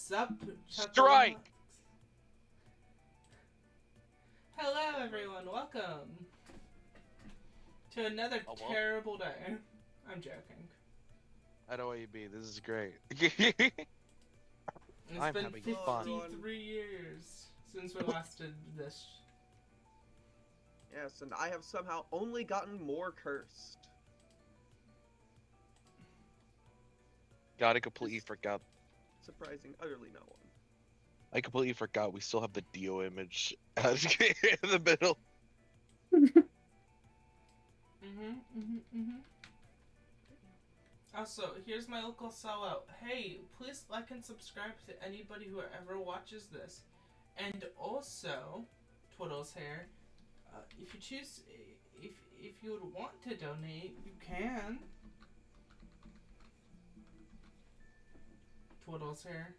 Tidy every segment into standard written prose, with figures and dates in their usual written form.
Sup, Chuckle? Strike! Hello, everyone. Welcome to another Oh, well, terrible day. I'm joking. I know what you mean. This is great. It's I'm been having Hello, fun. everyone. 53 years since we last did this. Yes, and I have somehow only gotten more cursed. God, I completely Just forgot. surprising utterly no one. I completely forgot we still have the Dio image in the middle. Mm-hmm. Also, here's my local sellout. Hey, please like and subscribe to anybody who ever watches this. And also, Twiddle's hair. If you choose, if you would want to donate, you can. Twiddle's hair.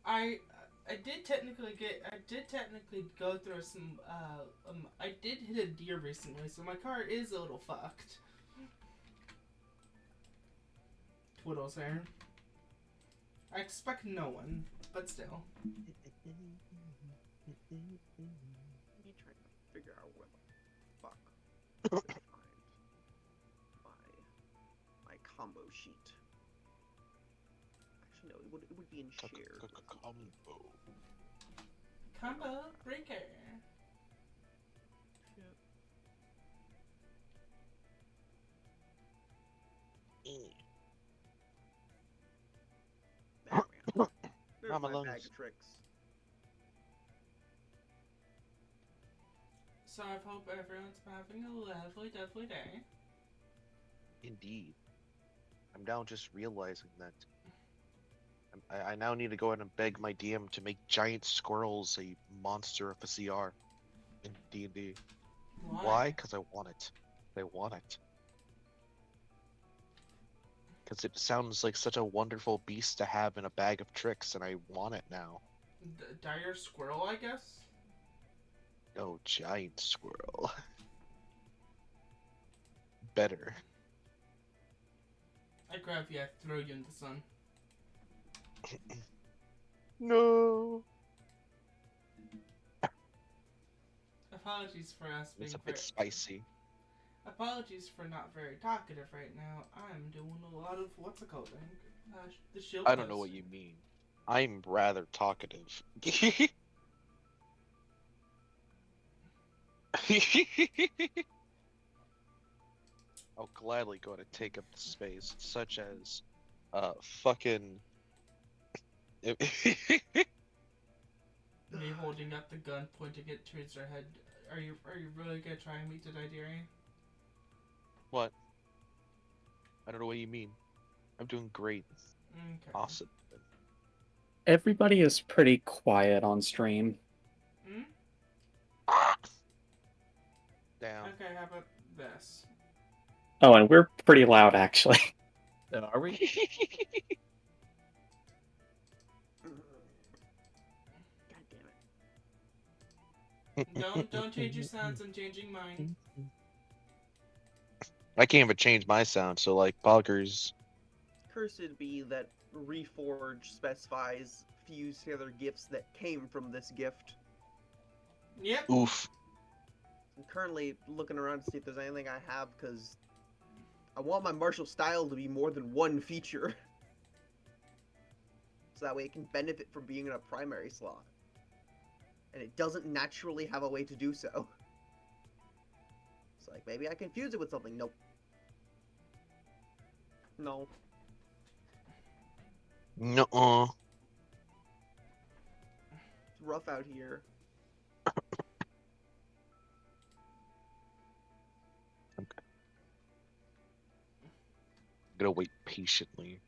I I did technically go through some I did hit a deer recently, so my car is a little fucked. Twiddle's hair. I expect no one, but still. Me trying to figure out where the fuck to find my combo sheet. Actually, no, it would be in shared. Combo. Combo breaker. There we are. There's Mama my lungs. bag of tricks. So I hope everyone's having a lovely day. Indeed. I'm now just realizing that I now need to go ahead and beg my DM to make giant squirrels a monster of a CR in D&D. Why? Because I want it. I want it. Because it sounds like such a wonderful beast to have in a bag of tricks, and I want it now. Dire squirrel, I guess? No, giant squirrel. Better. I grab you, I throw you in the sun. No. Apologies for us being It's a bit spicy. Apologies for not very talkative right now. I'm doing a lot of what's it called? The shield. I don't know what you mean. I'm rather talkative. I'll gladly go to take up the space, such as, fucking. Me holding up the gun, pointing it towards her head. Are you really gonna try and meet today, dearie? What? I don't know what you mean. I'm doing great. Okay. Awesome. Everybody is pretty quiet on stream. Hmm? Down. Okay, how about this? Oh, and we're pretty loud, actually. Are we? God damn it. Don't change your sounds. I'm changing mine. I can't even change my sound, so like Poggers. Cursed be that Reforge specifies fused together gifts that came from this gift. Yep. Oof. I'm currently looking around to see if there's anything I have because I want my martial style to be more than one feature. So that way it can benefit from being in a primary slot. And it doesn't naturally have a way to do so. It's like, maybe I can fuse it with something. Nope. No. Nuh-uh. It's rough out here. I'm gonna wait patiently.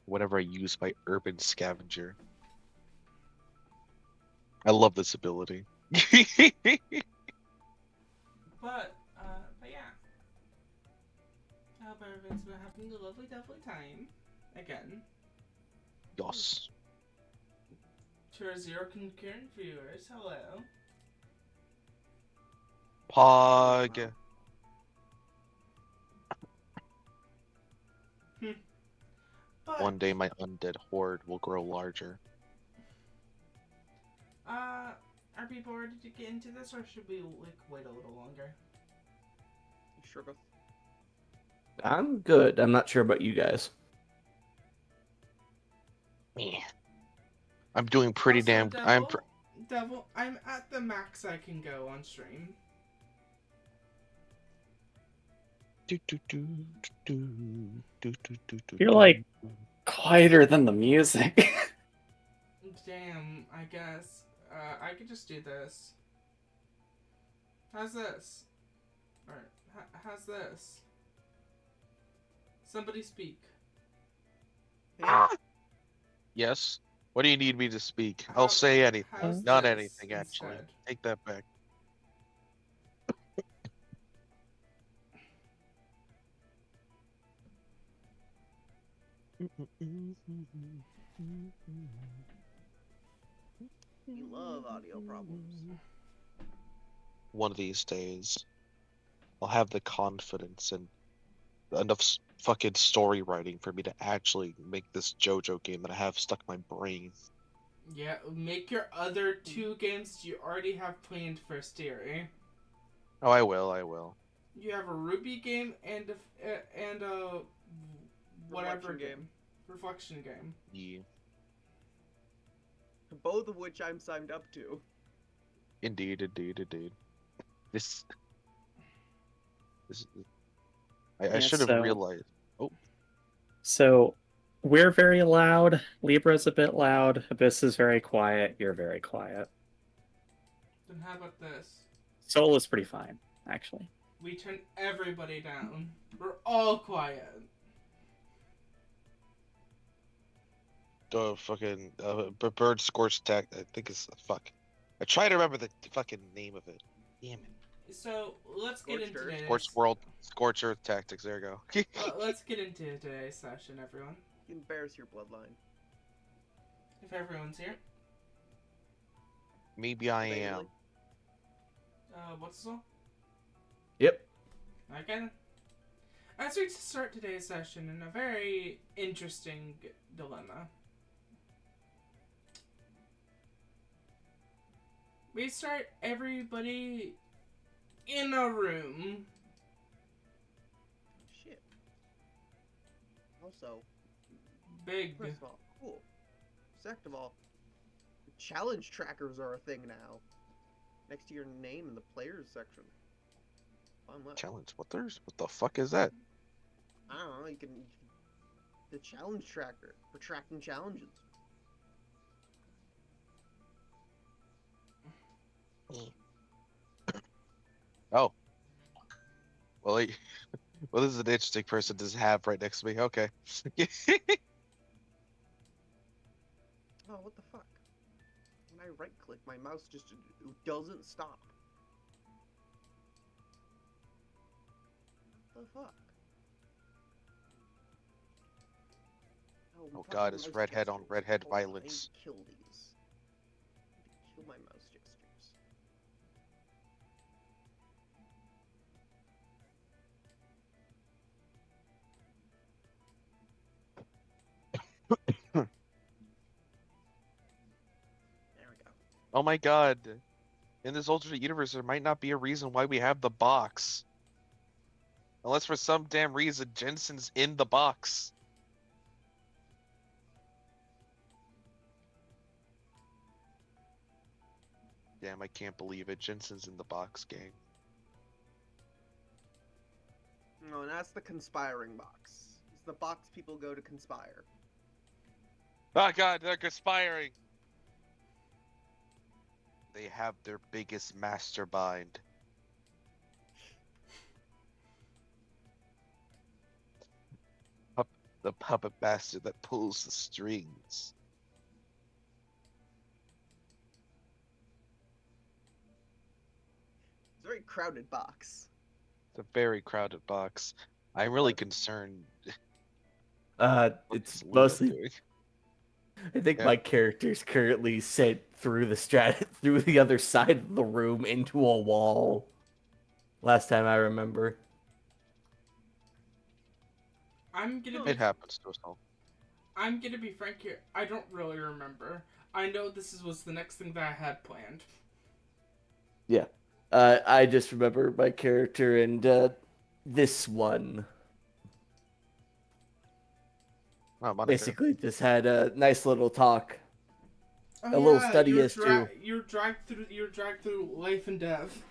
Whenever I use my Urban Scavenger. I love this ability. But yeah. I hope everyone's been having a lovely time. Again. Yes. To our 0 concurrent viewers, hello. Pog. But One day my undead horde will grow larger. Are people ready to get into this, or should we wait a little longer? Sure. I'm good. I'm not sure about you guys. Me. I'm doing pretty Also, damn. Devil, I'm at the max I can go on stream. You're like quieter than the music. Damn, I guess. I could just do this. How's this? Alright, how's this? Somebody speak. Yes. What do you need me to speak? How- I'll say anything. how's Not this anything, actually. instead? Take that back. You love audio problems. One of these days, I'll have the confidence and enough fucking story writing for me to actually make this JoJo game that I have stuck in my brain. Yeah, make your other two games you already have planned first year, eh? Oh, I will. You have a Ruby game and a whatever Reflection game. Reflection game. Yeah. Both of which I'm signed up to. Indeed. This I Yeah, should have so- realized. So we're very loud. Libra's a bit loud. Abyss is very quiet. You're very quiet. Then how about this? Soul is pretty fine, actually. We turn everybody down. We're all quiet. The fucking bird scorched tech. I think it's fuck. I try to remember the fucking name of it. Damn it. So let's get Scorched into Earth? today's. Scorch Earth tactics. There you go. Let's get into today's session, everyone. You embarrass your bloodline. If everyone's here. Maybe I Mainly. am. What's this all? Yep. Okay then. As we start today's session in a very interesting dilemma. We start everybody in a room. Shit. Also, Big. first of all, cool. Second of all, challenge trackers are a thing now. Next to your name in the players section. Fun left. Challenge. What the fuck is that? I don't know. You can the challenge tracker for tracking challenges. Oh. Well, well, this is an interesting person to have right next to me. Okay. Oh, what the fuck? When I right click, my mouse just doesn't stop. What the fuck? Oh proper God, it's mouse redhead on gestures. redhead Hold on, I need violence. to kill these. I need to kill my mouse gestures. There we go. Oh my God. In this alternate universe, there might not be a reason why we have the box. Unless for some damn reason Jensen's in the box. Damn, I can't believe it. Jensen's in the box, gang. No, and that's the conspiring box. It's the box people go to conspire. Oh God, they're conspiring. They have their biggest mastermind. The puppet master that pulls the strings. It's a very crowded box. It's a very crowded box. I'm really concerned. what It's Luna's mostly. doing. I think Yeah. my character's currently sent through through the other side of the room into a wall. Last time I remember. I'm gonna Oh. be It happens to us all. I'm gonna be frank here. I don't really remember. I know was the next thing that I had planned. Yeah. I just remember my character and this one. Oh, Monica. Basically, just had a nice little talk. Oh A little yeah, study as to. you're dragged through life and death.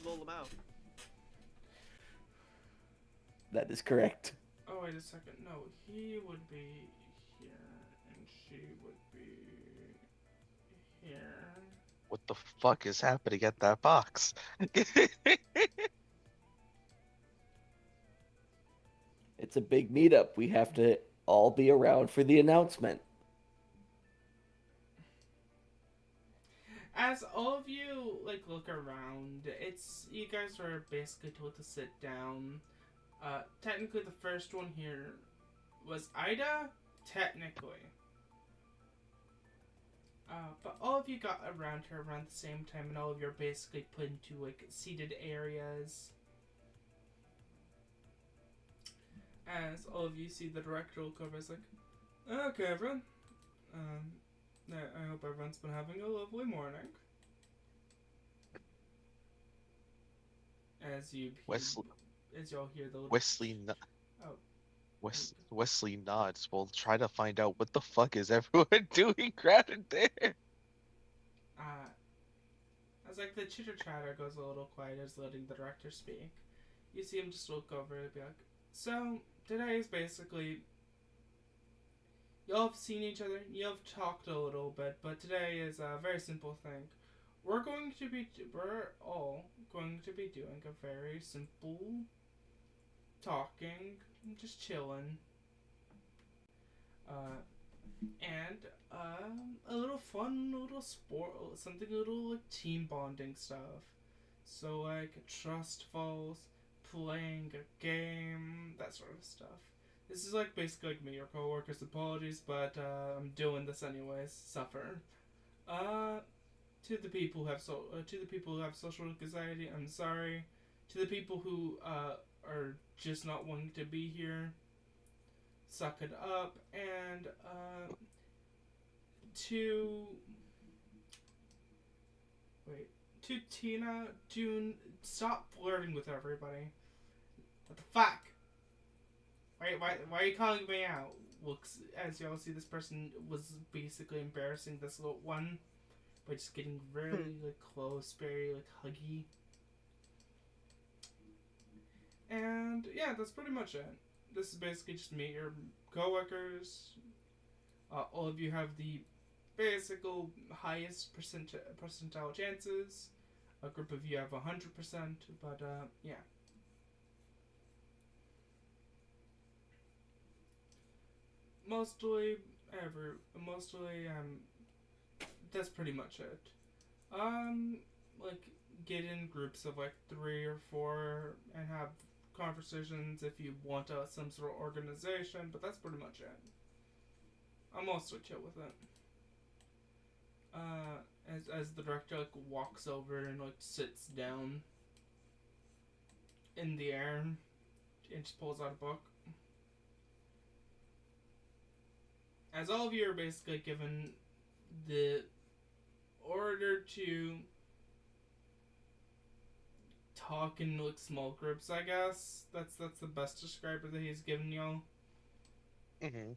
Roll them out. That is correct. Oh wait a second. No, he would be here, and she would be here. What the fuck is happening at that box? It's a big meetup. We have to all be around for the announcement. As all of you look around, you guys are basically told to sit down. Technically the first one here was Ida, technically. But all of you got around here around the same time, and all of you are basically put into seated areas. As all of you see the director look over, is okay, everyone. I hope everyone's been having a lovely morning. As you all hear the little... Wesley nods. We'll try to find out what the fuck is everyone doing crowded there. As the chitter chatter goes a little quiet as letting the director speak, you see him just look over and be like, so today is basically, y'all have seen each other, y'all have talked a little bit, but today is a very simple thing. We're all going to be doing a very simple talking, just chilling. And a little fun, little sport, something a little team bonding stuff. So trust falls, playing a game, that sort of stuff. This is basically me, your coworkers. Apologies, but I'm doing this anyways. Suffer. To the people who have social anxiety, I'm sorry. To the people who are just not wanting to be here, suck it up. And to Tina, June, stop flirting with everybody. What the fuck? Why are you calling me out? Looks, as y'all see, this person was basically embarrassing this little one by just getting really close, very huggy. And yeah, that's pretty much it. This is basically just me, your coworkers. All of you have the basic highest percentile chances. A group of you have 100%, but yeah. Mostly, that's pretty much it. Get in groups of 3 or 4 and have conversations if you want some sort of organization, but that's pretty much it. I'm mostly chill with it. As the director walks over and sits down in the air and just pulls out a book. As all of you are basically given the order to talk in small groups, I guess. That's the best describer that he's given y'all. Mm-hmm.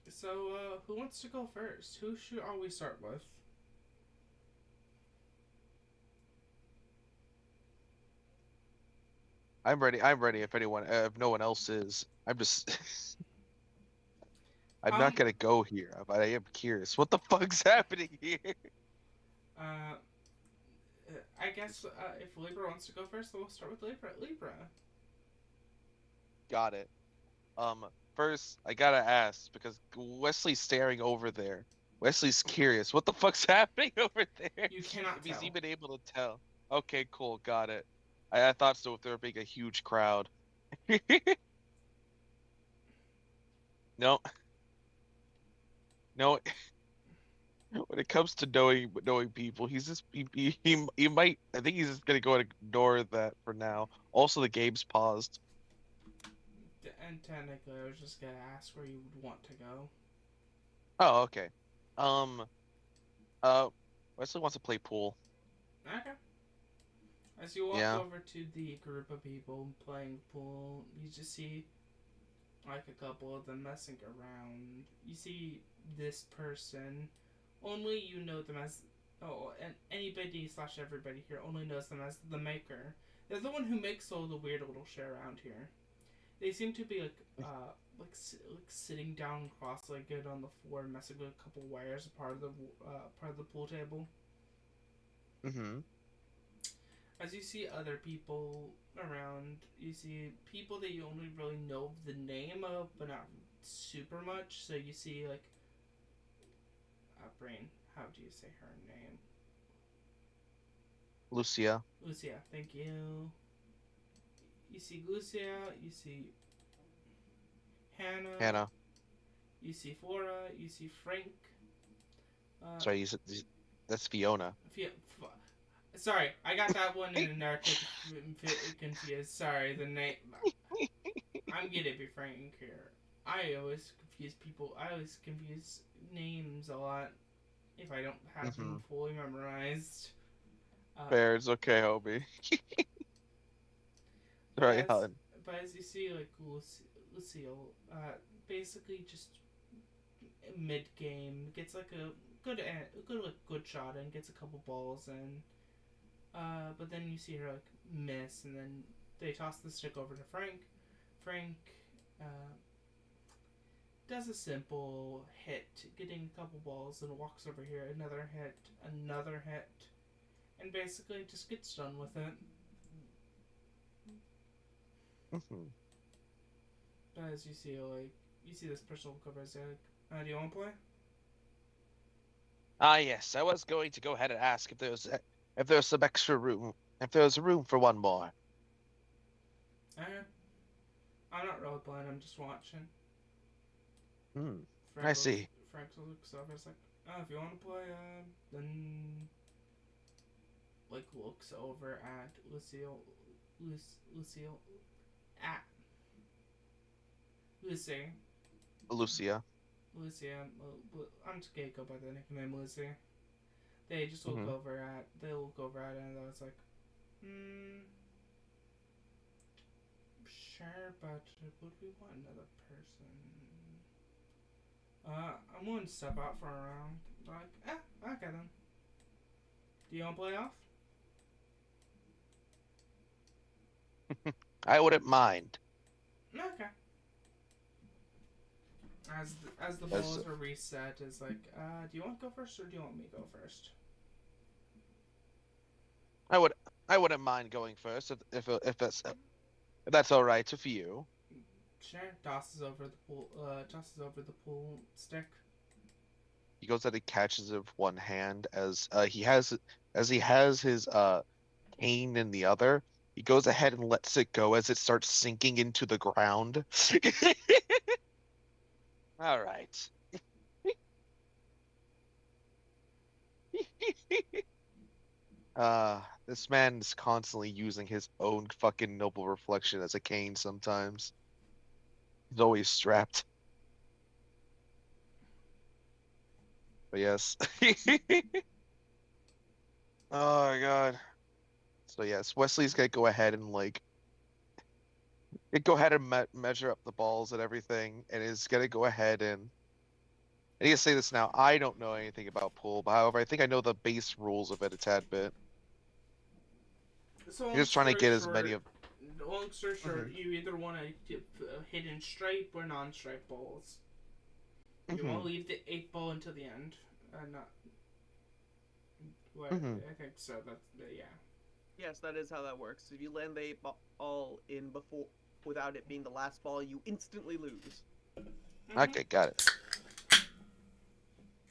So, who wants to go first? Who should we start with? I'm ready. If no one else is, I'm just. I'm not gonna go here, but I am curious. What the fuck's happening here? I guess if Libra wants to go first, then we'll start with Libra. Got it. First, I gotta ask, because Wesley's staring over there. Wesley's curious. What the fuck's happening over there? You cannot if tell. he's even able to tell. Okay, cool. Got it. I thought so if there being a huge crowd. No. No. When it comes to knowing people, he's just he might. I think he's just gonna go and ignore that for now. Also, the game's paused. And technically, I was just gonna ask where you would want to go. Oh, okay. Um. Uh. Wesley wants to play pool. Okay. As you walk Yeah. over to the group of people playing pool, you just see like a couple of them messing around. You see this person, only you know them as, and anybody slash everybody here only knows them as the maker. They're the one who makes all the weird little shit around here. They seem to be like sitting down cross-legged on the floor, messing with a couple wires, part of the pool table. Mm-hmm. As you see other people around, you see people that you only really know the name of, but not super much. So you see, like, Brain, how do you say her name? Lucia. Lucia, thank you. You see Lucia, you see Hannah. Hannah. You see Flora, you see Frank. Sorry, that's Fiona. Sorry, I got that one in an article confused. Sorry, the name. I'm gonna be frank here. I always confuse people. I always confuse names a lot if I don't have them fully memorized. Fair, it's okay, Hobie. Right, Helen. But as you see, like Lucille, basically just mid game gets like a good shot and gets a couple balls in. But then you see her like miss, and then they toss the stick over to Frank. Frank does a simple hit, getting a couple balls, and walks over here. Another hit, and basically just gets done with it. But as you see, this person look over and say, "Do you want to play?" Yes. I was going to go ahead and ask if there's some extra room, if there's room for one more. I'm not really playing. I'm just watching. I see. Frank looks over. It's like, if you want to play, then like looks over at Lucille, at Lucy. Lucia. Lucia. I'm just gonna go by the nickname Lucy. They just look over at. They look over at it, and I was like, sure, but would we want another person? I'm going to step out for a round. Like, okay then. Do you want to play off? I wouldn't mind. Okay. As the balls are reset, is like, do you want to go first or do you want me to go first? I wouldn't mind going first if that's all right with you. Sure. Tosses over the pool stick. He goes and he catches it with one hand as he has his cane in the other. He goes ahead and lets it go as it starts sinking into the ground. All right. This man is constantly using his own fucking noble reflection as a cane sometimes. He's always strapped. But yes. Oh my god. So yes, Wesley's gonna go ahead and measure up the balls and everything, and is gonna go ahead and I need to say this now. I don't know anything about pool, but however, I think I know the base rules of it a tad bit. So You're just trying to get as many of. Long story short, you either want to hit in stripe or non-stripe balls. You want to leave the 8 ball until the end, not. Well, I think so. That's yeah. Yes, that is how that works. If you land the 8 ball in before, without it being the last ball, you instantly lose. Okay, got it.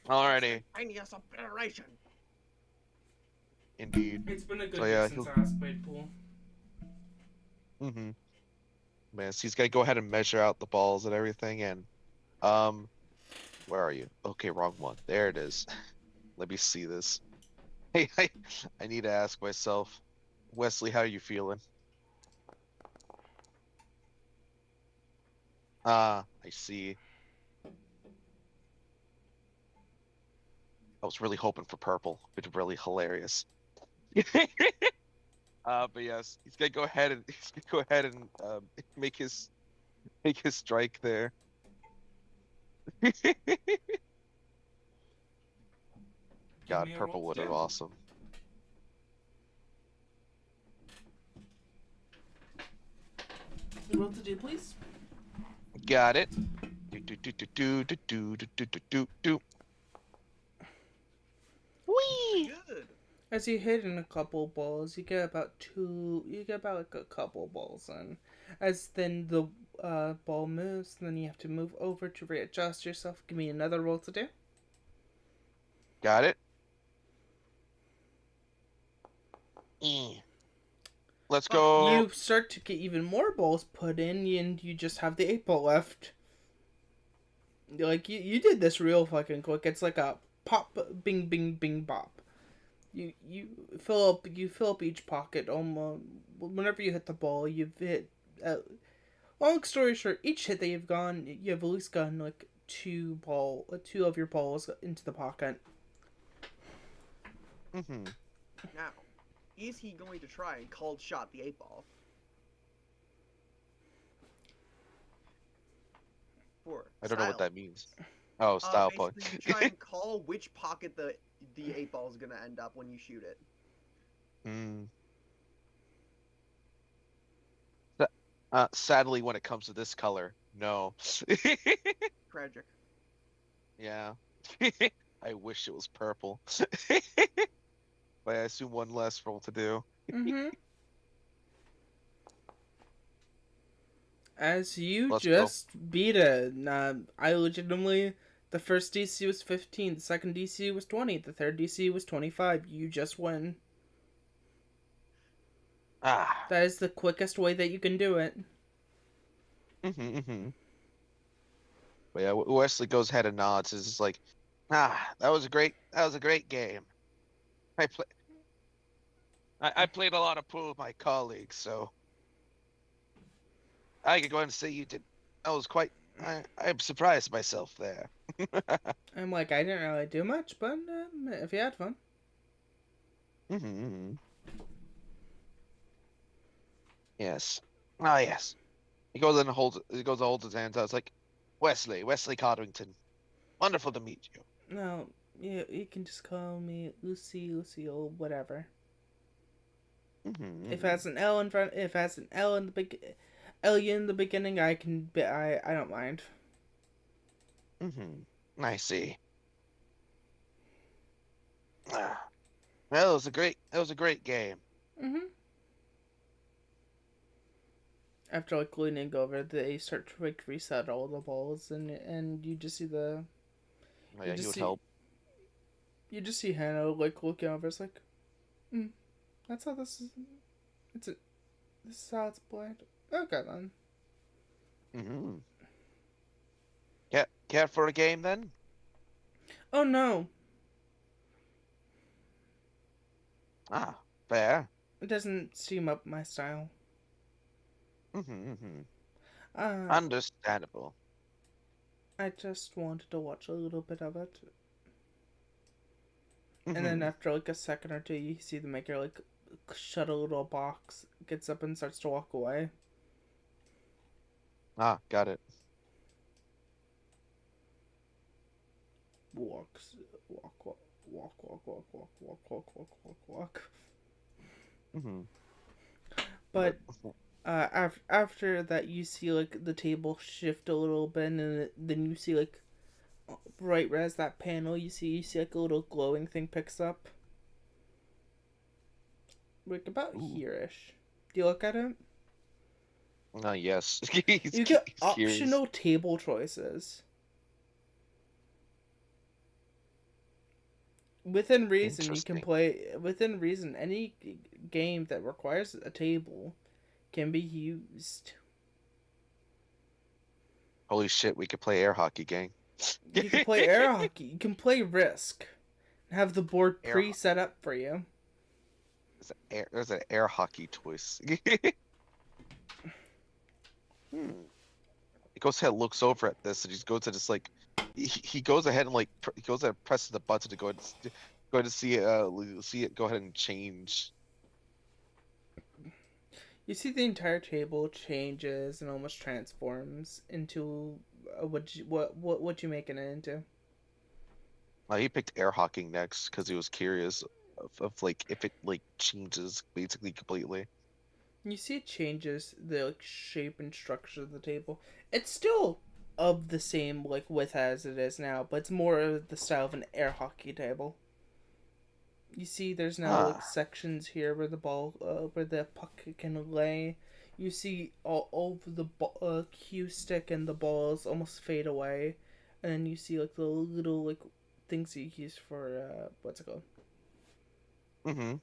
Alrighty. Tiniest obliteration. Indeed. It's been a good year since I last played pool. Man, so he's gonna go ahead and measure out the balls and everything, and where are you? Okay, wrong one. There it is. Let me see this. Hey, I need to ask myself, Wesley, how you feeling? Ah, I see. I was really hoping for purple. It'd be really hilarious. But yes, he's gonna go ahead and make his strike there. Give God, me a purple roll would to have do. awesome. Roll to do, please. Got it. Do do do do do do do do do do do. Whee! Good. As you hit in a couple balls, you get about like a couple balls in. As then the ball moves, then you have to move over to readjust yourself. Give me another roll to do. Got it. Let's go. You start to get even more balls put in, and you just have the 8 ball left. Like, you did this real fucking quick. It's like a pop, bing, bing, bing, bop. You fill up each pocket almost whenever you hit the ball. You've hit. Long story short, each hit that you have at least gotten like two of your balls into the pocket. Mm-hmm. Now, is he going to try and cold shot the 8-ball? For I don't know what style. that means. Oh, style point. Basically, you try and call which pocket the 8-ball is gonna end up when you shoot it. Hmm. Sadly, when it comes to this color, no. Tragic. Yeah. I wish it was purple. But I assume one less roll to do. Mm-hmm. As you Let's just beat it, I legitimately, the first DC was 15, the second DC was 20, the third DC was 25. You just win. Ah. That is the quickest way that you can do it. Mm-hmm, mm-hmm. But yeah, Wesley goes ahead and nods. Is like, that was a great game. I played a lot of pool with my colleagues, so I could go ahead and say you did. I'm surprised myself there. I'm like, I didn't really do much, but if you had fun. Mm-hmm. Yes. Ah, yes. He goes and holds his hands out. It's like, Wesley Codrington. Wonderful to meet you. No, you can just call me Lucille, whatever. Mm-hmm. If it has an L in front, if it has an L in the beginning, I don't mind. Mm-hmm. I see. Ah. Well, it was a great game. Mm-hmm. After like leaning over, they start to like reset all the balls, and you just see the. Oh, You yeah, he just would see- help. You just see Hannah like looking over. It's like, that's how this is. This is how it's played. Okay then. Mm-hmm. Care for a game then? Oh no, Ah, fair. it doesn't seem up my style. Mm-hmm. Mm-hmm. Uh, Understandable. I just wanted to watch a little bit of it. Mm-hmm. And then after like a second or two, you see the maker like shut a little box, gets up and starts to walk away. Ah, got it. Walk. Mm-hmm. But after that, you see like the table shift a little bit, and then you see like right as that panel, you see like a little glowing thing picks up, like about here-ish. Do you look at it? Yes. You get He's curious. optional table choices. Within reason, you can Interesting. play. Within reason, any game that requires a table can be used. Holy shit, we could play air hockey, gang. You can play air hockey. You can play Risk. Have the board Air pre-set up for you. There's an air hockey twist. Hmm. He goes ahead and looks over at this, and he goes to just like he goes ahead and like he goes ahead and presses the button to go ahead and see it go ahead and change. You see the entire table changes and almost transforms into what you making it into? He picked air hockey next because he was curious of like if it like changes basically completely. You see it changes the like shape and structure of the table. It's still of the same like width as it is now, but it's more of the style of an air hockey table. You see, there's now like sections here where where the puck can lay. You see all of the cue stick and the balls almost fade away, and then you see like the little like things you use for what's it called? Mm-hmm.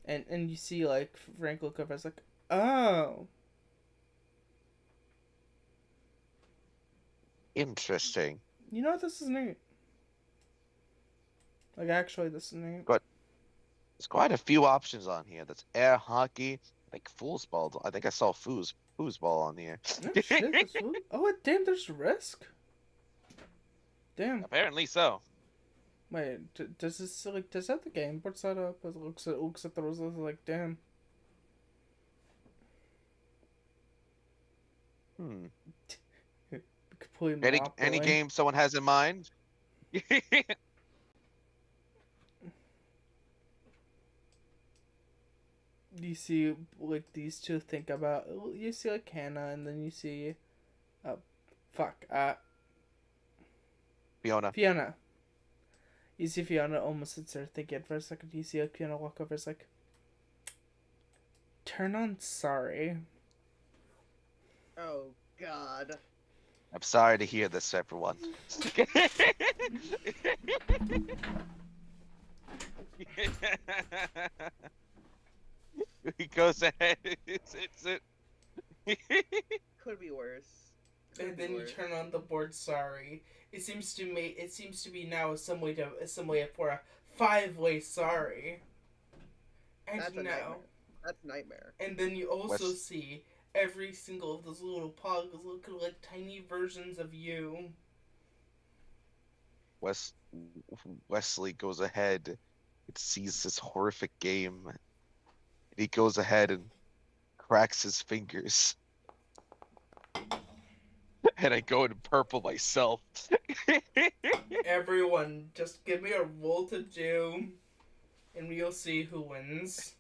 And you see like Frank look up as like, oh, Interesting. you know what, this is neat. Like actually, this is neat. But there's quite a few options on here. That's air hockey, like foosball. I think I saw foosball on here. Oh shit! Oh damn! There's Risk. Damn. Apparently so. Wait, does this like does that the game board set up? It looks at the results like damn. Hmm. Completely Any monopoly. game someone has in mind? You see like these two think about you see like Hannah and then you see Fiona. You see Fiona almost sits there thinking for a second. You see like Fiona walk over, it's like turn on sorry. Oh God. I'm sorry to hear this, everyone. He goes ahead. It's it. Could be worse. And then you turn on the board sorry. It seems to be now some way for a 5-way sorry. And That's a nightmare. That's a nightmare. And then you also see every single of those little pogs look like tiny versions of you. Wesley goes ahead and sees this horrific game. He goes ahead and cracks his fingers. And I go into purple myself. Everyone, just give me a roll to do, and we'll see who wins.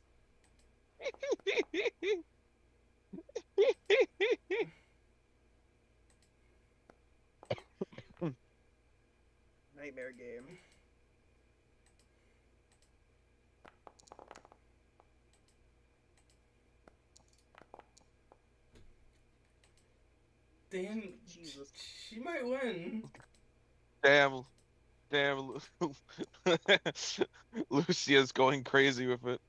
Nightmare game. Damn, Jesus. she might win. Damn. Lucia's going crazy with it.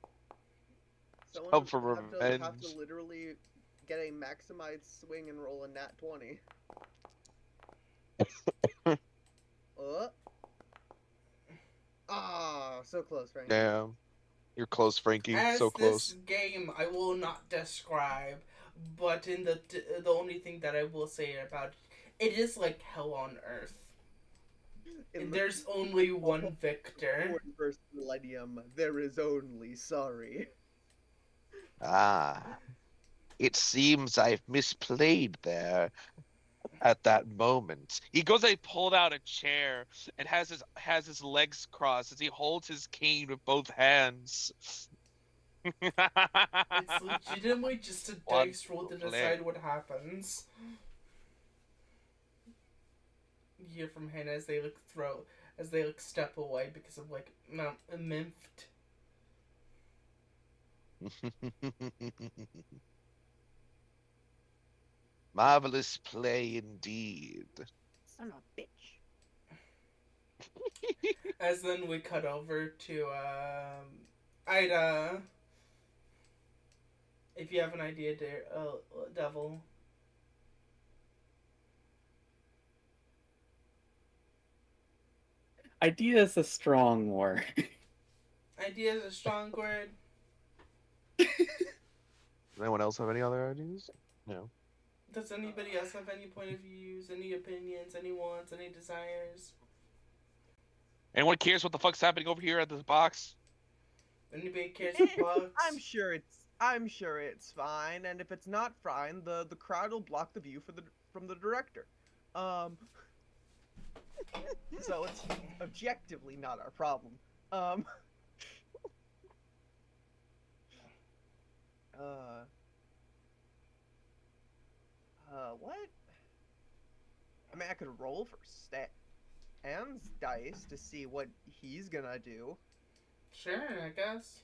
Someone Up for have revenge. to literally get a maximized swing and roll a nat 20. So close, Frankie. Damn. You're close, Frankie. As So close. this game, I will not describe, but in the only thing that I will say about it is like hell on earth. There's only one victor. First millennium, there is only sorry. It seems I've misplayed there at that moment. He goes and pulled out a chair and has his legs crossed as he holds his cane with both hands. It's legitimately just a dice roll to decide what happens. You hear from Hannah as they step away because of like Mount Mimpht. Marvelous play indeed. Son of a bitch. As then we cut over to Ida. If you have an idea, Devil. Idea is a strong word. Idea is a strong word. Does anyone else have any other ideas? No. Does anybody else have any point of views, any opinions, any wants, any desires? Anyone cares what the fuck's happening over here at this box? Anybody cares a box? I'm sure it's fine, and if it's not fine, the crowd will block the view from the director. So it's objectively not our problem. What? I mean, I could roll for Stan's dice to see what he's gonna do. Sure, I guess.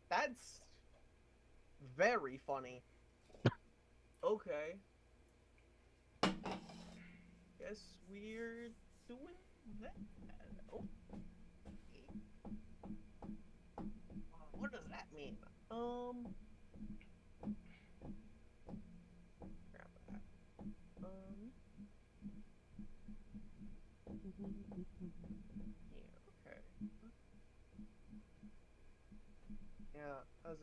That's very funny. Okay. Guess we're doing that. Oh. What does that mean? Grab that. Yeah, okay. Yeah, as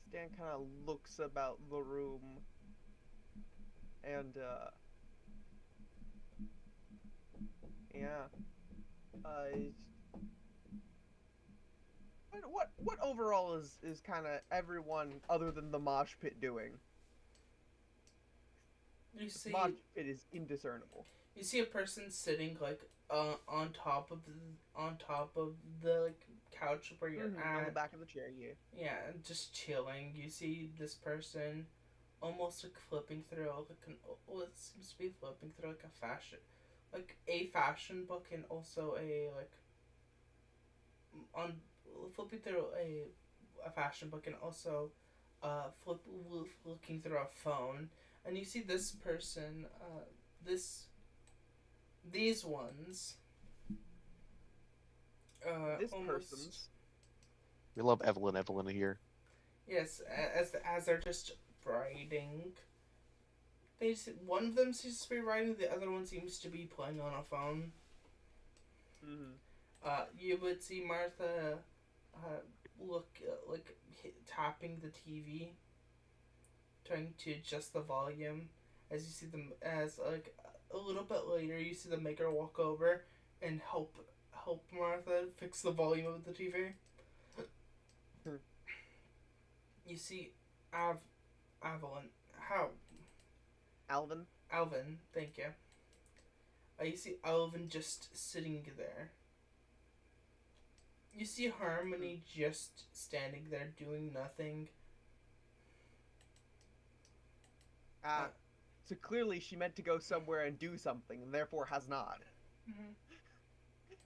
Stan kind of looks about the room and yeah, what overall is kind of everyone other than the mosh pit doing? You see, Mosh pit is indiscernible. you see a person sitting like on top of the like couch where you're On the at. back of the chair, yeah. Yeah, just chilling. You see this person almost like flipping through it seems to be flipping through like a fashion book, and also flipping through a fashion book, and also looking through a phone. And you see this person, these ones. This almost, person's. We love Evelyn here. Yes, as they're just writing. One of them seems to be writing, the other one seems to be playing on a phone. Mm-hmm. You would see Martha, tapping the TV, trying to adjust the volume. As you see them, as like a little bit later, you see the maker walk over and help Martha fix the volume of the TV. You see, Alvin, thank you. You see Alvin just sitting there. You see Harmony just standing there doing nothing. So clearly she meant to go somewhere and do something, and therefore has not. Mm-hmm.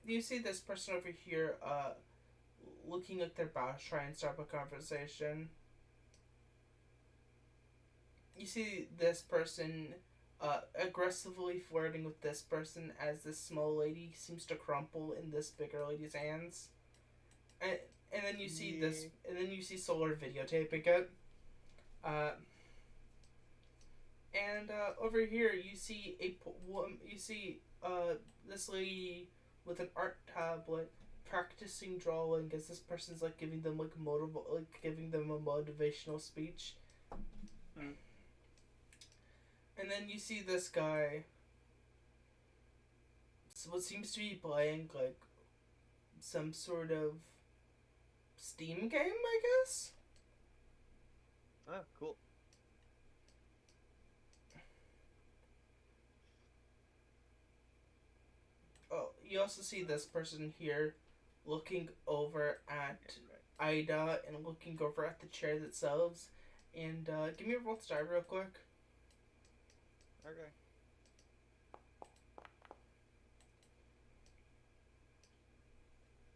You see this person over here, looking at their boss, trying to start a conversation. You see this person, aggressively flirting with this person as this small lady seems to crumple in this bigger lady's hands. And then you see this, and then you see Solar videotaping it. Over here you see this lady with an art tablet practicing drawing as this person's like giving them giving them a motivational speech. Mm. And then you see this guy, what seems to be playing like some sort of Steam game, I guess. Oh, cool. Oh, you also see this person here looking over at Ida and looking over at the chair themselves. And give me a roll to die real quick. Okay.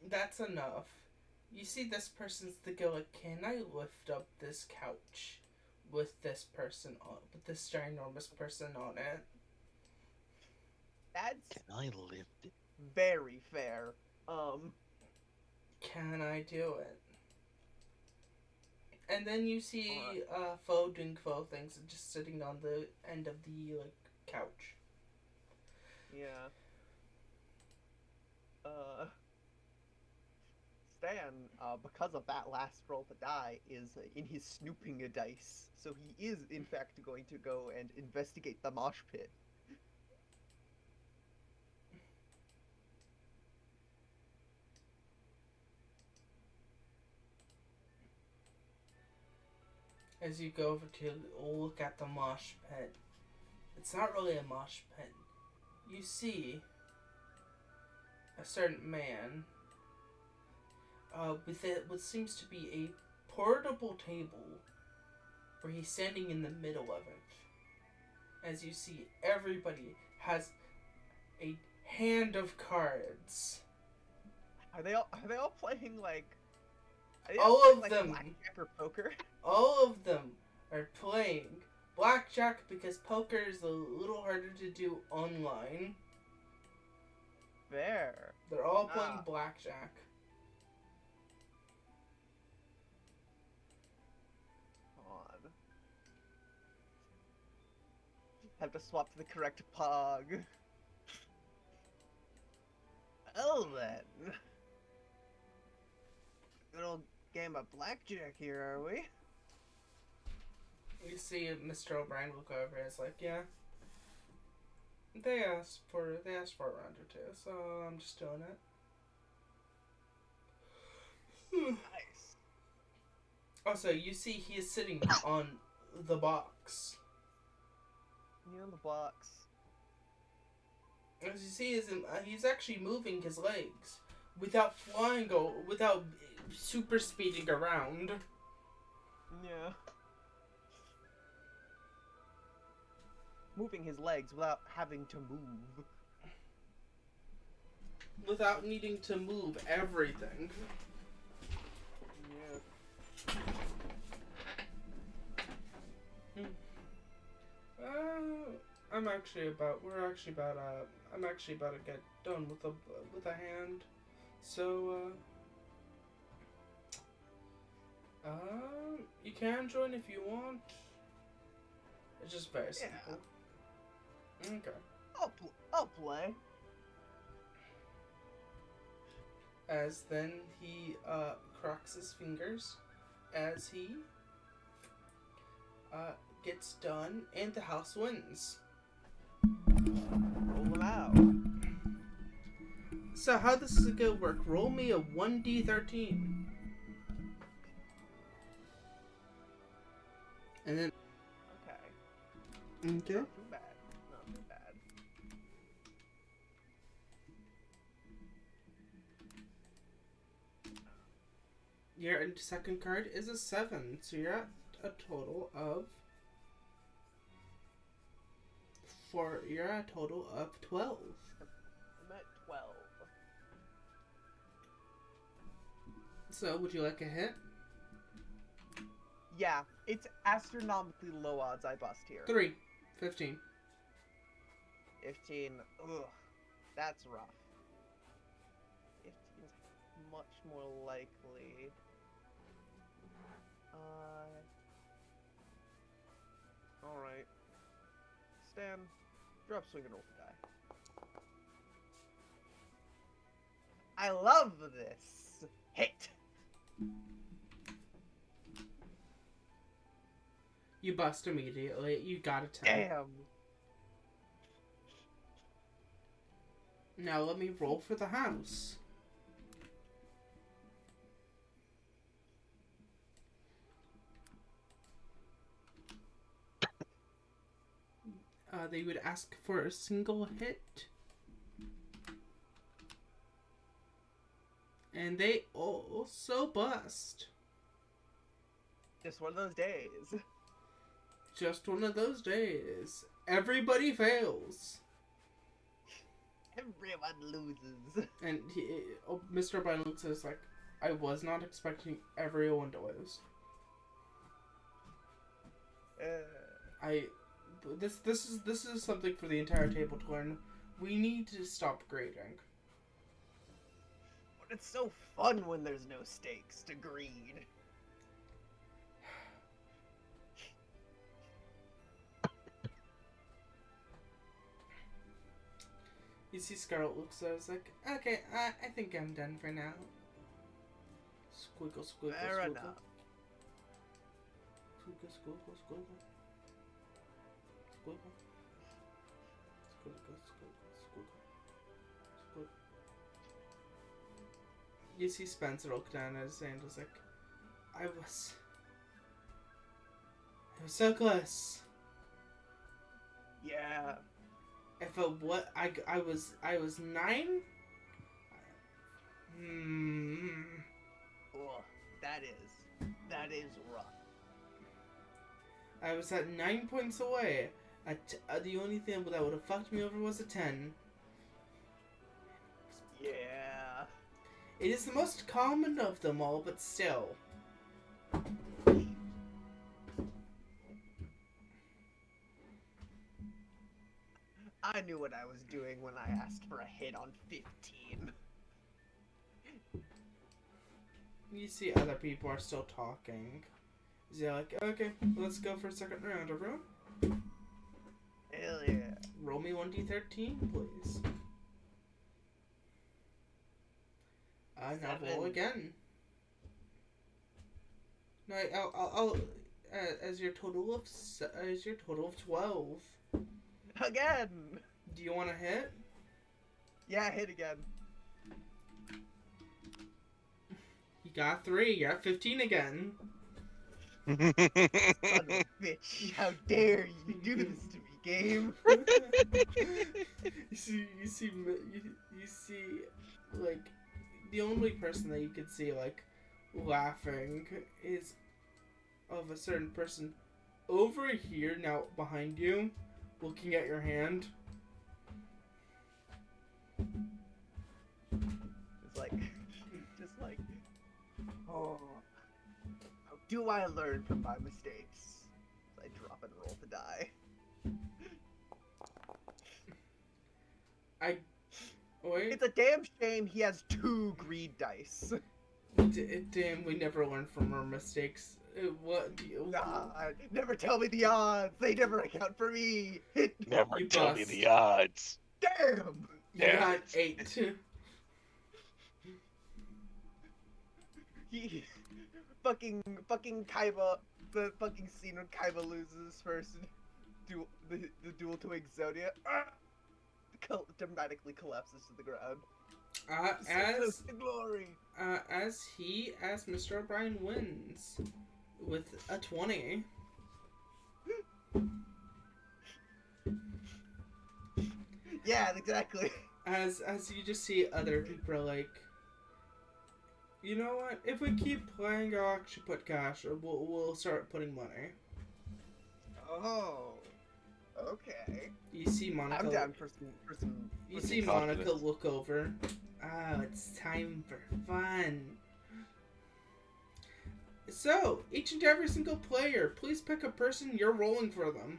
That's enough. You see this person's thinking like, can I lift up this couch with this ginormous person on it? That's Can I lift it? very fair. Can I do it? And then you see Fo doing Fo things, just sitting on the end of the couch. Yeah. Stan, because of that last roll to die, is in his snooping dice. So he is, in fact, going to go and investigate the mosh pit. As you go over to look at the mosh pit, it's not really a mosh pit. You see a certain man with what seems to be a portable table where he's standing in the middle of it. As you see, everybody has a hand of cards. Are they all playing like? Are they All playing, of like, them. blackjack or poker? All of them are playing blackjack because poker is a little harder to do online. Fair. They're all playing Ah. blackjack. On. Have to swap to the correct pog. Well then. Good old game of blackjack here, are we? You see Mr. O'Brien look over and it's like, yeah. They asked for a round or two, so I'm just doing it. Nice. Also, you see he is sitting on the box. You in the box. As you see, he's actually moving his legs without flying or without super speeding around. Yeah. Moving his legs without having to move. Without needing to move everything. Yeah. I'm actually about to get done with a hand. So, you can join if you want. It's just very simple. Okay. I'll play. As then he cracks his fingers as he gets done, and the house wins. Roll them out. So how this is gonna work? Roll me a 1d13. And then Okay. okay. Not too bad. Not too bad. Your second card is a 7, so you're at a total of 12. I'm at 12. So would you like a hit? Yeah, it's astronomically low odds I bust here. 3. 15. 15. Ugh. That's rough. 15's much more likely. Alright. Stan, drop swing and roll the die. I love this! Hit! You bust immediately. You got a 10. Damn! Now let me roll for the house. They would ask for a single hit. And they also bust. Just one of those days. Just one of those days. Everybody fails. Everyone loses. And Mr. O'Brien looks at us like, I was not expecting everyone to lose. This is something for the entire table to learn. We need to stop grading. But it's so fun when there's no stakes to greed. You see Scarlet looks at us like, okay, I think I'm done for now. Squiggle, squiggle, Fair squiggle. enough. Squiggle, squiggle, squiggle. Squiggle. Squiggle, squiggle, squiggle. Squiggle. You see Spencer look down at his hand, was like, I was so close. Yeah. If I was 9. Oh, that is rough. I was at 9 points away. The only thing that would have fucked me over was a 10. Yeah. It is the most common of them all, but still. I knew what I was doing when I asked for a hit on 15. You see other people are still talking. They're like, okay, let's go for a second round, everyone. Hell yeah. Roll me 1d13, please. Now roll 7. again. No, I'll as your total of 12. Again! Do you want to hit? Yeah, hit again. You got 3. You're at 15 again. Son of a bitch. How dare you do this to me, game? you see, like, the only person that you could see, like, laughing is of a certain person over here, now behind you, looking at your hand. It's like, just like, oh, how do I learn from my mistakes? I drop and roll to die. Wait, It's a damn shame he has 2 greed dice. damn, we never learn from our mistakes. What do you... God, never tell me the odds. They never account for me. Never You tell me bust. the odds. Damn. You got 8. He, fucking Kaiba, the fucking scene when Kaiba loses first duel, the duel to Exodia, dramatically collapses to the ground. As The glory. as Mr. O'Brien wins with a 20. Yeah, exactly. As you just see other people are like, you know what? If we keep playing, I'll actually put cash, or we'll start putting money. Oh, okay. You see Monica. I'm down for some. You for see some Monica confidence. look over. Oh, it's time for fun. So, each and every single player, please pick a person you're rolling for them.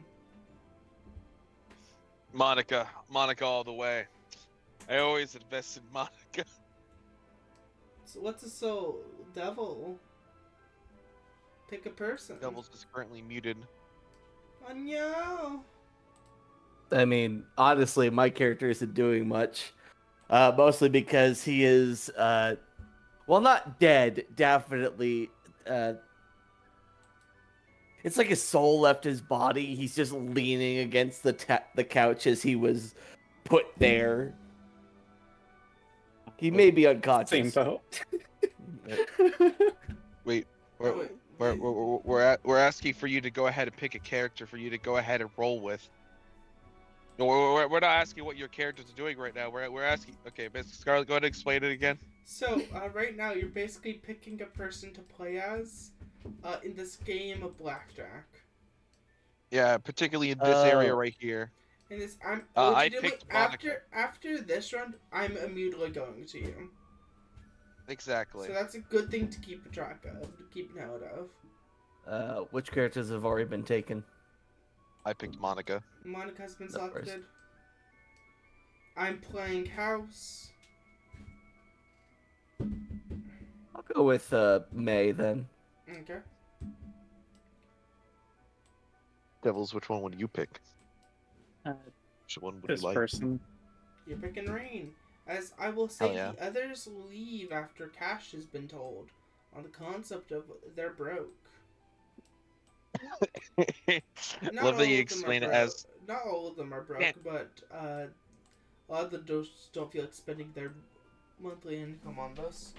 Monica all the way. I always invest in Monica. So what's a soul? Devil. Pick a person. Devils is currently muted. Oh no! I mean, honestly, my character isn't doing much. Mostly because he is, well, not dead, definitely. It's like his soul left his body. He's just leaning against the couch as he was put there. He may be Same unconscious. boat. Wait, Oh, wait. we're asking for you to go ahead and pick a character for you to go ahead and roll with. No, we're not asking what your characters are doing right now. We're asking. Okay, Miss Scarlet, go ahead and explain it again. So, right now you're basically picking a person to play as in this game of blackjack. Yeah, particularly in this area Oh. right here. And this, I'm I legitimately- picked Monica. after this round, I'm immediately going to you. Exactly. So that's a good thing to keep track of, to keep note of. Which characters have already been taken? I picked Monica. Monica's been Of course. selected. I'm playing House. I'll go with May then. Okay. Devils, which one would you pick? Uh, Which one would this you like? person. You're picking Rain. As I will Hell say, yeah. the others leave after Cash has been told on the concept of they're broke. Not Love all that you of them are explain it broke. as Not all of them are broke, Yeah. but a lot of them just don't feel like spending their monthly income on this.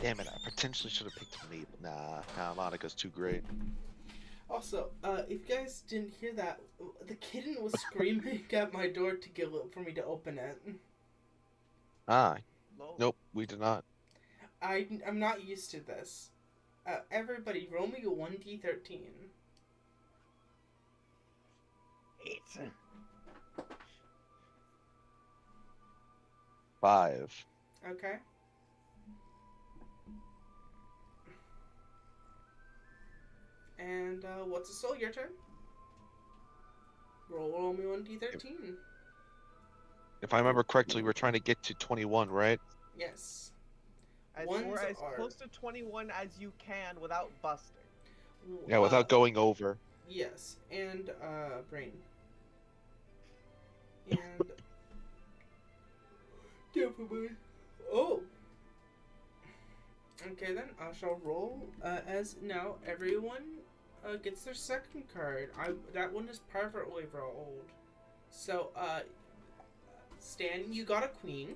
Damn it! I potentially should have picked me, but nah, Monica's too great. Also, if you guys didn't hear that, the kitten was screaming at my door to for me to open it. Ah, Lol. nope, we did not. I'm not used to this. Everybody, roll me a 1d13. 8. 5. Okay. And what's the soul? Your turn. Roll me 1d13. If I remember correctly, we're trying to get to 21, right? Yes. As, Ones or as are- close to 21 as you can without busting. Yeah, without going over. Yes, and brain. And definitely. Oh. Okay then, I shall roll as now everyone gets their second card. That one is privately rolled. So Stan, you got a queen.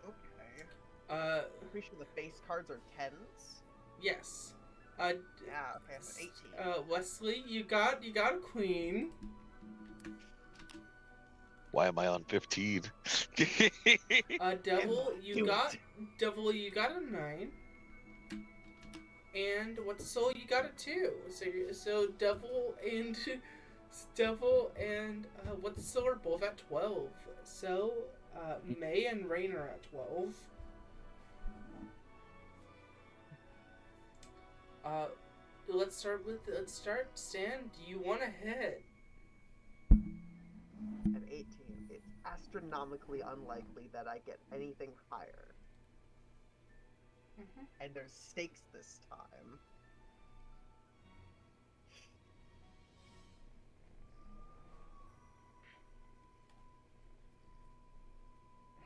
Okay. Pretty sure the face cards are 10s. Yes. Yeah, okay, I'm at 18. Wesley, you got a queen. Why am I on 15? Devil, you Cute. got a 9. And what's soul? You got a 2. So Devil and what's soul are both at 12. So May and Rain are at 12. Let's start Stan. Do you want to hit? At 18, it's astronomically unlikely that I get anything higher. Mhm. And there's stakes this time.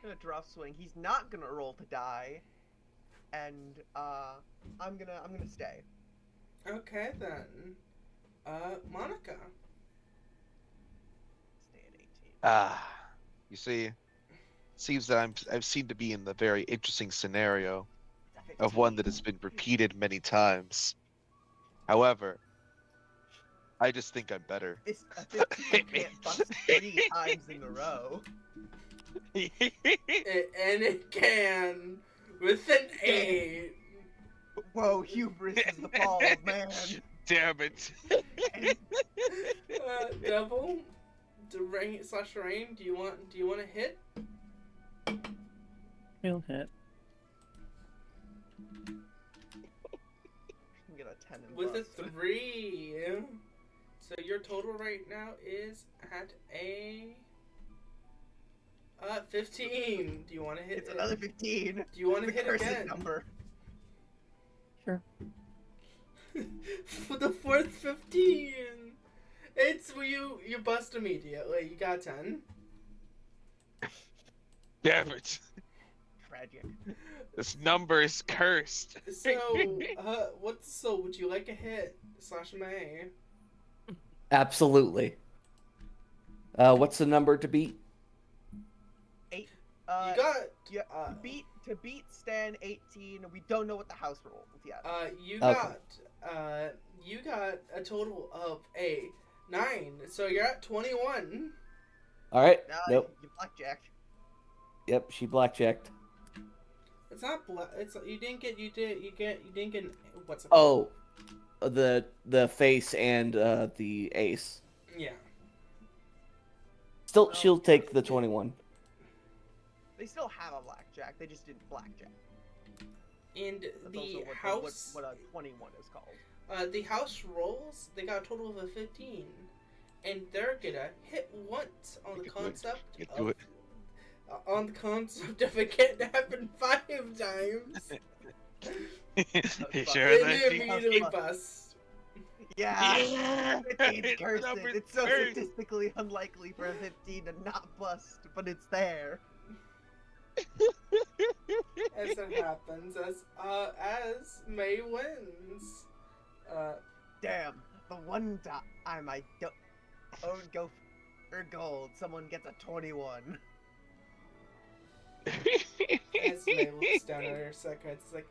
Gonna draw swing. He's not gonna roll to die, and I'm gonna stay. Okay then. Monica. Stay at 18. You see, seems that I've seemed to be in the very interesting scenario It's a of one that 15. has been repeated many times. However, I just think I'm better. This a 15 can't bust 3 times in a row. And it can with an 8. Whoa, hubris is the fall of man. Damn it. Devil, Rain. Do you want to hit? He'll hit. You can get a 10 and With a bust. 3. So your total right now is at a 15. Do you want to hit? It's another 15. Do you want to The hit cursed again? number. Sure. For the fourth 15. It's where you bust immediately. You got 10. Damn it. Tragic. This number is cursed. So, would you like a hit / May? Absolutely. What's the number to beat? 8. You got Yeah, to beat Stan 18. We don't know what the house rolled yet. you Okay. got a total of a 9. So you're at 21. All right. Nope. Nope. You blackjack. Yep. She blackjacked. It's not it's you didn't get what's it Oh, the face and the ace. yeah. Still, No. she'll take the 21. They still have a blackjack. They just didn't blackjack. And That's the also house what a 21 is called. the house rolls, they got a total of a 15. And they're gonna hit once on the You can do it. concept You can do of it. on the concept of it can't happen 5 times. You sure And that they she- immediately bust. Yeah! Yeah! 15's cursed. Number It's so 30. statistically unlikely for a 15 to not bust, but it's there. As it happens, as May wins. Damn, the one time I don't go for gold, someone gets a 21. As May looks down at her second, it's like,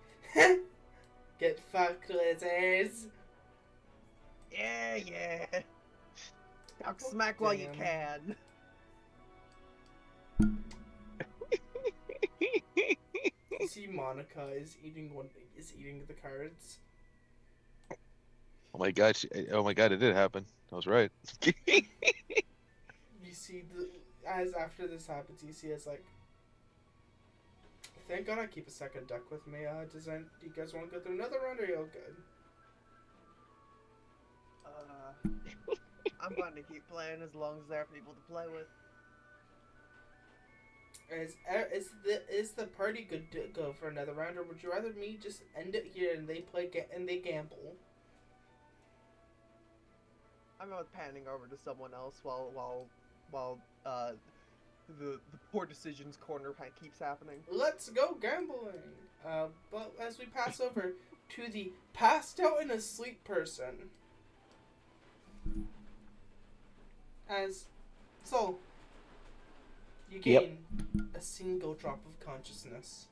get fucked, lizards. Yeah. Talk smack while you Damn. can. You see, Monica is eating the cards. Oh my god! Oh my god! It did happen. I was right. You see as after this happens, you see it's like, thank God I keep a second deck with me. Do you guys want to go through another round, or are you all good? I'm going to keep playing as long as there are people to play with. Is the party good to go for another round, or would you rather me just end it here and they gamble? I'm not panning over to someone else while the poor decisions corner keeps happening. Let's go gambling. But as we pass over to the passed out and asleep person, you gain a single drop of consciousness.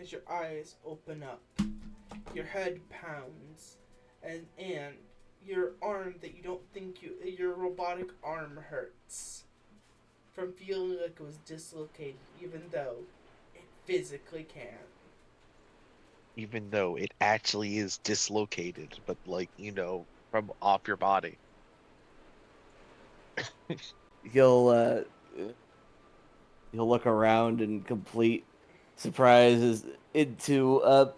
As your eyes open up, your head pounds, and your arm that you don't think your robotic arm hurts from feeling like it was dislocated, even though it physically can't. Even though it actually is dislocated, but like, from off your body. He'll look around in complete surprise he'll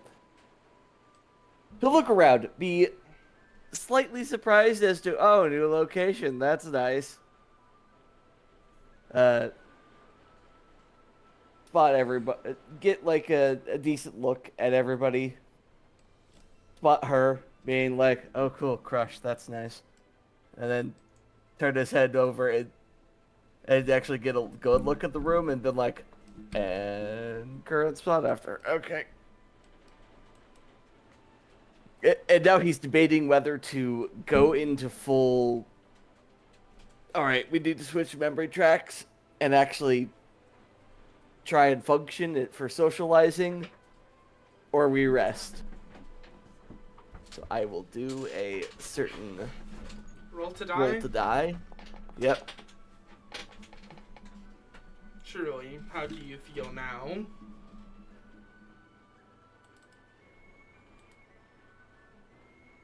look around, be slightly surprised as to, oh, new location, that's nice. Spot everybody, get like a decent look at everybody. Spot her being like, oh cool, crush, that's nice. And then turn his head over and actually get a good look at the room and then like, and current spot after. Okay. And now he's debating whether to go into full, all right, we need to switch memory tracks and actually try and function it for socializing, or we rest. So I will do a certain Roll to die? roll to die. Yep. Truly, how do you feel now?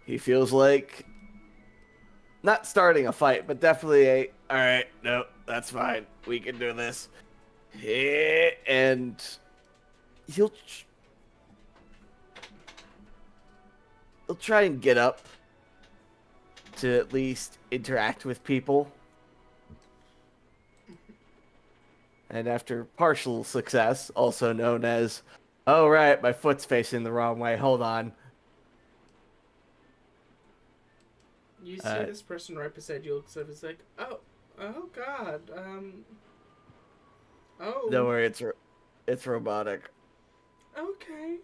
He feels like not starting a fight, but definitely all right, no, that's fine. We can do this. And he'll try and get up to at least interact with people. And after partial success, also known as, oh right, my foot's facing the wrong way, hold on. You see this person right beside you looks up, is like, oh god, oh. Don't worry, it's robotic. Okay.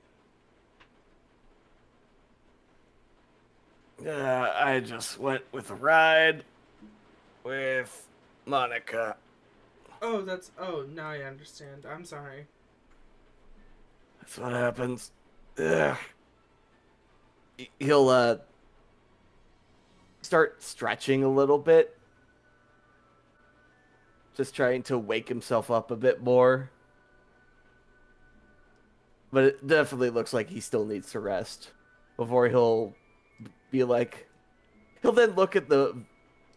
I just went with a ride with Monica. Oh, now I understand. I'm sorry. That's what happens. Ugh. He'll start stretching a little bit. Just trying to wake himself up a bit more. But it definitely looks like he still needs to rest before he'll be like, he'll then look at the,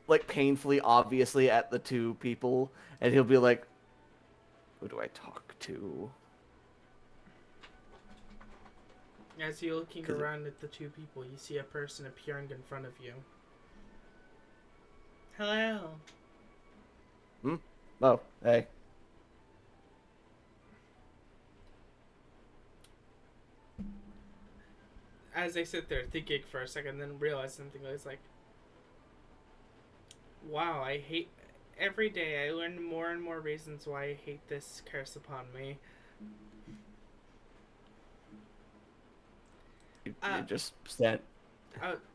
like, painfully obviously at the two people, and he'll be like, who do I talk to? As you're looking around at the two people, you see a person appearing in front of you. Hello. Oh, hey. as I sit there thinking for a second, then realize something, I was like, wow, I hate... Every day I learn more and more reasons why I hate this curse upon me. You just stand.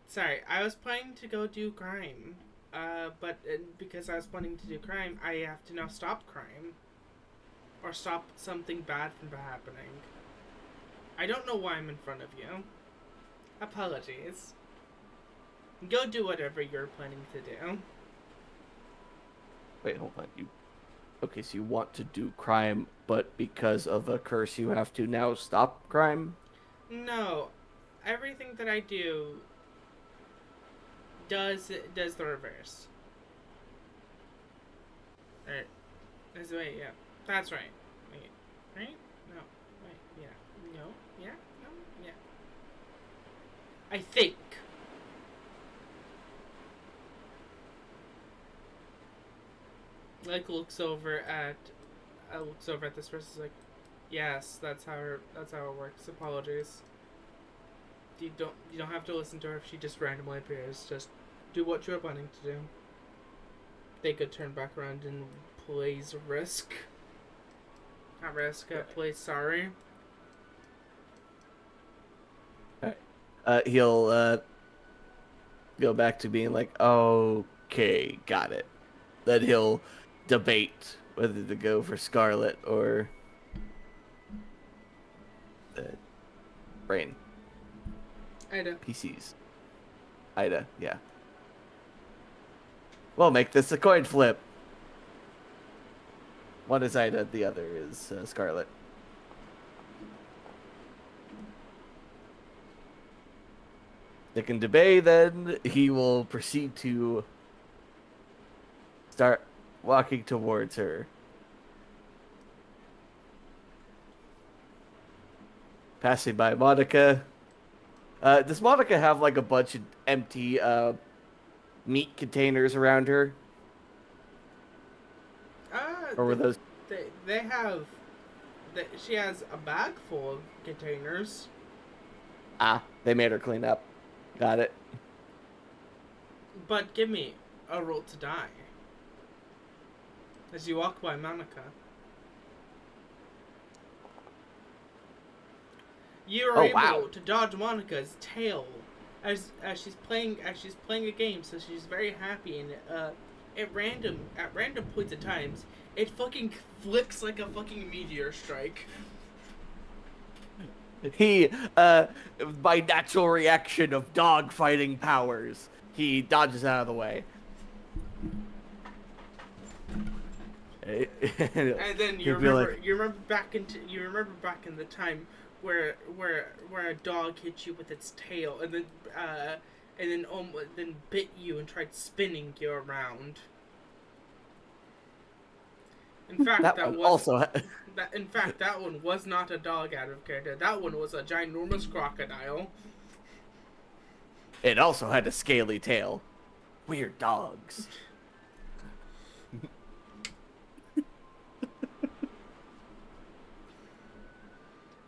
Sorry, I was planning to go do crime. But because I was planning to do crime, I have to now stop crime. Or stop something bad from happening. I don't know why I'm in front of you. Apologies. Go do whatever you're planning to do. Wait, hold on. Okay, so you want to do crime, but because of a curse, you have to now stop crime? No. Everything that I do does the reverse. Alright. Wait, yeah. That's right. Wait. Right? No. Wait. Yeah. No. Yeah. No. Yeah. I think. Like looks over at this person, like, yes, that's how it works. Apologies. You don't have to listen to her if she just randomly appears. Just do what you're planning to do. They could turn back around and plays risk. Not risk, play sorry. He'll go back to being like, okay, got it. Then he'll debate whether to go for Scarlet or Brain. Ida. PCs. Ida, yeah. We'll make this a coin flip. One is Ida, the other is Scarlet. They can debate, then he will proceed to start walking towards her. Passing by Monica. Does Monica have like a bunch of empty meat containers around her? Or were those... They have... she has a bag full of containers. Ah, they made her clean up. Got it. But give me a roll to die. As you walk by Monica. You are able to dodge Monica's tail as she's playing a game, so she's very happy, and at random points at times it fucking flicks like a fucking meteor strike. He by natural reaction of dog fighting powers, he dodges out of the way. And then you remember back in the time where a dog hit you with its tail and then bit you and tried spinning you around. In fact, that one was not a dog out of character. That one was a ginormous crocodile. It also had a scaly tail. Weird dogs.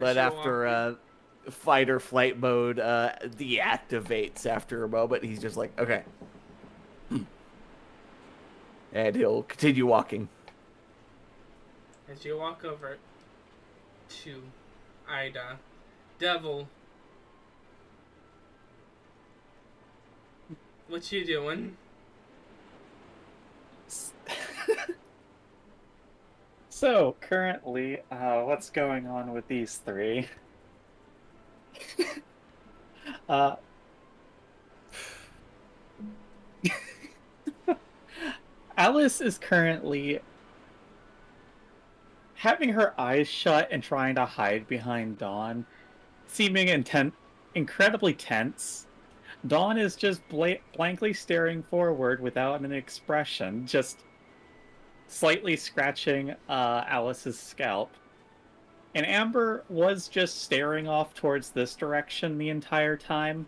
But after fight or flight mode deactivates after a moment, he's just like, okay. And he'll continue walking. As you walk over to Ida, Devil, what you doing? So, currently, what's going on with these three? Alice is currently having her eyes shut and trying to hide behind Dawn, seeming incredibly tense. Dawn is just blankly staring forward without an expression, just slightly scratching Alice's scalp. And Amber was just staring off towards this direction the entire time,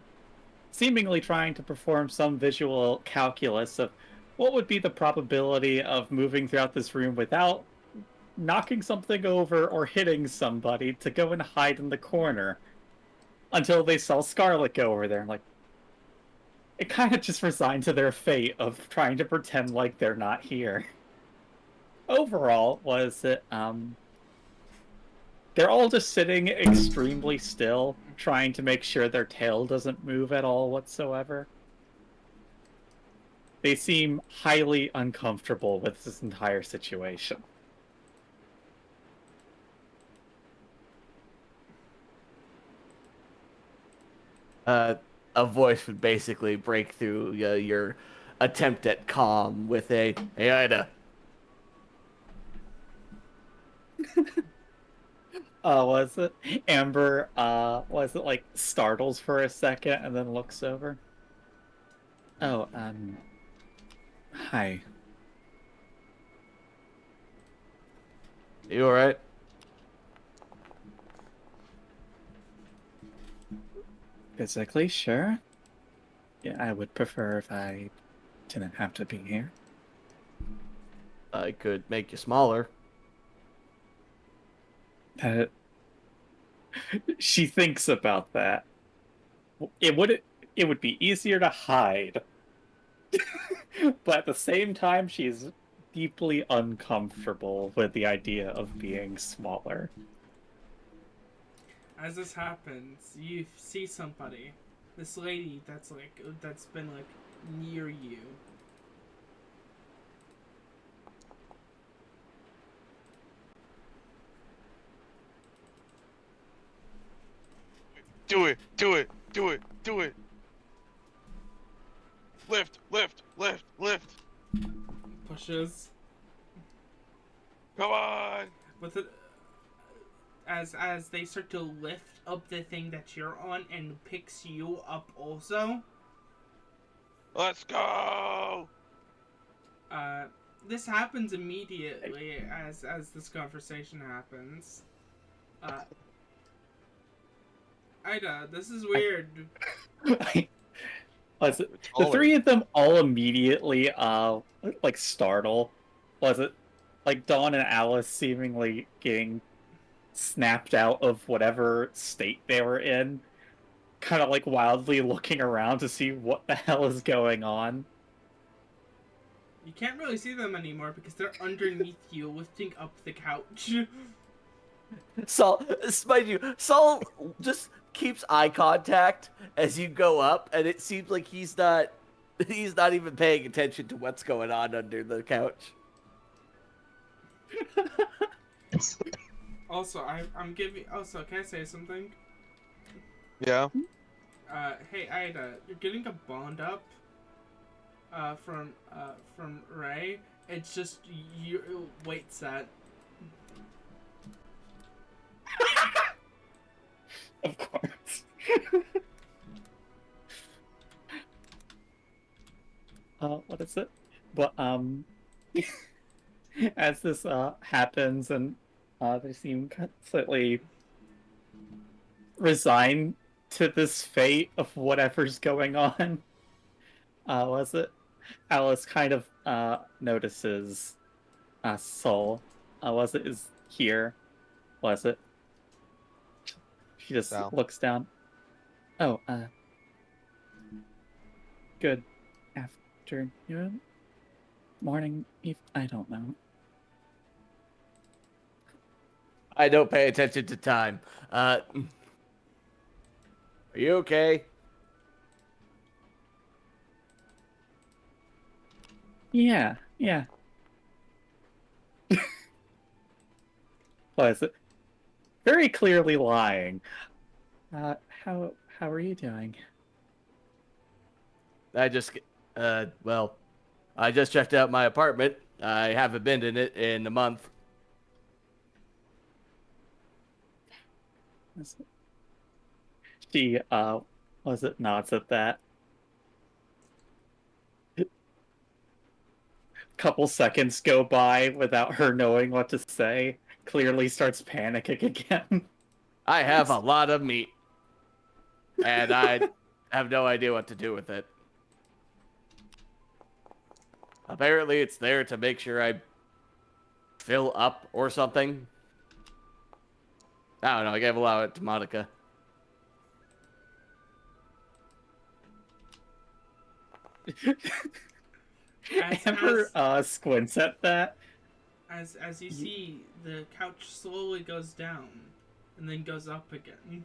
seemingly trying to perform some visual calculus of what would be the probability of moving throughout this room without knocking something over or hitting somebody to go and hide in the corner. until they saw Scarlet go over there and like it kind of just resigned to their fate of trying to pretend like they're not here. Overall, was it they're all just sitting extremely still, trying to make sure their tail doesn't move at all whatsoever. They seem highly uncomfortable with this entire situation. A voice would basically break through your attempt at calm with a, "Hey, Ida." Was it Amber? Was it like startles for a second and then looks over? Oh, hi. You all right? Physically, sure. Yeah, I would prefer if I didn't have to be here. I could make you smaller. She thinks about that. It would be easier to hide. But at the same time, she's deeply uncomfortable with the idea of being smaller. As this happens, you see somebody, this lady that's been like near you. Do it, do it, do it, do it. Lift, lift, lift, lift. Pushes. Come on. With it, as they start to lift up the thing that you're on and picks you up also. Let's go. This happens immediately as this conversation happens. Ida, this is weird. Was it the three of them all immediately like startle? Was it like Dawn and Alice seemingly getting snapped out of whatever state they were in, kind of like wildly looking around to see what the hell is going on? You can't really see them anymore because they're underneath you, lifting up the couch. Saul, mind you, Saul just keeps eye contact as you go up, and it seems like he's not even paying attention to what's going on under the couch. Also, I'm giving. Also, can I say something? Yeah. Hey Ida, you're getting a bond up. From Ray. It's just your weight set. Of course. What is it? But as this happens and they seem slightly resigned to this fate of whatever's going on. Was it? Alice kind of notices Soul. Was it is here? Was it? She just Down. looks down. Oh, good afternoon, morning, eve. I don't know. I don't pay attention to time. Are you okay? Yeah. Was it? Very clearly lying. How are you doing? I just checked out my apartment. I haven't been in it in a month. She was it nods at that. Couple seconds go by without her knowing what to say. Clearly starts panicking again. I have a lot of meat, and I have no idea what to do with it. Apparently, it's there to make sure I fill up or something. I don't know. I gave a lot to Monica. Amber squints at that. As you see, the couch slowly goes down, and then goes up again.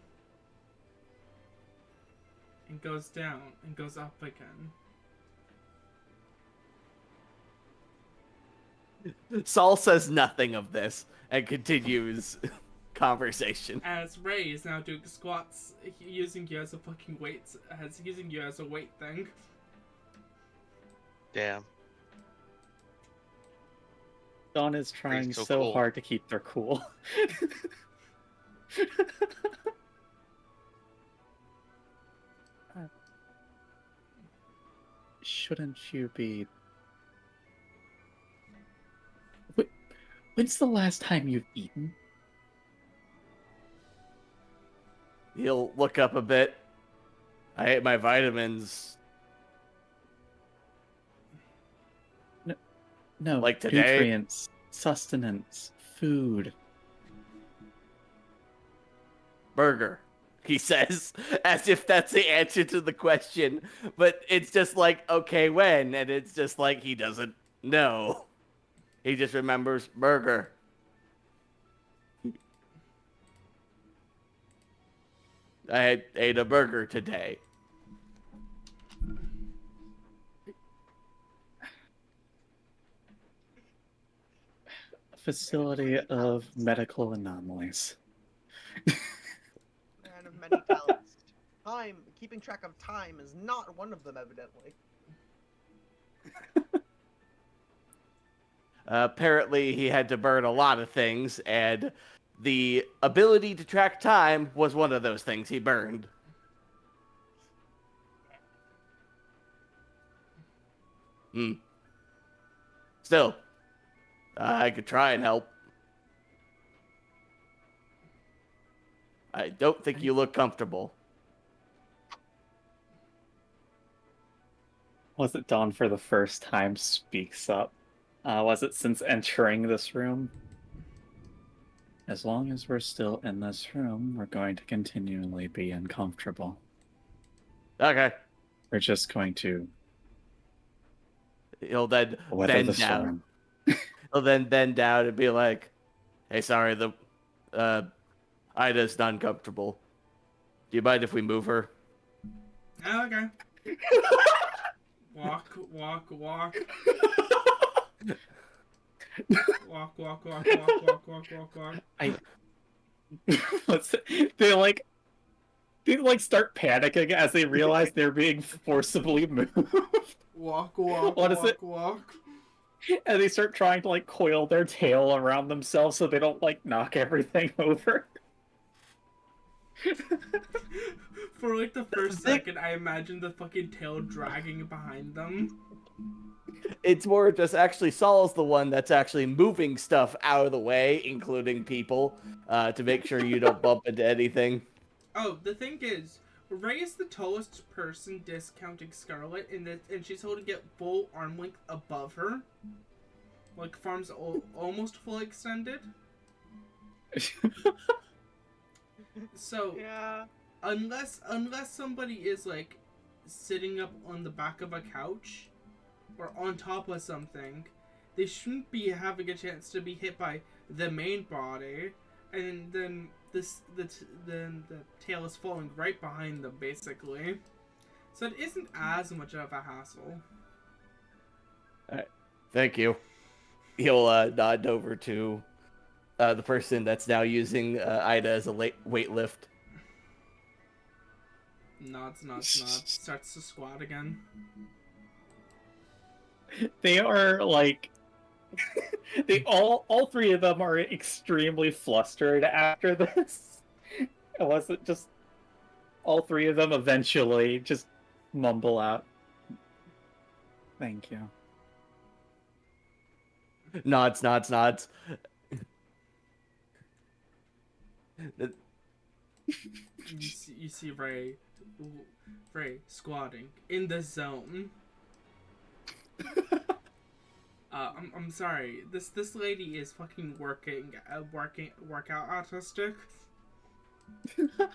And goes down, and goes up again. Saul says nothing of this and continues conversation. As Ray is now doing squats, using you as a fucking weight, using you as a weight thing. Damn. Dawn is trying so so cool. hard to keep their cool. Shouldn't you be... When's the last time you've eaten? He'll look up a bit. I ate my vitamins. No, Like today? nutrients, sustenance, food. Burger, he says, as if that's the answer to the question. But it's just like, okay, when? And it's just like he doesn't know. He just remembers burger. I ate a burger today. A facility of medical anomalies. Man of many talents. Keeping track of time is not one of them, evidently. Apparently, he had to burn a lot of things, and the ability to track time was one of those things he burned. Still, I could try and help. I don't think you look comfortable. Was it Dawn for the first time speaks up? Was it since entering this room? As long as we're still in this room, we're going to continually be uncomfortable. Okay. We're just going to He'll then weather bend the down. storm. He'll then bend down and be like, "Hey, sorry, the Ida's not comfortable. Do you mind if we move her?" Oh, okay. Walk. Walk, walk, walk. They start panicking as they realize they're being forcibly moved. Walk. What is it? Walk. And they start trying to coil their tail around themselves so they don't knock everything over. For the first second, I imagined the fucking tail dragging behind them. It's more just actually Saul's the one that's actually moving stuff out of the way, including people, to make sure you don't bump into anything. Oh, the thing is, Ray is the tallest person discounting Scarlet, and she's holding it full arm length above her. Farms almost fully extended. So, Yeah. unless somebody is, sitting up on the back of a couch, or on top of something, they shouldn't be having a chance to be hit by the main body, and then the tail is falling right behind them, basically. So it isn't as much of a hassle. Thank you. He'll nod over to the person that's now using Ida as a weight lift. Nods. Starts to squat again. They are all three of them are extremely flustered after this. It wasn't just all three of them eventually just mumble out, "Thank you." Nods. You see Ray squatting in the zone. I'm sorry. This lady is fucking workout autistic. Yeah.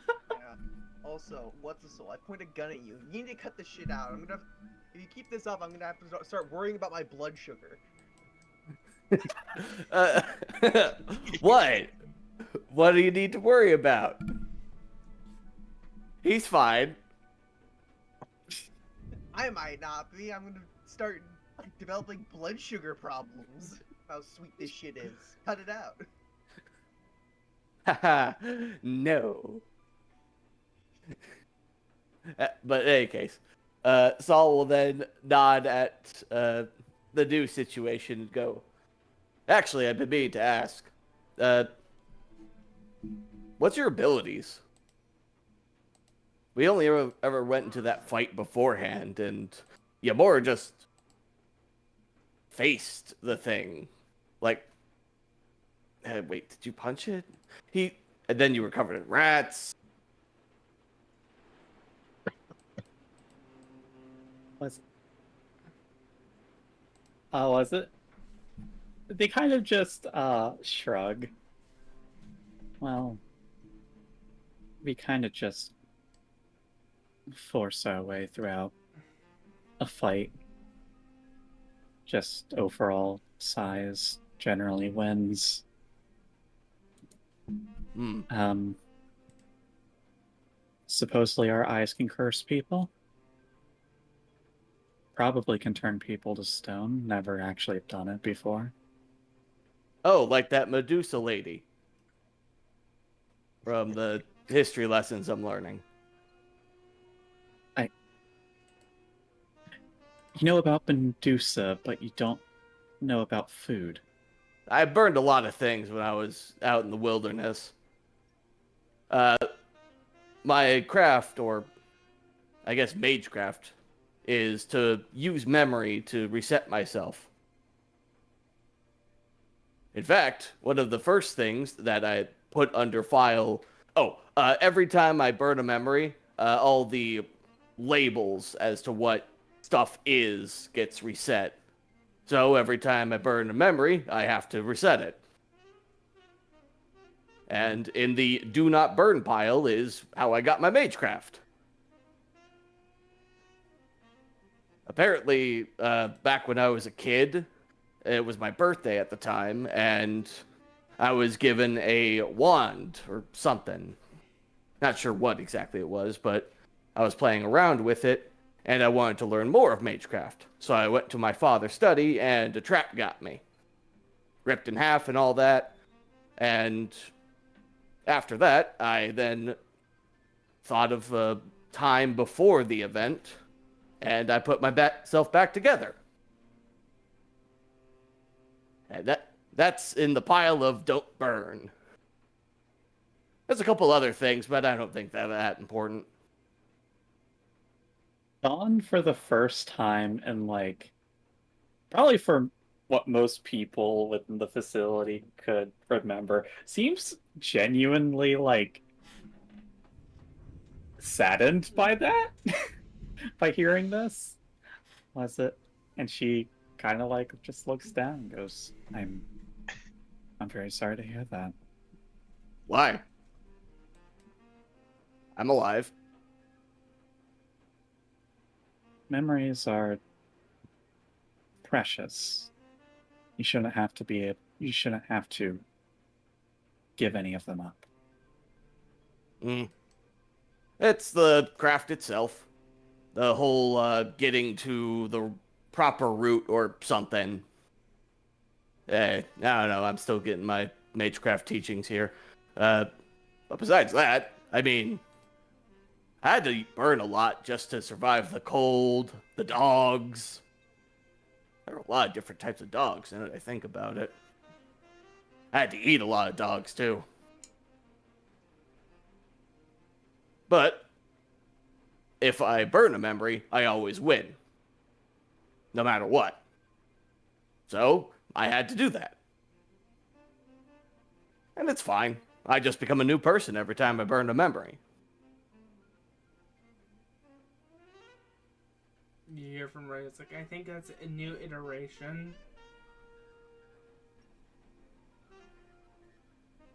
Also, what's a soul? I point a gun at you. You need to cut this shit out. If you keep this up, I'm gonna have to start worrying about my blood sugar. Uh, what? What do you need to worry about? He's fine. I might not be. I'm gonna start developing blood sugar problems. How sweet this shit is. Cut it out. Haha, no. But in any case, Saul will then nod at the new situation and go, actually, I've been meaning to ask, what's your abilities? We only ever went into that fight beforehand, and you more just faced the thing. Like, wait, did you punch it? And then you were covered in rats. Was it? They kind of just shrug. Well, we kind of just force our way throughout a fight. Just overall size generally wins. Supposedly our eyes can curse people. Probably can turn people to stone. Never actually have done it before. Oh, like that Medusa lady from the history lessons I'm learning. You know about Medusa, but you don't know about food. I burned a lot of things when I was out in the wilderness. My craft, or I guess magecraft, is to use memory to reset myself. In fact, one of the first things that I put under file... every time I burn a memory, all the labels as to what stuff gets reset. So every time I burn a memory, I have to reset it. And in the do not burn pile is how I got my magecraft. Apparently, back when I was a kid, it was my birthday at the time, and I was given a wand or something. Not sure what exactly it was, but I was playing around with it, and I wanted to learn more of magecraft. So I went to my father's study, and a trap got me. Ripped in half and all that. And after that, I then thought of a time before the event, and I put myself back together. And that's in the pile of don't burn. There's a couple other things, but I don't think they're that important. Dawn, for the first time in, like, probably for what most people within the facility could remember, seems genuinely, like, saddened by that, by hearing this. Was it? And she kind of, like, just looks down and goes, I'm very sorry to hear that. Why? I'm alive. Memories are precious. You shouldn't have to give any of them up. It's the craft itself. The whole getting to the proper route or something. I don't know, I'm still getting my magecraft teachings here. But besides that, I mean, I had to burn a lot just to survive the cold, the dogs. There are a lot of different types of dogs, now that I think about it. I had to eat a lot of dogs, too. But if I burn a memory, I always win. No matter what. So, I had to do that. And it's fine. I just become a new person every time I burn a memory. You hear from Ray, it's like, I think that's a new iteration.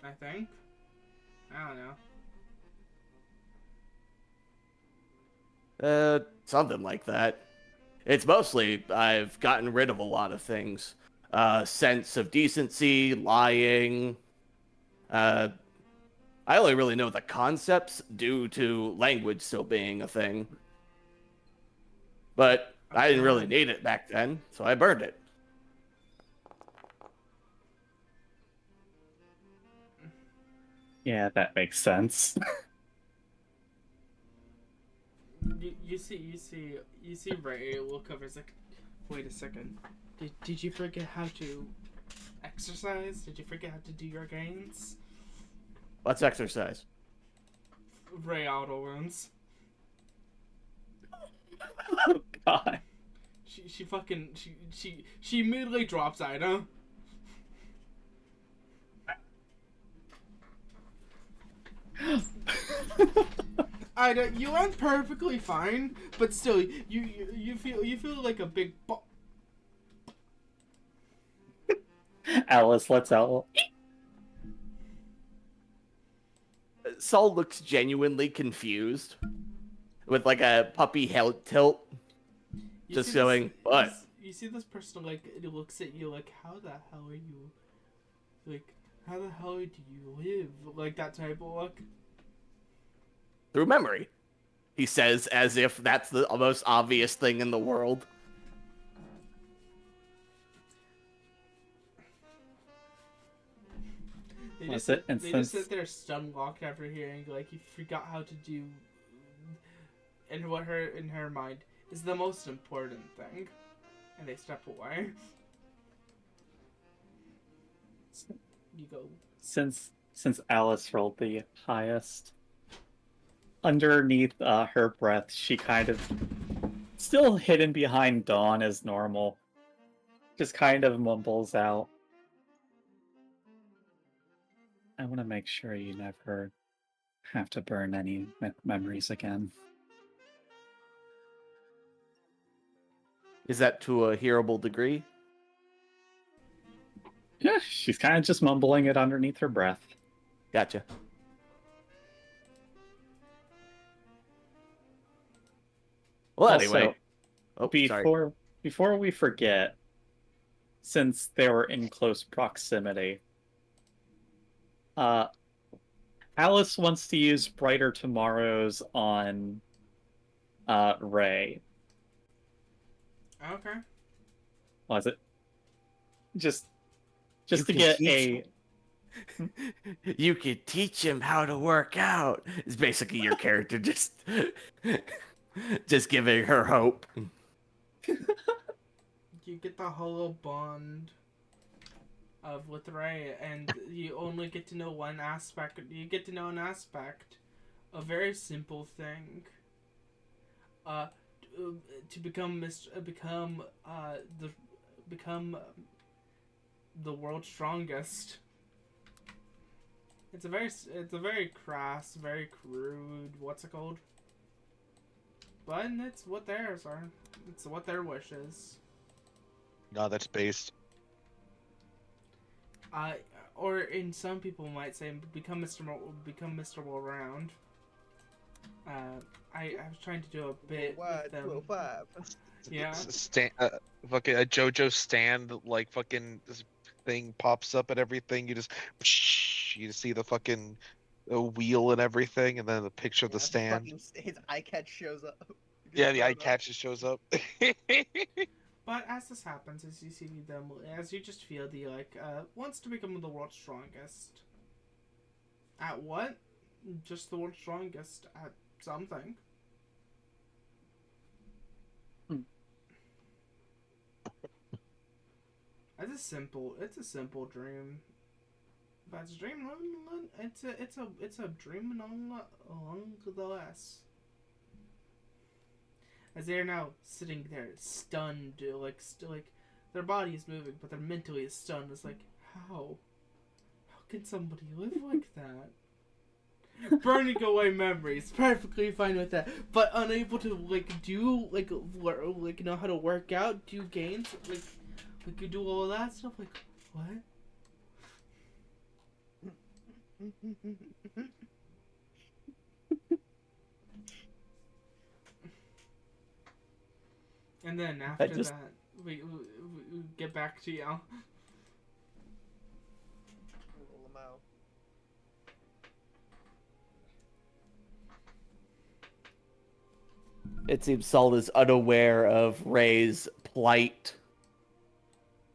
I think? I don't know. Something like that. It's mostly I've gotten rid of a lot of things. Sense of decency, lying. I only really know the concepts due to language still being a thing. But I didn't really need it back then, so I burned it. Yeah, that makes sense. You see Ray look over. It's like, wait a second. Did you forget how to exercise? Did you forget how to do your gains? Let's exercise. Ray auto runs. Oh god. She immediately drops Ida. Ida, you went perfectly fine, but still, you feel like a big Alice lets out. Saul looks genuinely confused, with like a puppy head tilt. Just going, what? You see this person, like, it looks at you like, how the hell are you? Like, how the hell do you live? Like, that type of look. Through memory, he says, as if that's the most obvious thing in the world. They just sit there stun locked after hearing, like, he forgot how to do, and what in her mind is the most important thing, and they step away. You go. Since Alice rolled the highest, underneath her breath, she kind of, still hidden behind Dawn as normal, just kind of mumbles out, I want to make sure you never have to burn any memories again. Is that to a hearable degree? Yeah, she's kind of just mumbling it underneath her breath. Gotcha. Well, Also, anyway. Sorry. Before we forget, since they were in close proximity, Alice wants to use Brighter Tomorrows on Ray. Okay. Was it? Just to get a... You could teach him how to work out. It's basically your character just giving her hope. You get the hollow bond with Ray, and you only get to know one aspect. You get to know an aspect, a very simple thing. To become the world's strongest. It's a very crass, very crude. What's it called? But it's what theirs are. It's what their wish is. No, that's based. Or in some people might say, become Mr. World Round. I was trying to do a bit with them. 205. Yeah. Fucking a JoJo stand, like fucking this thing pops up and everything. You just see the fucking wheel and everything, and then the picture of the stand. His eye catch shows up. Yeah, the eye catch just shows up. But as this happens, as you see them, as you just feel the wants to become the world's strongest. At what? Just the world's strongest at something. It's a simple dream. But it's a dream. It's a dream nonetheless. As they are now sitting there, stunned, like their body is moving, but they're mentally stunned. It's like, how can somebody live like that? Burning away memories, perfectly fine with that, but unable to do know how to work out, do gains, you do all that stuff. Like, what? And then after just- that, we get back to y'all. Roll 'em out. It seems Saul is unaware of Ray's plight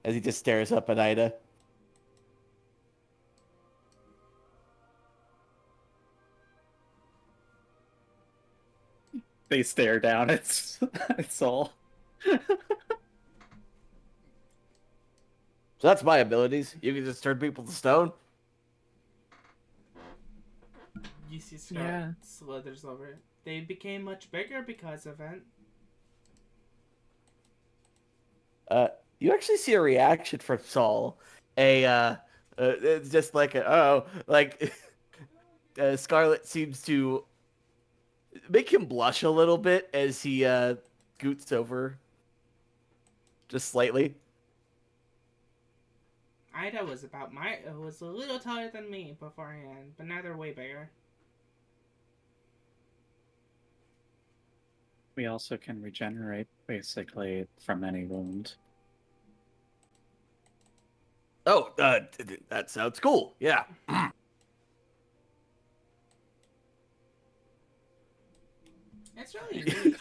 as he just stares up at Ida. They stare down at Saul. So that's my abilities. You can just turn people to stone. You see Scarlet Yeah. slithers over it. They became much bigger because of it. You actually see a reaction from Saul. It's just like Scarlet seems to make him blush a little bit as he scoots over, just slightly. Ida was was a little taller than me beforehand, but now they're way bigger. We also can regenerate, basically, from any wound. Oh, that sounds cool. Yeah. It's really neat.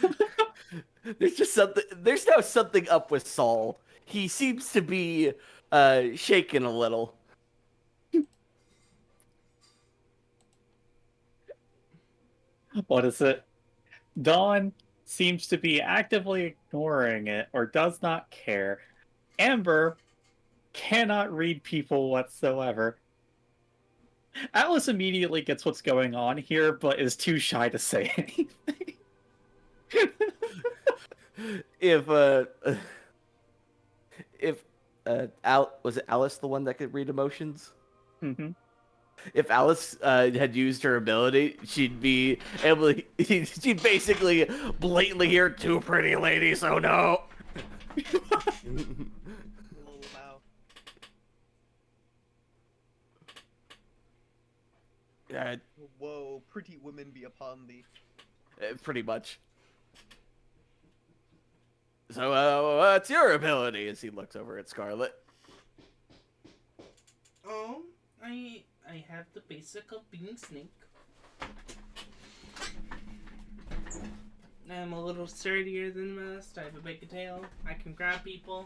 There's now something up with Saul. He seems to be shaken a little. What is it? Dawn seems to be actively ignoring it or does not care. Amber cannot read people whatsoever. Alice immediately gets what's going on here, but is too shy to say anything. If was it Alice the one that could read emotions? Mm-hmm. If Alice had used her ability, she'd be able to, she'd basically blatantly hear two pretty ladies, oh no. Roll 'em out. Yeah, Whoa, pretty women be upon thee. pretty much. So, what's your ability? As he looks over at Scarlet. Oh, I have the basic of being Snake. I'm a little sturdier than most. I have a big tail. I can grab people.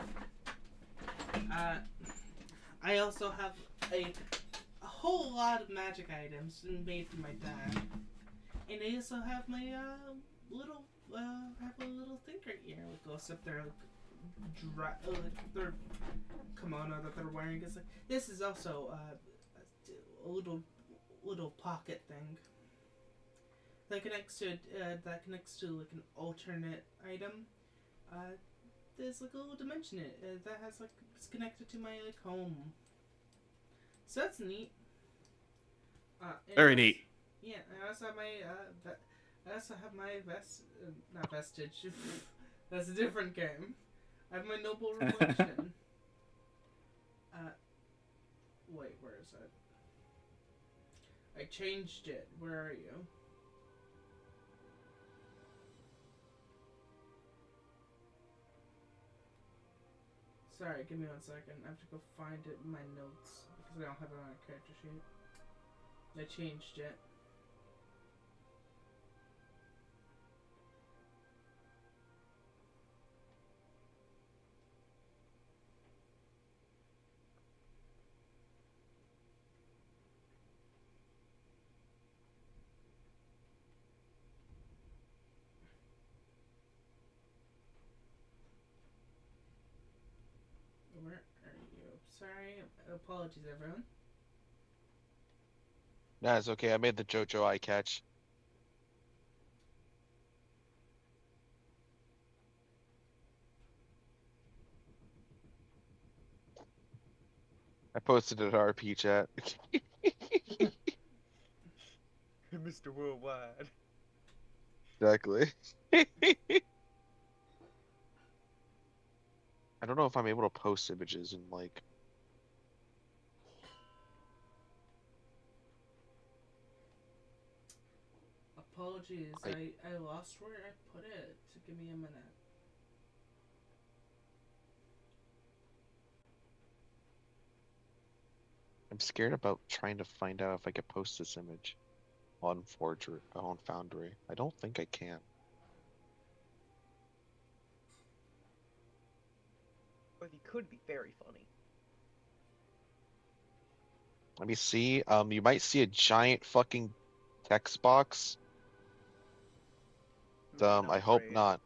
I also have a whole lot of magic items made from my dad, and I also have my little have a little thing right here. It goes up there, like their kimono that they're wearing is like. This is also a little pocket thing that connects to like an alternate item. There's like a little dimension in it that has like it's connected to my like home. So that's neat. And Very I neat. Yeah, I also have my not vestige. That's a different game. I have my noble reflection. Wait, where is it? I changed it. Where are you? Sorry, give me 1 second. I have to go find it in my notes because I don't have it on a character sheet. I changed it. Where are you? Sorry. Apologies, everyone. Nah, it's okay. I made the JoJo eye catch. I posted it in RP chat. Mr. Worldwide. Exactly. I don't know if I'm able to post images in like. Apologies. I lost where I put it. So give me a minute. I'm scared about trying to find out if I could post this image on Foundry. I don't think I can. But he could be very funny. Let me see. You might see a giant fucking text box. Not I hope great. not.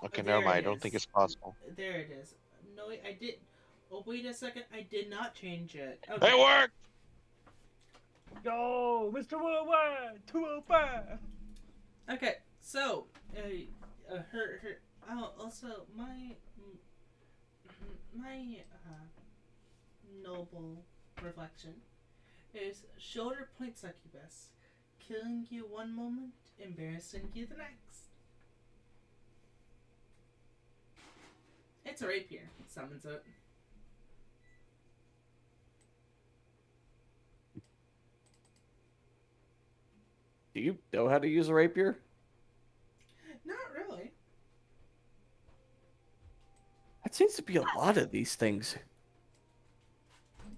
Okay, There never mind. I it don't think is. it's possible. There it is. No, I did. Oh, wait a second. I did not change it. Okay. It worked! Go, Mr. Worldwide, 205. Okay, so, also, my noble reflection is shoulder point succubus, killing you one moment, embarrassing you the next. It's a rapier, summons it. Do you know how to use a rapier? Not really. That seems to be a lot of these things.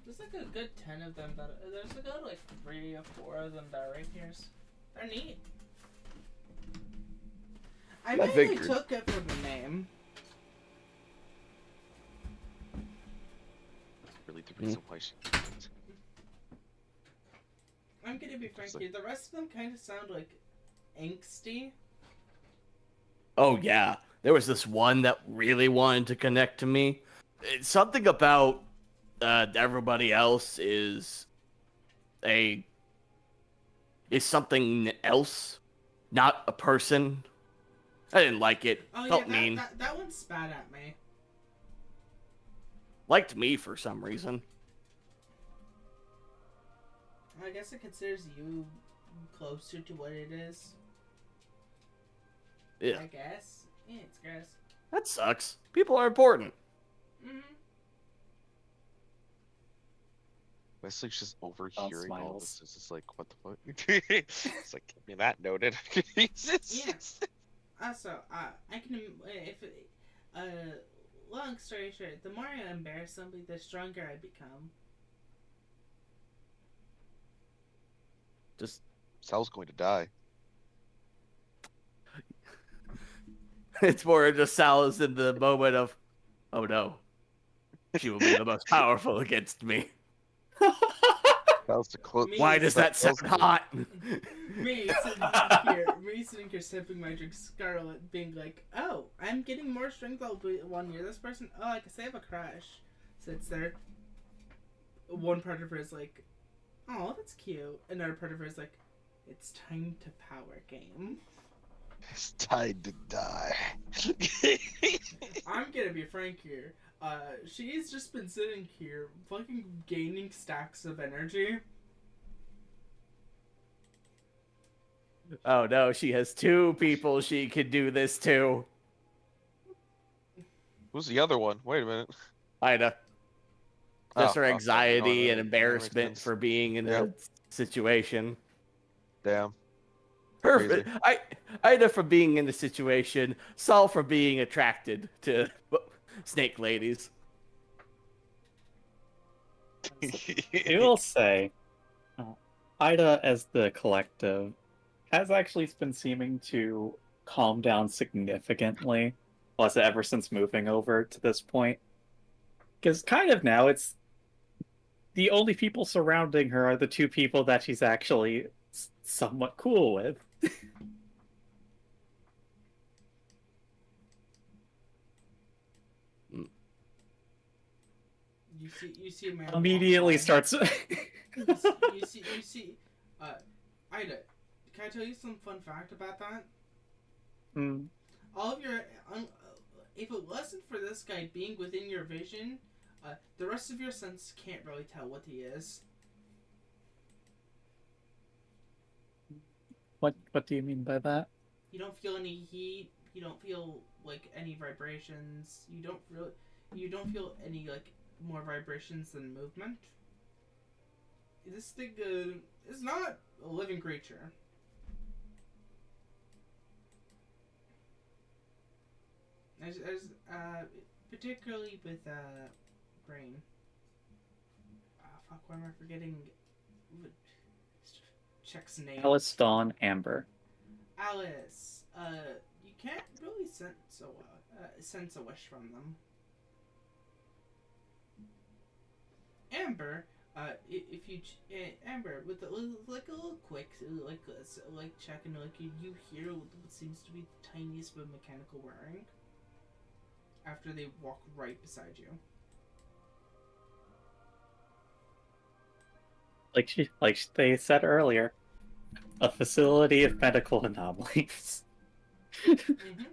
There's like a good 10 of them there's a good like 3 or 4 of them that are rapiers. They're neat. I mainly figured. took it for the name. Really, the reason why she. I'm gonna be frank here. The rest of them kind of sound like angsty. Oh yeah, there was this one that really wanted to connect to me. It's something about everybody else is something else, not a person. I didn't like it. Oh Felt yeah, mean. that one spat at me. Liked me for some reason. I guess it considers you closer to what it is. Yeah, I guess. Yeah, it's gross. that sucks. People are important. Mm-hmm. Wesley's just overhearing all smiles. this. It's just like, what the fuck? It's like, give me that noted. Jesus. Yeah. Also, I can long story short, the more I embarrass somebody, the stronger I become. Just Sal's going to die. it's more just Sal is in the moment of, oh no, she will be the most powerful against me. Sal's the close. Me- Why does that sound hot? Me sitting here sipping my drink, Scarlet being like, "Oh, I'm getting more strength one year. This person, oh, I guess they have a crush." Sits there. One part of her is like, "Oh, that's cute." Another part of her is like, "It's time to power game." It's time to die. I'm gonna be frank here. She's just been sitting here, fucking gaining stacks of energy. Oh no, she has 2 people she could do this to. Who's the other one? Wait a minute. Ida. Just Oh, her okay. anxiety No, and that makes embarrassment sense. for being in Yep. a situation. Damn. Perfect. Ida for being in the situation. Saul for being attracted to snake ladies. I will say, Ida as the collective has actually been seeming to calm down significantly, ever since moving over to this point. Because kind of now it's the only people surrounding her are the 2 people that she's actually somewhat cool with. You see a man Immediately walk by. starts. You see. Ida, can I tell you some fun fact about that? Hmm. All of your, if it wasn't for this guy being within your vision, the rest of your sense can't really tell what he is. What do you mean by that? You don't feel any heat. You don't feel like any vibrations. You don't feel any like more vibrations than movement. this thing is not a living creature. Particularly with brain. Fuck, why am I forgetting? Check's name. Alice, Dawn, Amber. Alice. You can't really sense a wish from them. Amber. If you Amber with like a little quick like check and like you hear what seems to be the tiniest bit of mechanical whirring after they walk right beside you. Like they said earlier, a facility of medical anomalies. Mm-hmm.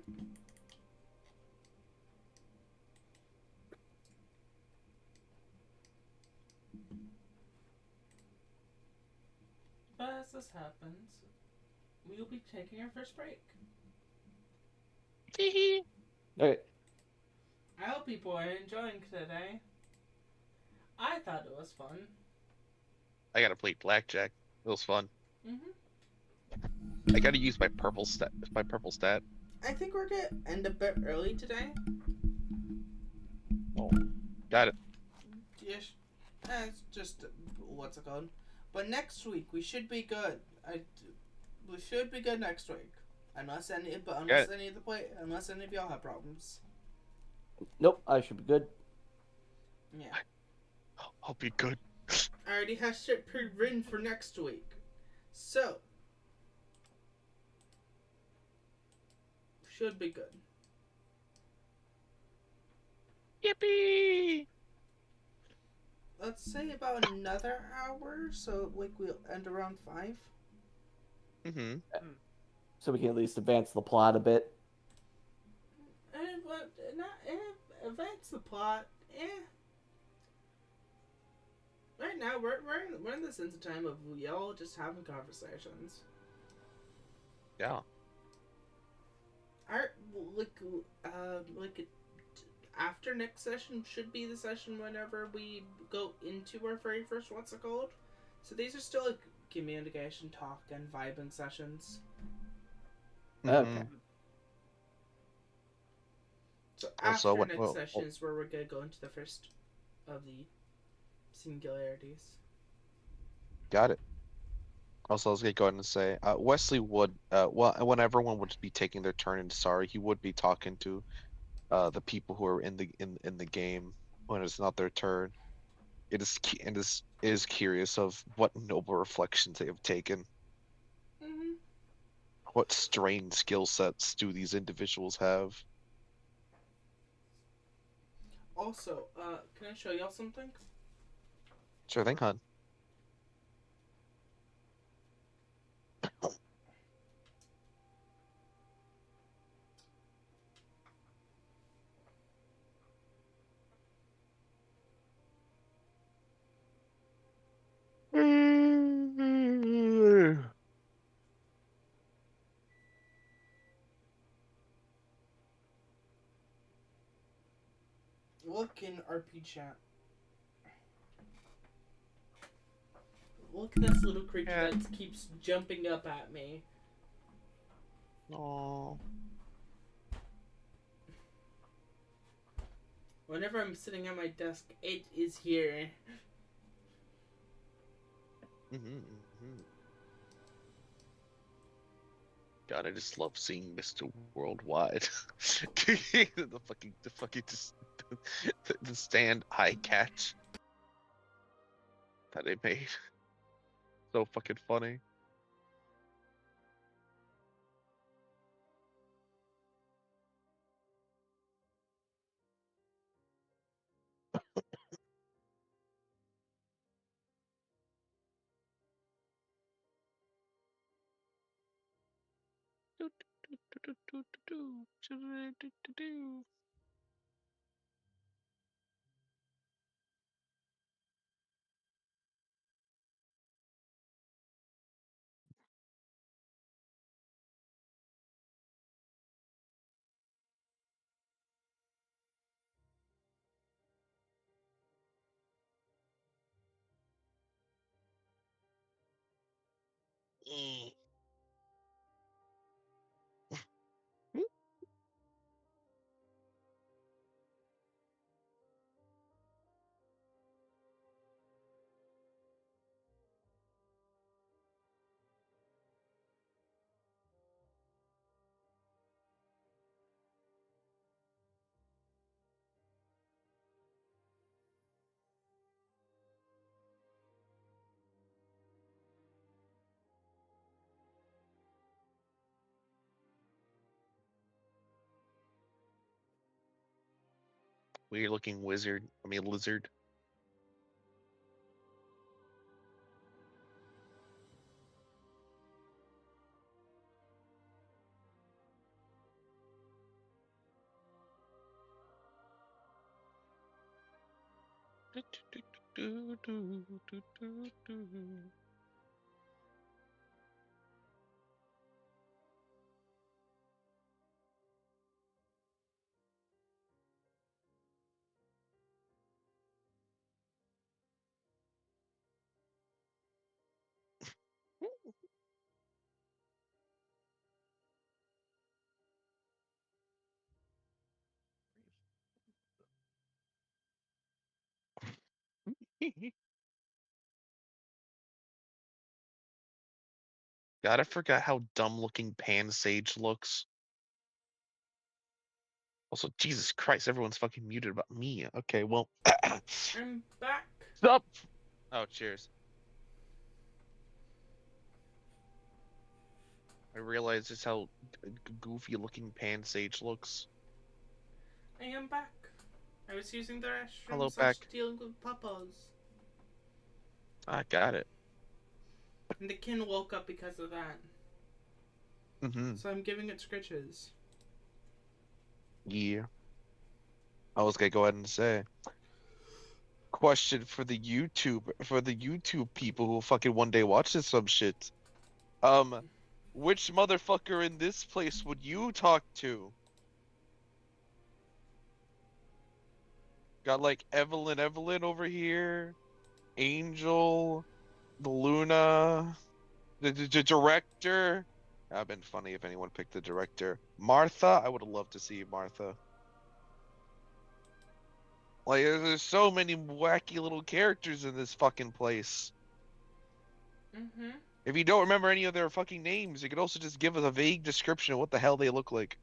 But as this happens, we'll be taking our first break. Okay. I hope people are enjoying today. I thought it was fun. I gotta play blackjack. It was fun. Mm-hmm. I gotta use my purple stat. My purple stat. I think we're gonna end a bit early today. Oh, got it. Yes, it's just what's it called. But next week we should be good. We should be good next week, unless any of y'all have problems. Nope, I should be good. Yeah, I'll be good. I already have shit pre-written for next week, so should be good. Yippee! Let's say about another hour, so like we'll end around 5. Mm-hmm. So we can at least advance the plot a bit. And what? Not advance the plot. Right now we're in the sense of time of y'all just having conversations. Yeah. Our after next session should be the session whenever we go into our very first what's it called. So these are still like communication, talk, and vibing sessions. Okay. Mhm. So Also, after what- next well, session is where we're gonna go into the first of the singularities. Got it. Also, I was gonna go ahead and say, Wesley would, when everyone would be taking their turn in Sorry, he would be talking to, the people who are in the game when it's not their turn. It is curious of what noble reflections they have taken. Mm-hmm. What strange skill sets do these individuals have? Also, can I show y'all something? Sure thing, hon. Look in RP chat. Look at this little creature Yeah. that keeps jumping up at me. Aww. Whenever I'm sitting at my desk, it is here. God, I just love seeing Mr. Worldwide. the fucking just the stand eye catch that they made. So fucking funny. Weird looking wizard. I mean lizard. God, I forgot how dumb looking Pan Sage looks. Also, Jesus Christ, everyone's fucking muted about me. Okay, well. I'm back. Stop! Oh, cheers. I realize just how goofy looking Pan Sage looks. I am back. I was using the restroom, Hello, so I was back. dealing with puppos. I got it. And the kin woke up because of that. Mm-hmm. So I'm giving it scritches. Yeah. I was gonna go ahead and say. Question for the YouTube people who fucking one day watch this some shit. Which motherfucker in this place would you talk to? Got like Evelyn over here, Angel, the Luna, the director. That'd been funny if anyone picked the director. Martha, I would have loved to see Martha. Like, there's so many wacky little characters in this fucking place. Mm-hmm. If you don't remember any of their fucking names, you could also just give us a vague description of what the hell they look like.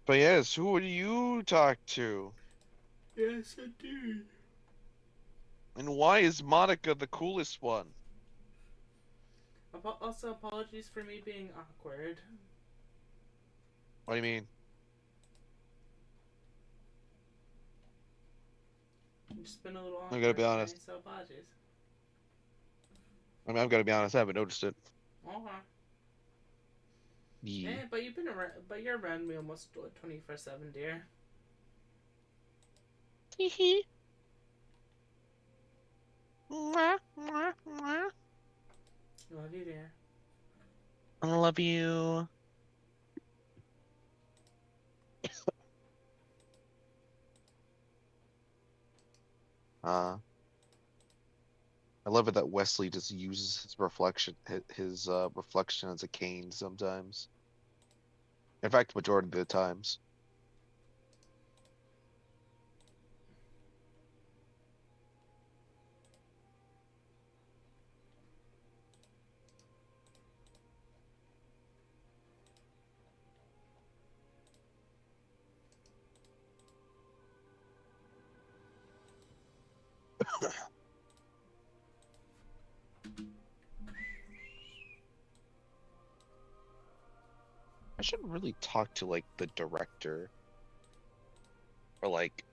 But yes, who would you talk to? Yes, indeed. And why is Monica the coolest one? Also, apologies for me being awkward. What do you mean? I've just been a little awkward. I'm gonna be today, honest. So apologies. I mean, I've got to be honest, I haven't noticed it. Okay. Yeah. Yeah, but you've been around. But you're around me almost 24/7, dear. Hee Mwah, mwah, mwah. Love you, dear. I love you. I love it that Wesley just uses his reflection as a cane sometimes. In fact, majority of the times. I should really talk to like the director, or like,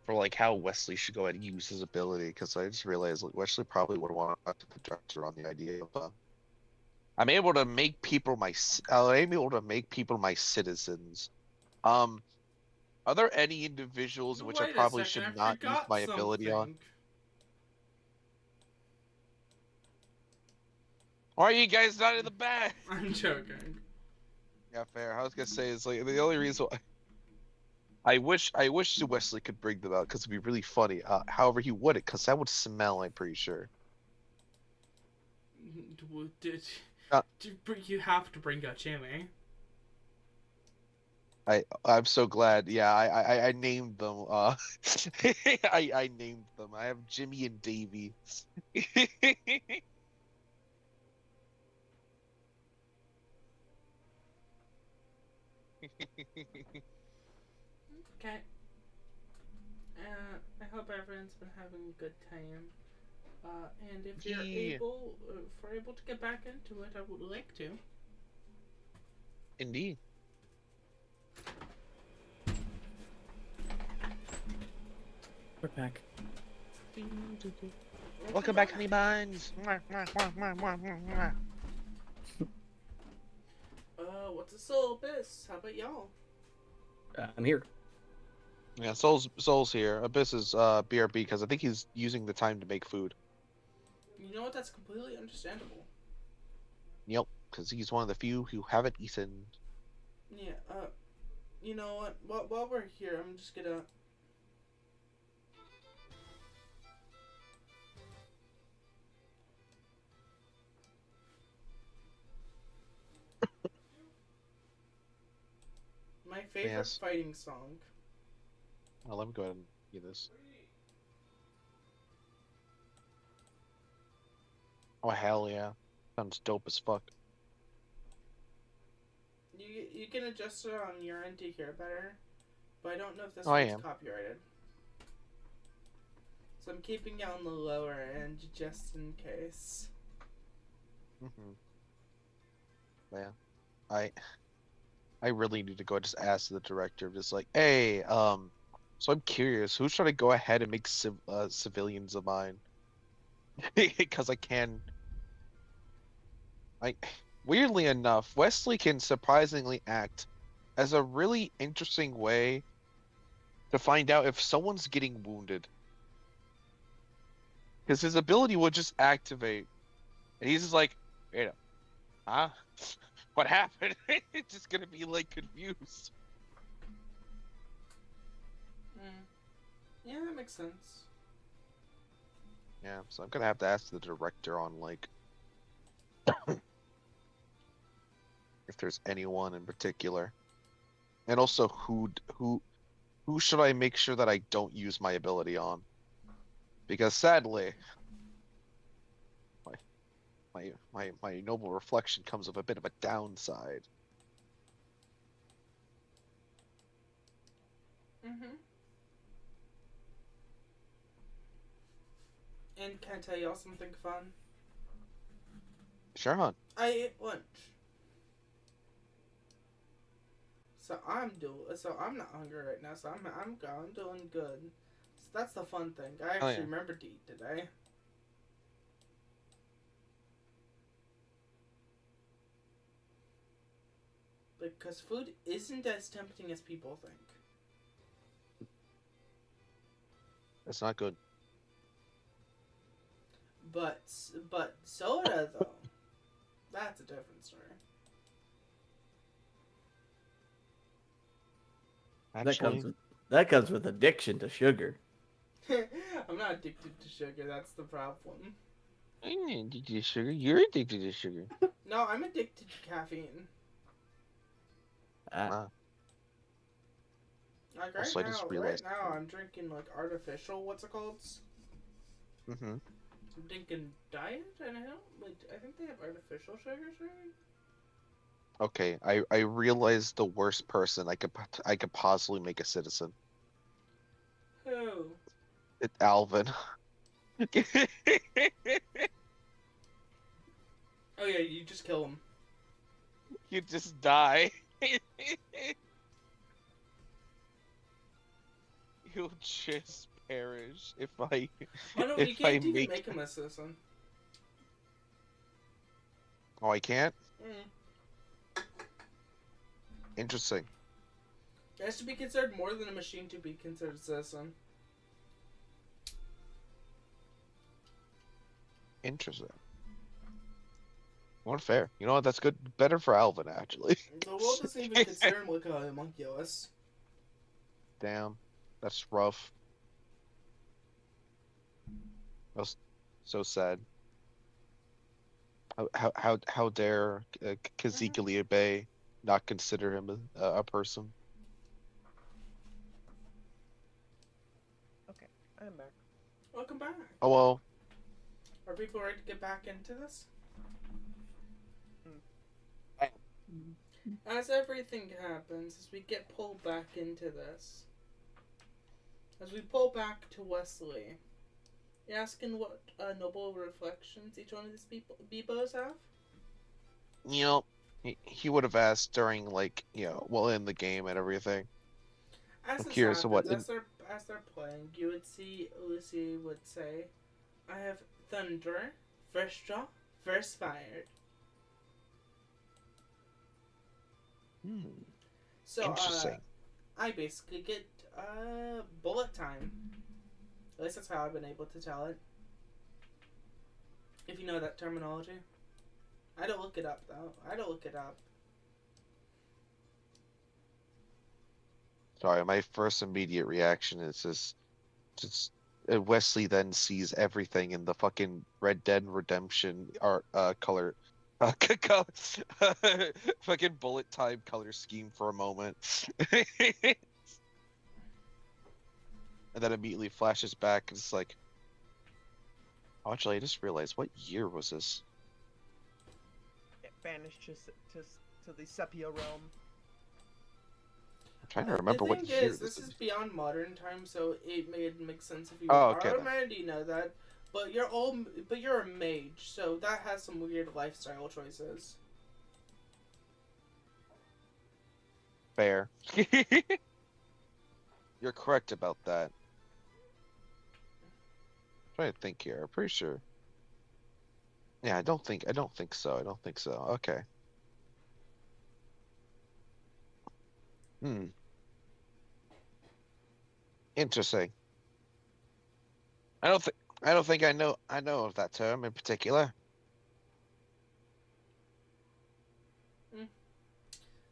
for like how Wesley should go ahead and use his ability. Because I just realized like Wesley probably would want to talk to the director on the idea of I'm able to make people my citizens. Are there any individuals in which I Wait a probably second, should I not use forgot my ability on? something. Why are you guys not in the back? I'm joking. Yeah, fair. I was gonna say is like the only reason I wish Wesley could bring them out because it'd be really funny. However, he wouldn't because that would smell. I'm pretty sure. Uh. You have to bring out Jimmy. I'm so glad. Yeah, I named them. I named them. I have Jimmy and Davy. Okay. I hope everyone's been having a good time. And if you're Yeah. able, if we're able to get back into it, I would like to. Indeed. We're back. Welcome back, honey buns. What's a syllabus? How about y'all? I'm here. Yeah, Soul's here. Abyss is BRB because I think he's using the time to make food. You know what? That's completely understandable. Yep, because he's one of the few who haven't eaten. Yeah, you know what? While we're here, I'm just gonna... My favorite Yes. fighting song. Oh, let me go ahead and get this. Oh hell yeah, sounds dope as fuck. You can adjust it on your end to hear better, but I don't know if this Oh, I one's am. copyrighted. So I'm keeping it on the lower end just in case. Yeah, I really need to go just ask the director, just like, hey, so I'm curious, who should I go ahead and make civilians of mine? Because weirdly enough, Wesley can surprisingly act as a really interesting way to find out if someone's getting wounded. Because his ability will just activate, and he's just like, you know, huh? What happened? It's just gonna be like confused. Yeah, that makes sense. Yeah, so I'm gonna have to ask the director on like if there's anyone in particular, and also who should I make sure that I don't use my ability on? Because sadly, my noble reflection comes with a bit of a downside. And can I tell y'all something fun? Sure, hon. I ate lunch. So I'm not hungry right now, so I'm doing good. So that's the fun thing. I actually yeah. remembered to eat today. Because food isn't as tempting as people think. That's not good. But soda though, that's a different story. Actually, That comes with addiction to sugar. I'm not addicted to sugar. That's the problem. I'm not addicted to sugar. You're addicted to sugar. No, I'm addicted to caffeine. Ah. Like Also, I just right realized- now, I'm drinking like artificial. What's it called? Mm-hmm. I'm drinking diet, and I think they have artificial sugars, right? Okay, I realized the worst person I could possibly make a citizen. Who? It's Alvin. Oh yeah, you just kill him. You just die. You'll just perish if I. Oh no, you if can't I even make him a citizen. Oh, I can't. Mm. Interesting. It has to be considered more than a machine to be considered a citizen. Interesting. Unfair. You know what? That's good. Better for Alvin, actually. The world doesn't even consider him like a homunculus. Damn, that's rough. That's so sad. How dare Kazekali Bay not consider him a person? Okay, I'm back. Welcome back. Oh well. Are people ready to get back into this? As everything happens, as we get pulled back into this, as we pull back to Wesley, you're asking what noble reflections each one of these Bebos have? You know, he would have asked during, like, well, in the game and everything. As I'm this curious of happens, what as they're playing, you would see Lucy would say, "I have thunder, first draw, first fired." So Interesting. I basically get bullet time. At least that's how I've been able to tell it. If you know that terminology. I don't look it up though. I don't look it up. Sorry, my first immediate reaction is just Wesley then sees everything in the fucking Red Dead Redemption art color fucking bullet time color scheme for a moment. And then immediately flashes back and it's like, oh, actually, I just realized, what year was this? Get banished to the Sepia realm. I'm trying to remember what The year thing is, this this is. is beyond modern times, so it made make sense if you Oh, are okay, a then. man. You know that, but you're a mage, so that has some weird lifestyle choices. Fair. You're correct about that. I'm trying to think here. I'm pretty sure. Yeah, I don't think so. I don't think so. Okay. Interesting. I don't think I know of that term in particular.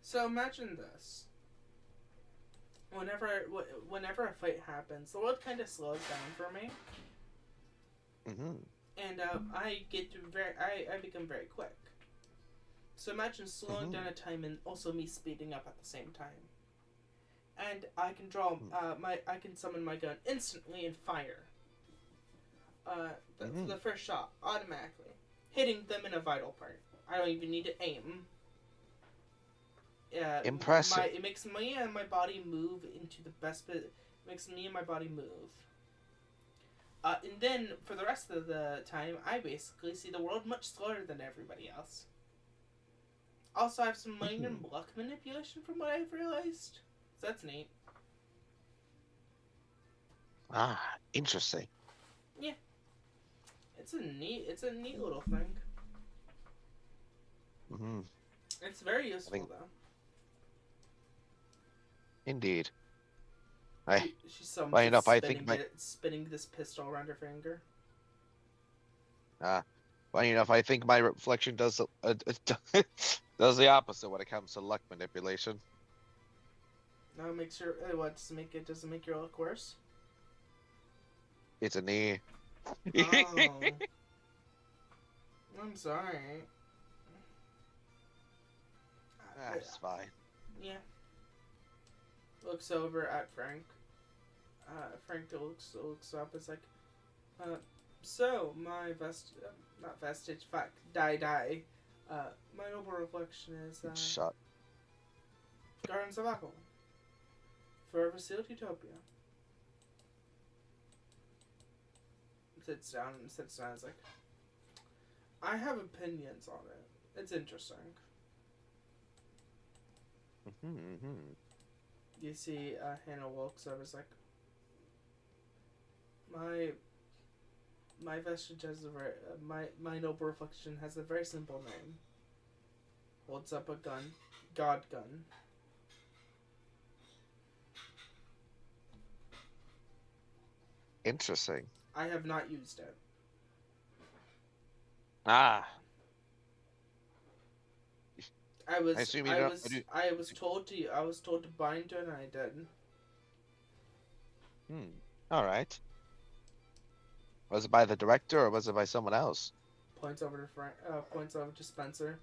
So imagine this. Whenever a fight happens, the world kind of slows down for me, and I become very quick. So imagine slowing down a time and also me speeding up at the same time. And I can I can summon my gun instantly and fire. The first shot automatically, hitting them in a vital part. I don't even need to aim. Impressive. It makes me and my body move into the best. It makes me and my body move. And then for the rest of the time, I basically see the world much slower than everybody else. Also, I have some minor luck manipulation from what I've realized. So that's neat. Ah, interesting. Yeah. It's a neat little thing. It's very useful though. Indeed. She's so Funny enough, I think spinning this pistol around her finger. Funny enough, I think my reflection does does the opposite when it comes to luck manipulation. No, makes sure what doesn't make your luck worse. It's a knee. Oh. I'm sorry. That's fine. Yeah. Looks over at Frank. Frank looks up. It's like, so my not vestige, fuck, die. My noble reflection is Shot. Gardens of Apple. Forever sealed utopia. Sits down. It's like, I have opinions on it. It's interesting. You see, Hannah walks over. It's like, my vestige has a very my noble reflection has a very simple name. Holds up a gun, God gun. Interesting. I have not used it. Ah. I was told to bind it and I did. All right. Was it by the director or was it by someone else? Points over to points over to Spencer.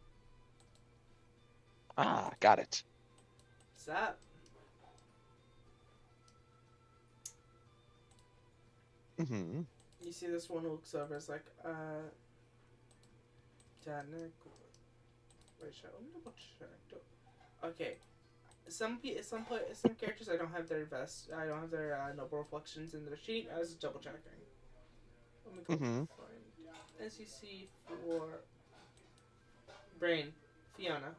Ah, got it. What's that? Mm-hmm. You see this one looks over, it's like, Danik. Wait, shall I double check? Okay. Some characters I don't have their I don't have their noble reflections in their sheet. I was double checking. Let me go find SEC for Brain, Fiona.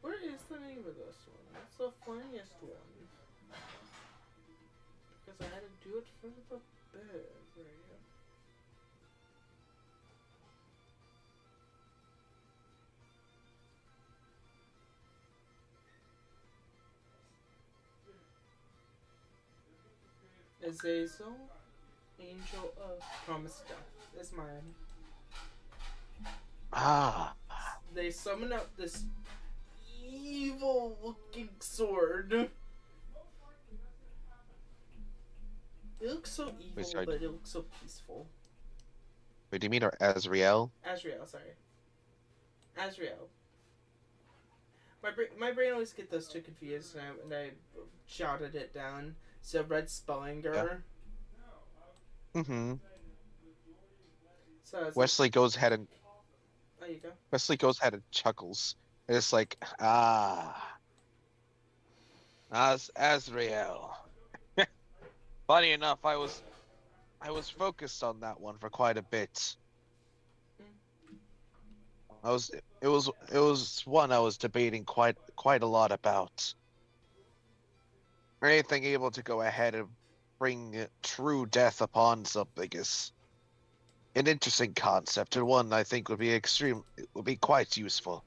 Where is the name of this one? That's the funniest one. Because I had to do it for the bed. There you go. Azazel, Angel of Promised Death. That's mine. Ah. They summon up this evil looking sword. It looks so evil, sorry. but it looks so peaceful. Wait, do you mean or Azrael? Azrael, sorry. Azrael. My brain always get those two confused, and I jotted it down. So Red Spellinger. Yeah. Mm-hmm. So Wesley goes ahead and there you go. Wesley goes ahead and chuckles. And it's like, Azrael. Funny enough, I was focused on that one for quite a bit. It was one I was debating quite a lot about. Anything able to go ahead and bring true death upon something is an interesting concept, and one I think would be quite useful.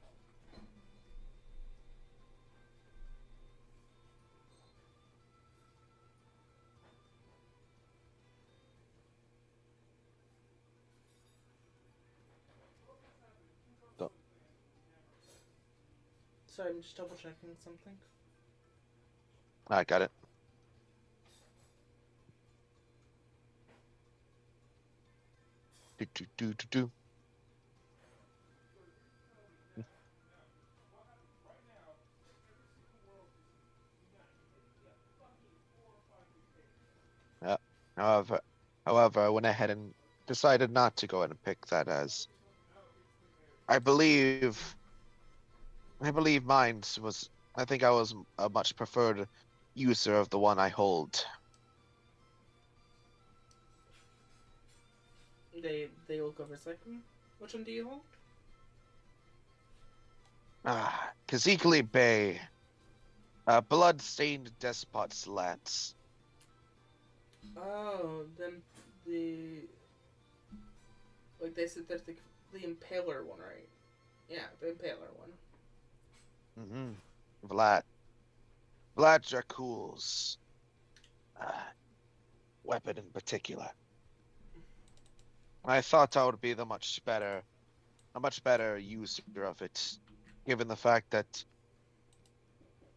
Sorry, I'm just double checking something. I got it. Do. Yeah. However, I went ahead and decided not to go ahead and pick that as I believe mine was. I think I was a much preferred user of the one I hold. They look over. It's like, which one do you hold? Kazikli Bay, blood-stained despot's lance. Oh, then like they said, that's the Impaler one, right? Yeah, the Impaler one. Mm-hmm. Vlad Dracula's weapon in particular. I thought I would be a much better user of it, given the fact that,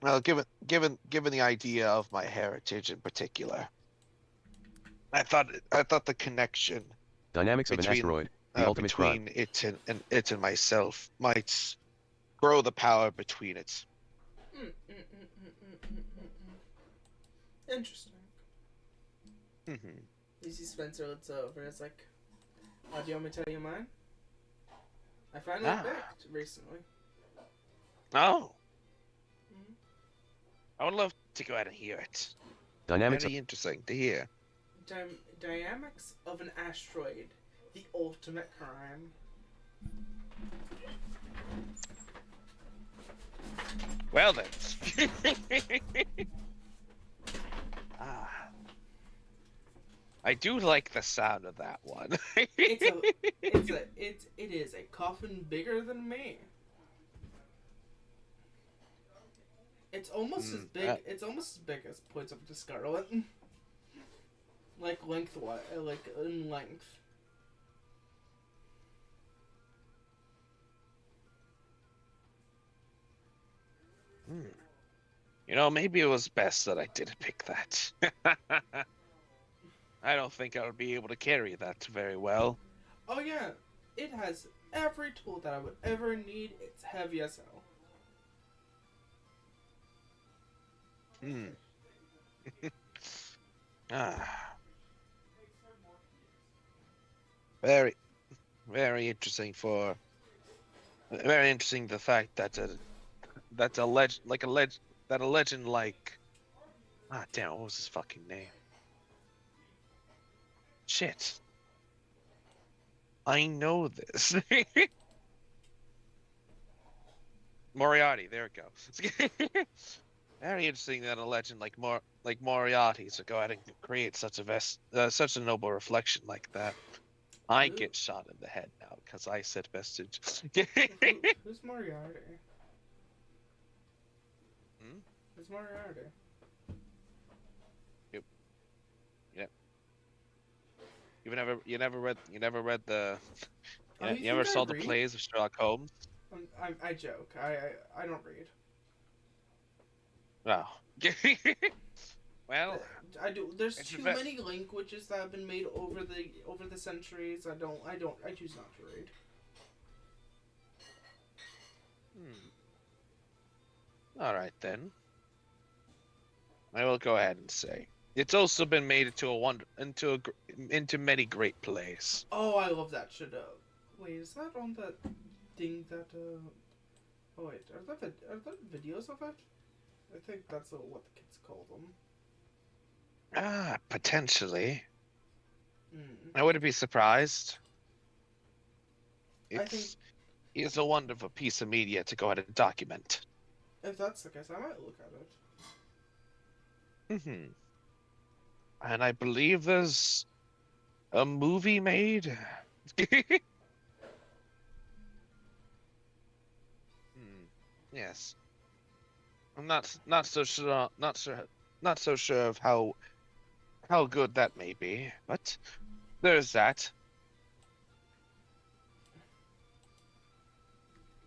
well, given the idea of my heritage in particular. I thought the connection Dynamics of an asteroid. The ultimate crime. between it and myself might grow the power between it. Interesting. Mm-hmm. You see Spencer looks over. It's like, do you want me to tell you mine? I finally picked recently. Oh. I would love to go ahead and hear it. Dynamics. Very interesting to hear. Dynamics of an asteroid. The ultimate crime. Well then. I do like the sound of that one. It is a coffin bigger than me. It's almost as big. It's almost as big as Points Over to Scarlet. Like lengthwise, like in length. You know, maybe it was best that I didn't pick that. I don't think I would be able to carry that very well. Oh yeah, it has every tool that I would ever need. It's heavy as hell. Ah. Very, very interesting very interesting the fact that that a legend like damn, what was his fucking name? Shit. I know this. Moriarty, there it goes. Very interesting that a legend like Moriarty to go ahead and create such a noble reflection like that. I get shot in the head now because I said vestige. Who's Moriarty? Who's Moriarty? You never read the Oh, you never saw the plays of Sherlock Holmes? I joke. I don't read. Oh. Well, I do. There's it's too a ve- many languages that have been made over the centuries. I choose not to read. All right then. I will go ahead and say it's also been made into many great plays. Oh, I love that shit. Wait, is that on that thing that? Oh wait, are there videos of it? I think that's what the kids call them. Potentially. I wouldn't be surprised. It's a wonderful piece of media to go ahead and document. If that's the case, I might look at it. And I believe there's a movie made. Yes. I'm not so sure of how good that may be, but there's that.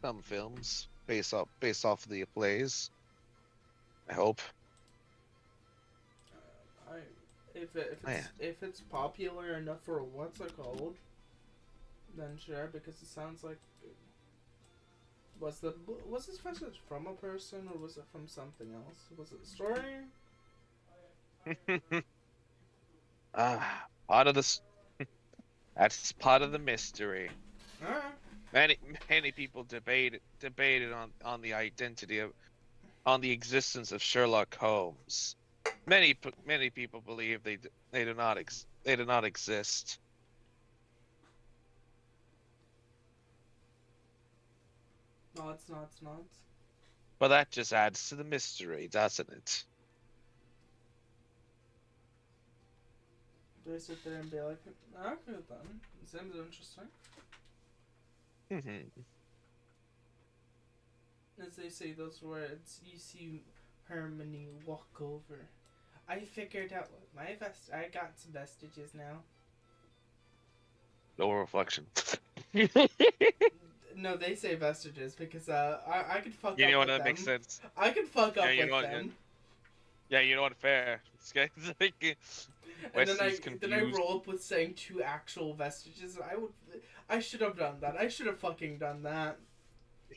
Some films based off the plays. I hope. If it's popular enough for what's it called, then sure, because it sounds like. Was this message from a person or was it from something else? Was it a story? Part of this. That's part of the mystery. Many people debated on the identity on the existence of Sherlock Holmes. Many people believe they do not exist. No, it's not. But that just adds to the mystery, doesn't it? Do I sit there and be like, okay then, it seems interesting. As they say those words, you see Hermione walk over. I figured out I got some vestiges now. No reflection. No, they say vestiges because I could fuck up with them. You know what? That makes sense. I could fuck up with them. Yeah, you know what? Fair. And then I roll up with saying 2 actual vestiges. I should have done that. I should have fucking done that.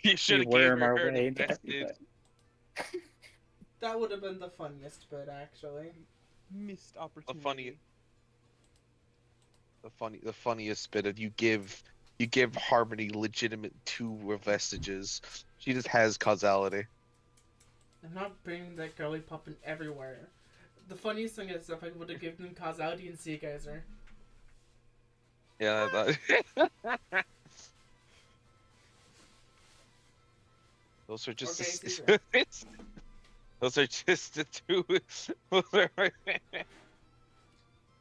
You should have worm given our her way the into vestige. everything. That would have been the funniest bit, actually. Missed opportunity. The funniest bit of you give Harmony legitimate 2 vestiges. She just has causality. I'm not bringing that girly puppet everywhere. The funniest thing is if I would have given them causality and Sea Geyser. Yeah, that. Those are just those are just the 2.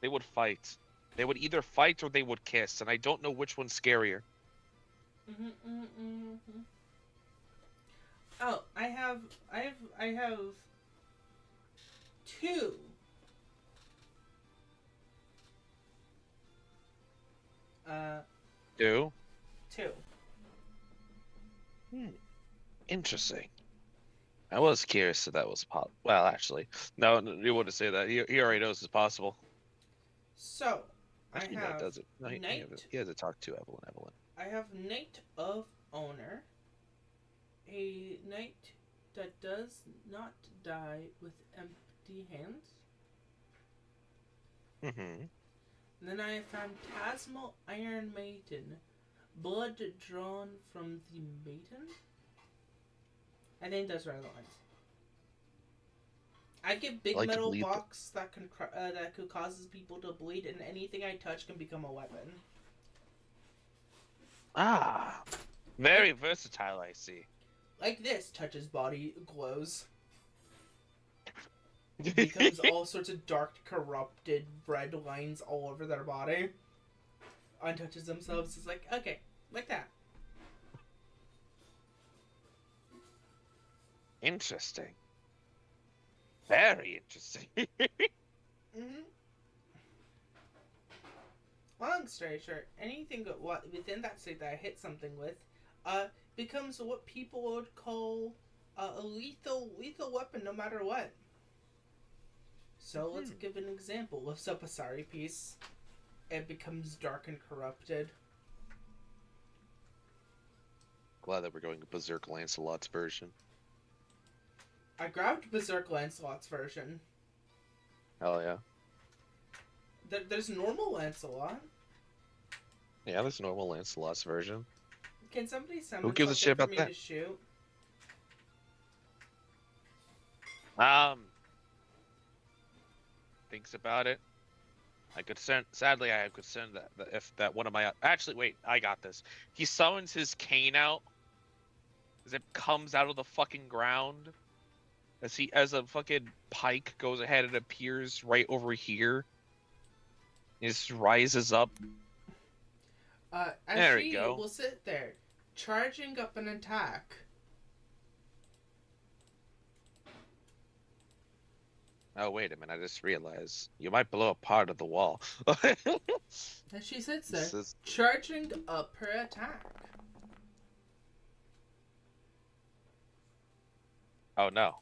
They would fight. They would either fight or they would kiss, and I don't know which one's scarier. Oh, I have 2. Do? 2. Interesting. I was curious if that was possible. Well, actually, no, you wouldn't say that. He already knows it's possible. So, Actually, I no, have does it? No, Knight. he has to talk to Evelyn. I have Knight of Honor, a knight that does not die with empty hands. Mm-hmm. Then I have Phantasmal Iron Maiden, blood drawn from the maiden. I think those are the ones. I get big I like to metal bleed box that could causes people to bleed, and anything I touch can become a weapon. Ah, very versatile. I see. Like this, touches body, glows. Becomes all sorts of dark, corrupted red lines all over their body. Untouches themselves. It's like, okay, like that. Interesting. Very interesting. Mm-hmm. Long story short, anything within that state that I hit something with, becomes what people would call a lethal weapon, no matter what. So let's give an example. Lifts up a sari piece, it becomes dark and corrupted. Glad that we're going to Berserk Lancelot's version. I grabbed Berserk Lancelot's version. Hell yeah. There's normal Lancelot. Yeah, there's normal Lancelot's version. Can somebody summon Who gives a shit something about for me that? to shoot? Thinks about it. Sadly, I have concern that if that one of my actually wait, I got this. He summons his cane out as it comes out of the fucking ground. As a fucking pike goes ahead and appears right over here. He just rises up. There we go. Will sit there, charging up an attack. Oh wait a minute! I just realized you might blow up part of the wall. And she sits there, This is- charging up her attack. Oh no!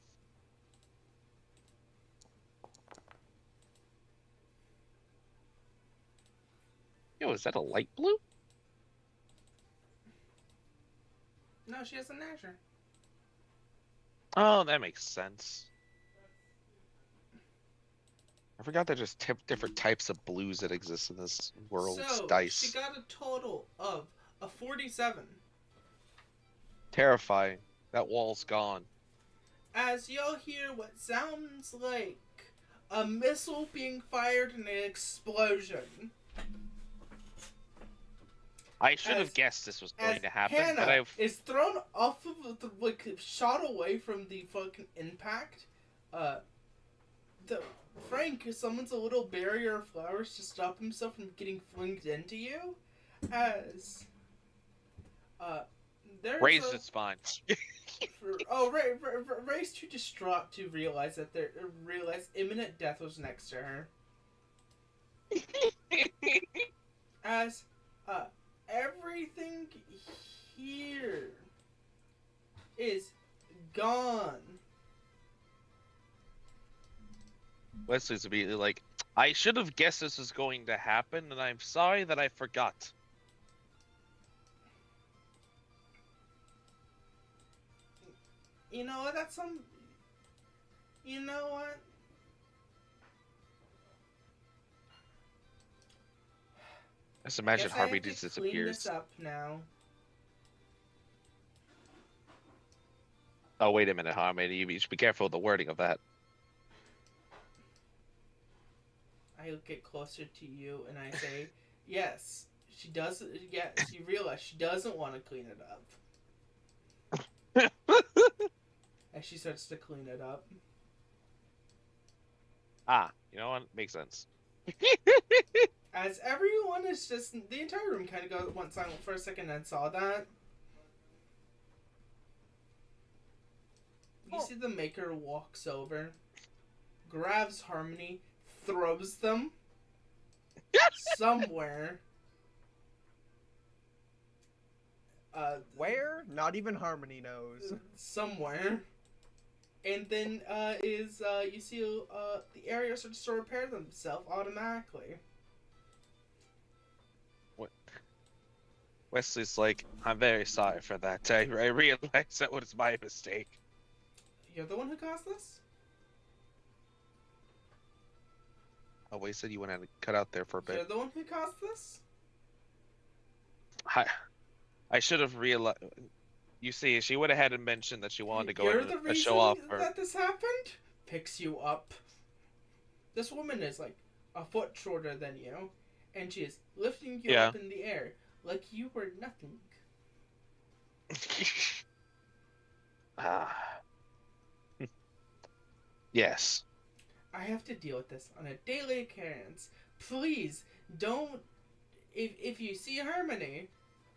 Yo, is that a light blue? No, she has a Nasher. Oh, that makes sense. I forgot there's just different types of blues that exist in this world's So, dice. she got a total of a 47. Terrifying. That wall's gone. As you'll hear what sounds like a missile being fired and an explosion. I should have As- guessed this was As going to happen, Hannah but I've... is thrown off of the, shot away from the fucking impact. Frank summons a little barrier of flowers to stop himself from getting flinged into you. As there's Raised a- its spine. Ray's too distraught to realize that imminent death was next to her. As everything here is gone. Wesley's immediately like, I should have guessed this was going to happen, and I'm sorry that I forgot. You know what? That's some. You know what? Just imagine Guess I Harvey have to just clean disappears. this up now. Oh, wait a minute, Harvey. You should be careful with the wording of that. I get closer to you and I say, yes, she does. Yes, you realize she doesn't want to clean it up. As she starts to clean it up. Ah, you know what? Makes sense. As everyone is just, the entire room kind of went silent for a second and saw that. You see the Maker walks over, grabs Harmony, throws them somewhere. Where? Not even Harmony knows. Somewhere. And then you see the area starts to repair themselves automatically. What? Wesley's like, I'm very sorry for that. I realized that was my mistake. You're the one who caused this? Oh, wait, said you went out and cut out there for a bit. You're the one who caused this? I should have realized. You see, she went ahead and mentioned that she wanted to go You're in the and show reason off her. that this happened? Picks you up. This woman is like a foot shorter than you, and she is lifting you up in the air like you were nothing. Yes. I have to deal with this on a daily occurrence. Please don't. If you see Harmony,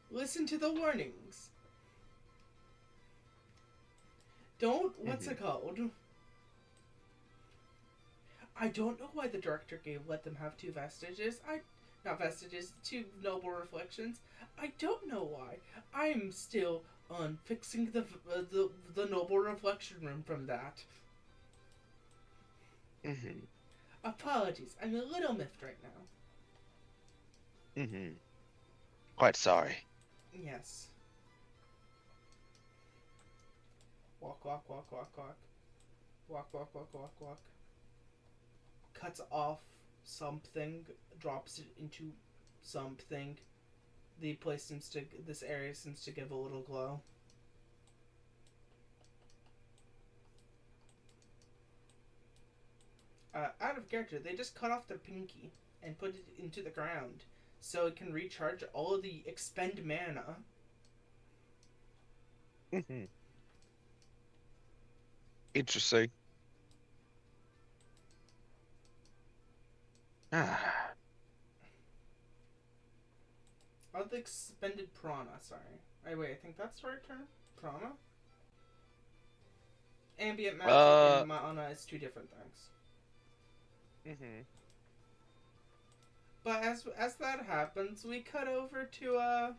listen to the warnings. Don't. What's it called? I don't know why the director let them have two vestiges. Not vestiges, two noble reflections. I don't know why. I'm still on fixing the noble reflection room from that. Apologies, I'm a little miffed right now. Quite sorry. Yes. Walk, walk, walk, walk, walk. Walk, walk, walk, walk, walk. Cuts off something, drops it into something. This area seems to give a little glow. Out of character, they just cut off their pinky and put it into the ground so it can recharge all of the expend mana. Interesting. Oh, the expended prana, sorry. Wait, I think that's the right term? Prana? Ambient magic and mana is two different things. But as that happens, we cut over to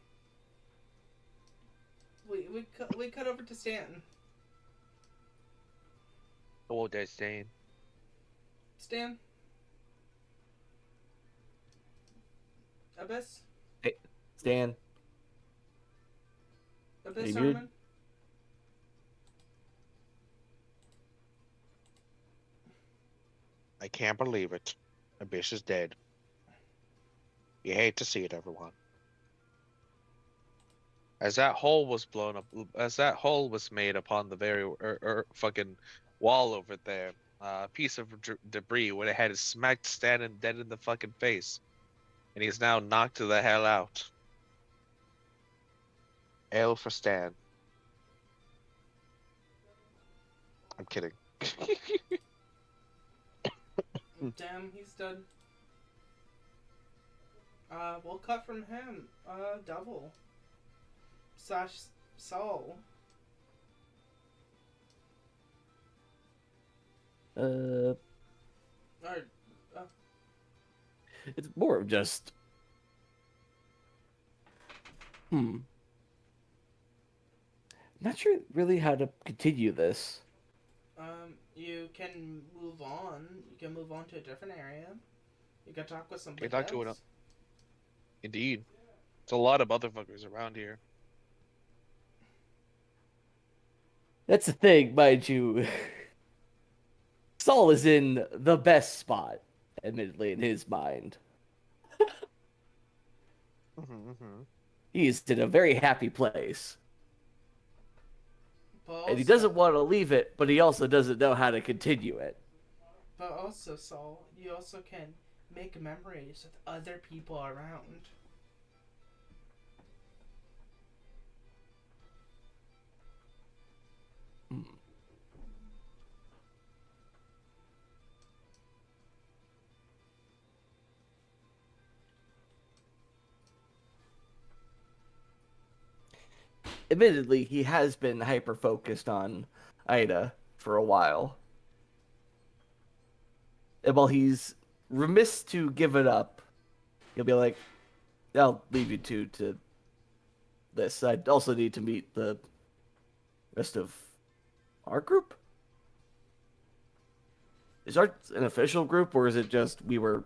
we cut over to Stanton. Oh, there's Stan. Stan? Abyss? Hey, Stan. Abyss, You good? Harmon? I can't believe it. Abyss is dead. You hate to see it, everyone. As that hole was blown up, as that hole was made upon the very fucking wall over there, a piece of debris went ahead and smacked Stan dead in the fucking face, and he's now knocked the hell out. L for Stan. I'm kidding. Damn, he's dead. We'll cut from him. Double. / Saul. It's more of just. Not sure really how to continue this. You can move on. You can move on to a different area. You can talk with somebody talk to else. Indeed. There's a lot of motherfuckers around here. That's the thing, mind you. Saul is in the best spot, admittedly, in his mind. He's in a very happy place. And he doesn't want to leave it, but he also doesn't know how to continue it. But also, Saul, you also can make memories with other people around. Admittedly, he has been hyper-focused on Ida for a while. And while he's remiss to give it up, he'll be like, I'll leave you two to this. I also need to meet the rest of our group. Is ours an official group, or is it just we were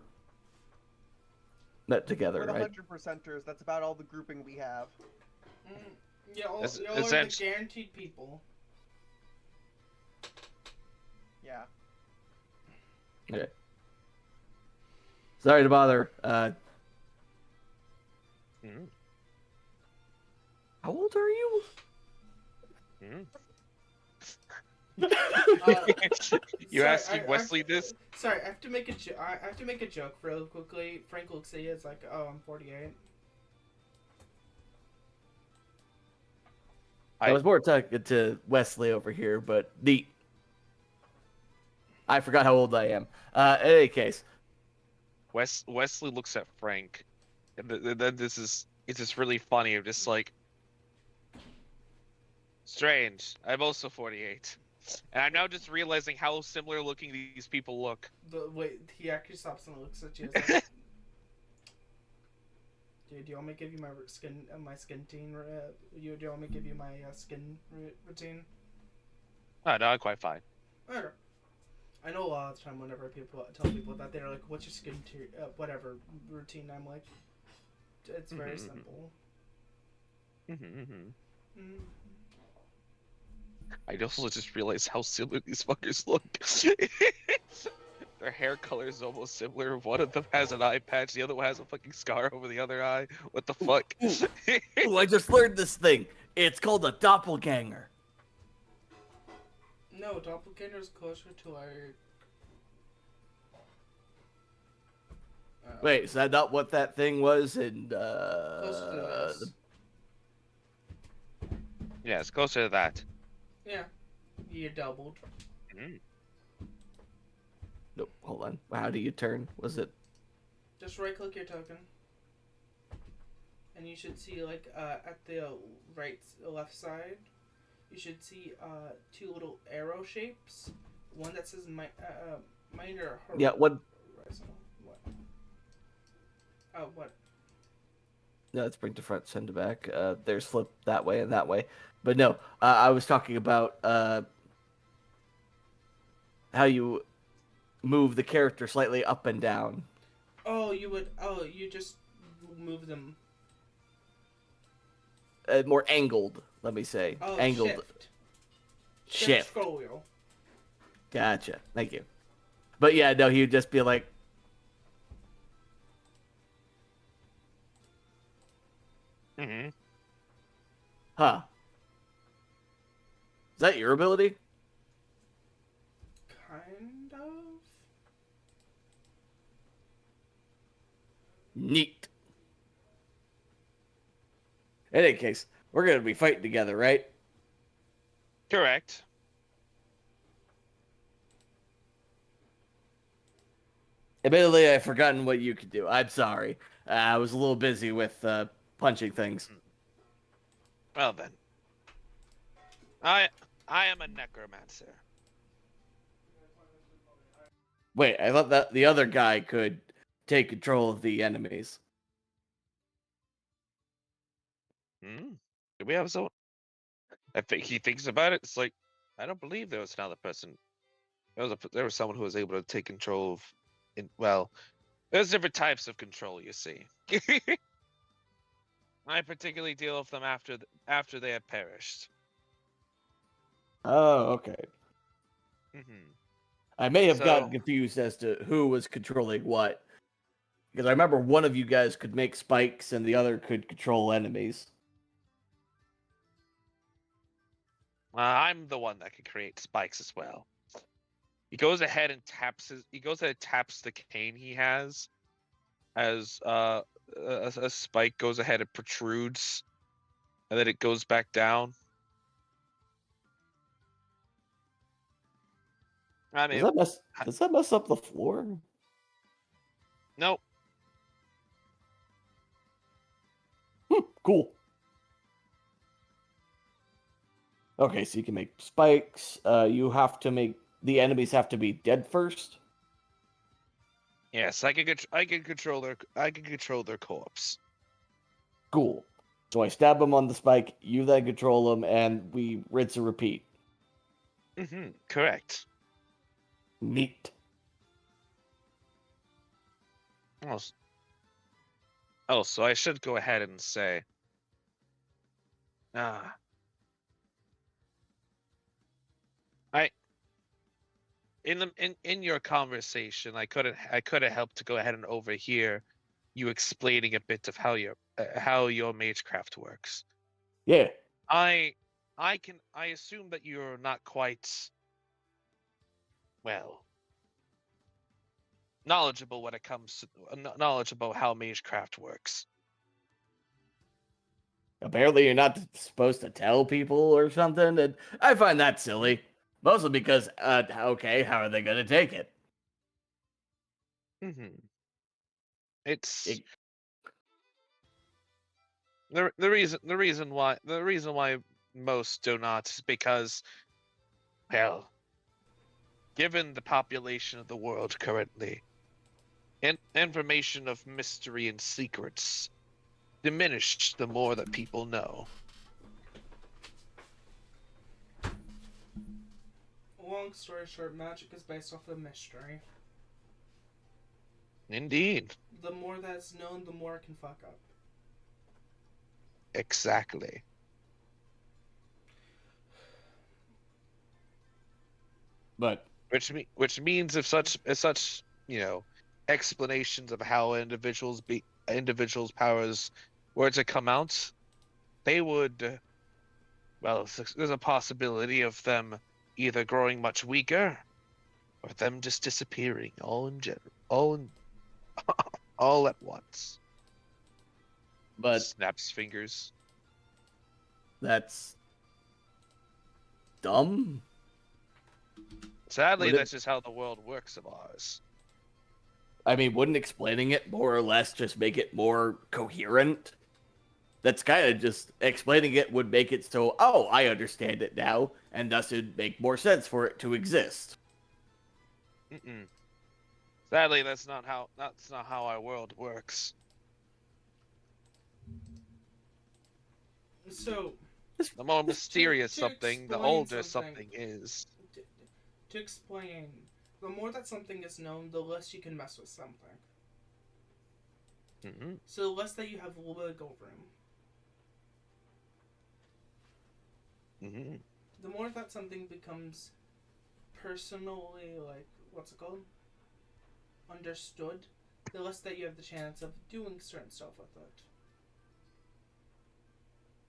met together, We're the right? 100%ers. That's about all the grouping we have. Yeah, y'all are the essentially- guaranteed people. Yeah. Okay. Sorry to bother. Mhm. How old are you? Mhm. Uh, You're sorry, asking Wesley this? Sorry, I have to make a I have to make a joke real quickly. Frank looks at you. It's like, oh, I'm 48. I was more talking to Wesley over here, but I forgot how old I am. In any case, Wesley looks at Frank, and then it's just really funny. I'm just like, strange. I'm also 48, and I'm now just realizing how similar looking these people look. Wait, he actually stops and looks at you. He's like, dude, do you want me to give you my skin routine? Do you want me to give you my skin routine? Oh no, I'm quite fine. Okay. I know a lot of the time whenever people tell people that, they're like, "What's your skin whatever routine?" I'm like, it's very simple. I also just realized how similar these fuckers look. Their hair color is almost similar. One of them has an eye patch, the other one has a fucking scar over the other eye. What the fuck? ooh, I just learned this thing. It's called a doppelganger. No, doppelganger is closer to like. Wait, is that not what that thing was? And Closer to us. Yeah, it's closer to that. Yeah, you doubled. Nope, hold on. How do you turn? Was it? Just right click your token. And you should see like at the left side, you should see two little arrow shapes. One that says minor horizon. Yeah, what? What? What? No, let's bring to front, send to back. There's flip that way and that way. But no, I was talking about how you move the character slightly up and down. Oh, you just move them. More angled, let me say. Oh, angled. Shift. Scroll wheel. Gotcha. Thank you. But yeah, no, he would just be like, huh. Is that your ability? Kind of. Neat. In any case, we're going to be fighting together, right? Correct. Admittedly, I've forgotten what you could do. I'm sorry. I was a little busy with punching things. Well then. I am a necromancer. Wait, I thought that the other guy could take control of the enemies. Do we have someone? I think he thinks about it. It's like, I don't believe there was another person. There was someone who was able to take control of. Well, there's different types of control. You see. I particularly deal with them after they have perished. Oh, okay. I may have gotten So- confused as to who was controlling what. Because I remember one of you guys could make spikes and the other could control enemies. I'm the one that can create spikes as well. He goes ahead and taps the cane he has, as a spike goes ahead and protrudes, and then it goes back down. I mean, Does that mess up the floor? nope. Cool. Okay, so you can make spikes. You have to make the enemies have to be dead first. Yes, I can control their corpse. Cool. So I stab them on the spike. You then control them, and we rinse and repeat. Correct. Neat. Oh, so I should go ahead and say, I in your conversation, I could have helped to go ahead and overhear you explaining a bit of how your magecraft works. Yeah. I assume that you're not quite well knowledgeable when it comes to knowledgeable how magecraft works. Apparently, you're not supposed to tell people or something, and I find that silly. Mostly because, okay, how are they gonna take it? It's the reason why most do not is because, well, given the population of the world currently, information of mystery and secrets diminish the more that people know. Long story short, magic is based off of mystery. Indeed. The more that's known, the more it can fuck up. Exactly. But which means if such explanations of how individuals' powers were to come out, they would, well, there's a possibility of them either growing much weaker or them just disappearing all at once. But snaps fingers. That's dumb. Sadly, that's just how the world works of ours. I mean, wouldn't explaining it more or less just make it more coherent? That's kind of just explaining it would make it so, oh, I understand it now, and thus it'd make more sense for it to exist. Sadly, that's not how our world works. So, the more mysterious something, the older something is. To explain, the more that something is known, the less you can mess with something. So the less that you have wiggle room. The more that something becomes personally, what's it called? Understood, the less that you have the chance of doing certain stuff with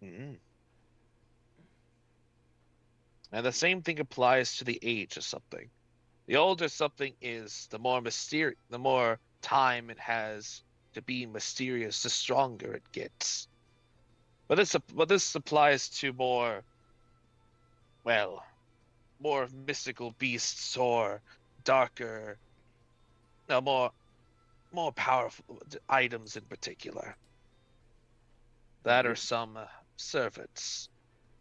it. And the same thing applies to the age of something. The older something is, the more the more time it has to be mysterious, the stronger it gets. But this applies to more mystical beasts or darker, more powerful items in particular. That are some servants.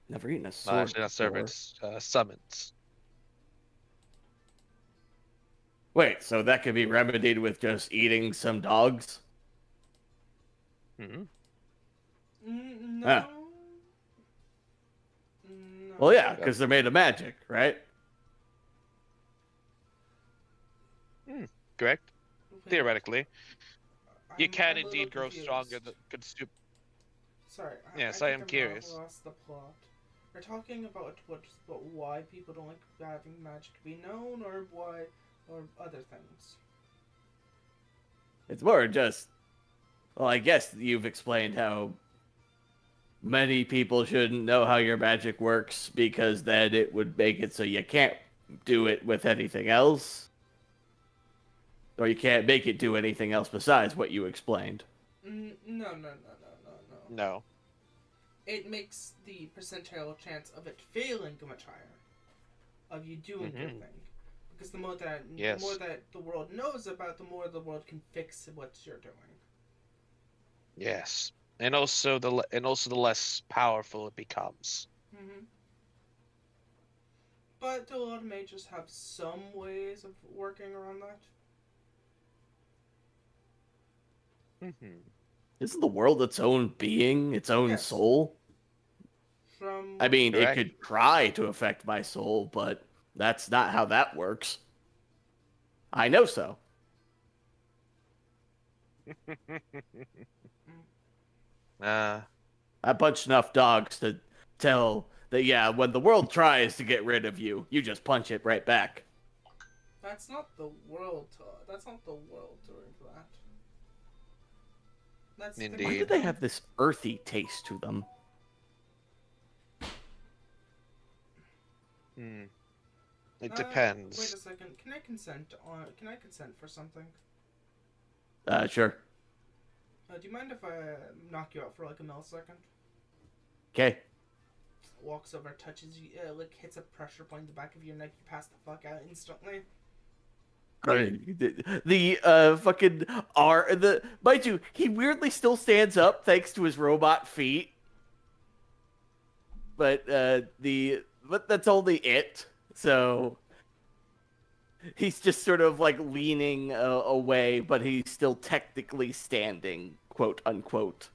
Never eaten a sword. Actually, not servants. Summons. Wait, so that could be remedied with just eating some dogs? No. Ah. No. Well, yeah, because they're made of magic, right? Correct. Theoretically, you can indeed grow stronger. Sorry. Yes, I am curious. Lost the plot. We're talking about why people don't like having magic be known, or why, or other things. It's more just, well, I guess you've explained how many people shouldn't know how your magic works because then it would make it so you can't do it with anything else. Or you can't make it do anything else besides what you explained. No. It makes the percentile chance of it failing much higher. Of you doing your thing. Because the more that the world knows about, the more the world can fix what you're doing. Yes. And also the less powerful it becomes. But do a lot of mages have some ways of working around that? Isn't the world its own being, its own soul? I mean, Correct. It could try to affect my soul, but that's not how that works. I know so. Uh, I punched enough dogs to tell that, yeah, when the world tries to get rid of you, you just punch it right back. That's not the world. That's not the world doing that. That's Indeed. Why do they have this earthy taste to them? It depends. Wait a second. Can I consent for something? Sure. Do you mind if I knock you out for like a millisecond? Okay. Walks over, touches you, like hits a pressure point in the back of your neck. You pass the fuck out instantly. Fucking mind you, he weirdly still stands up thanks to his robot feet. But that's only it. So he's just sort of like leaning away, but he's still technically standing, quote unquote.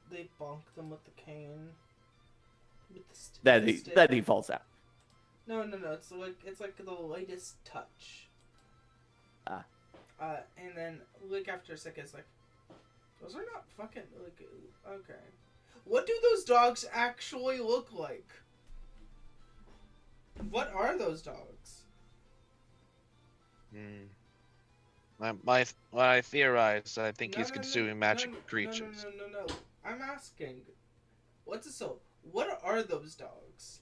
They bonk them with the cane. With the That he falls out. No. It's like the lightest touch. And then like after a second, it's like, those are not fucking like okay. What do those dogs actually look like? What are those dogs? What I theorize, I think he's consuming magical creatures. No. I'm asking, what are those dogs?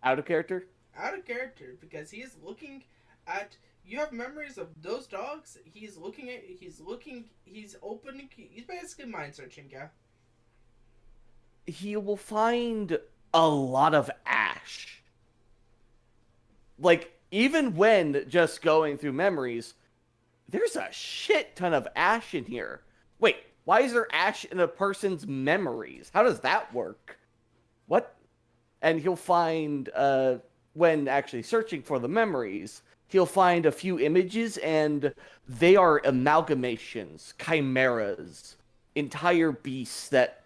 Out of character? Out of character, because he is looking at. You have memories of those dogs. He's basically mind searching, yeah. He will find a lot of ash. Like, even when just going through memories, there's a shit ton of ash in here. Wait, why is there ash in a person's memories? How does that work? What? And he'll find, when actually searching for the memories, he'll find a few images, and they are amalgamations, chimeras, entire beasts that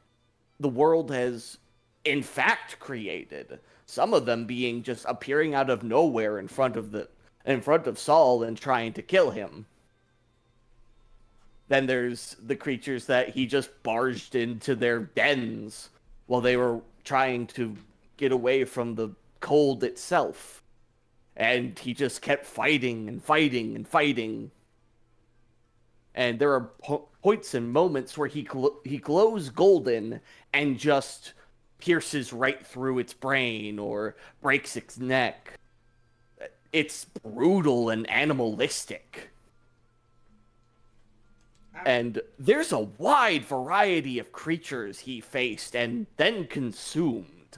the world has, in fact, created. Some of them being just appearing out of nowhere in front of Saul and trying to kill him. Then there's the creatures that he just barged into their dens while they were trying to get away from the cold itself. And he just kept fighting and fighting and fighting. And there are points and moments where he glows golden and just pierces right through its brain or breaks its neck. It's brutal and animalistic. And there's a wide variety of creatures he faced and then consumed.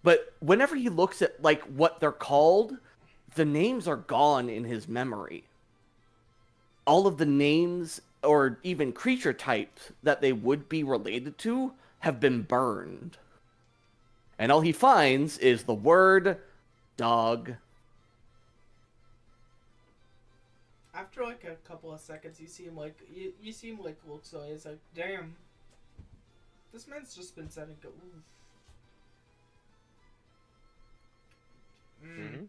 But whenever he looks at like what they're called, the names are gone in his memory. All of the names or even creature types that they would be related to have been burned. And all he finds is the word dog. After like a couple of seconds, you see him like looks away. It's like, damn, this man's just been setting go. Mm-hmm.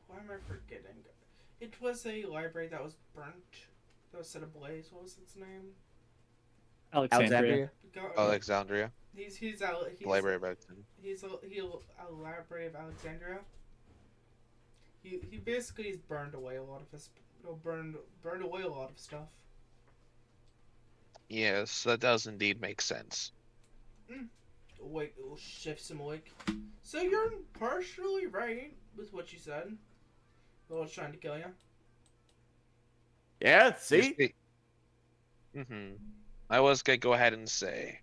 Why am I forgetting? It was a library that was burnt, that was set ablaze. What was its name? Alexandria. Alexandria. He's Library of Alexandria. He's a library of Alexandria. He basically has burned away a lot of his burned away a lot of stuff. Yes, that does indeed make sense. Wait, shifts him awake. So you're partially right with what you said. The Lord's trying to kill you. Yeah, see? I was gonna go ahead and say,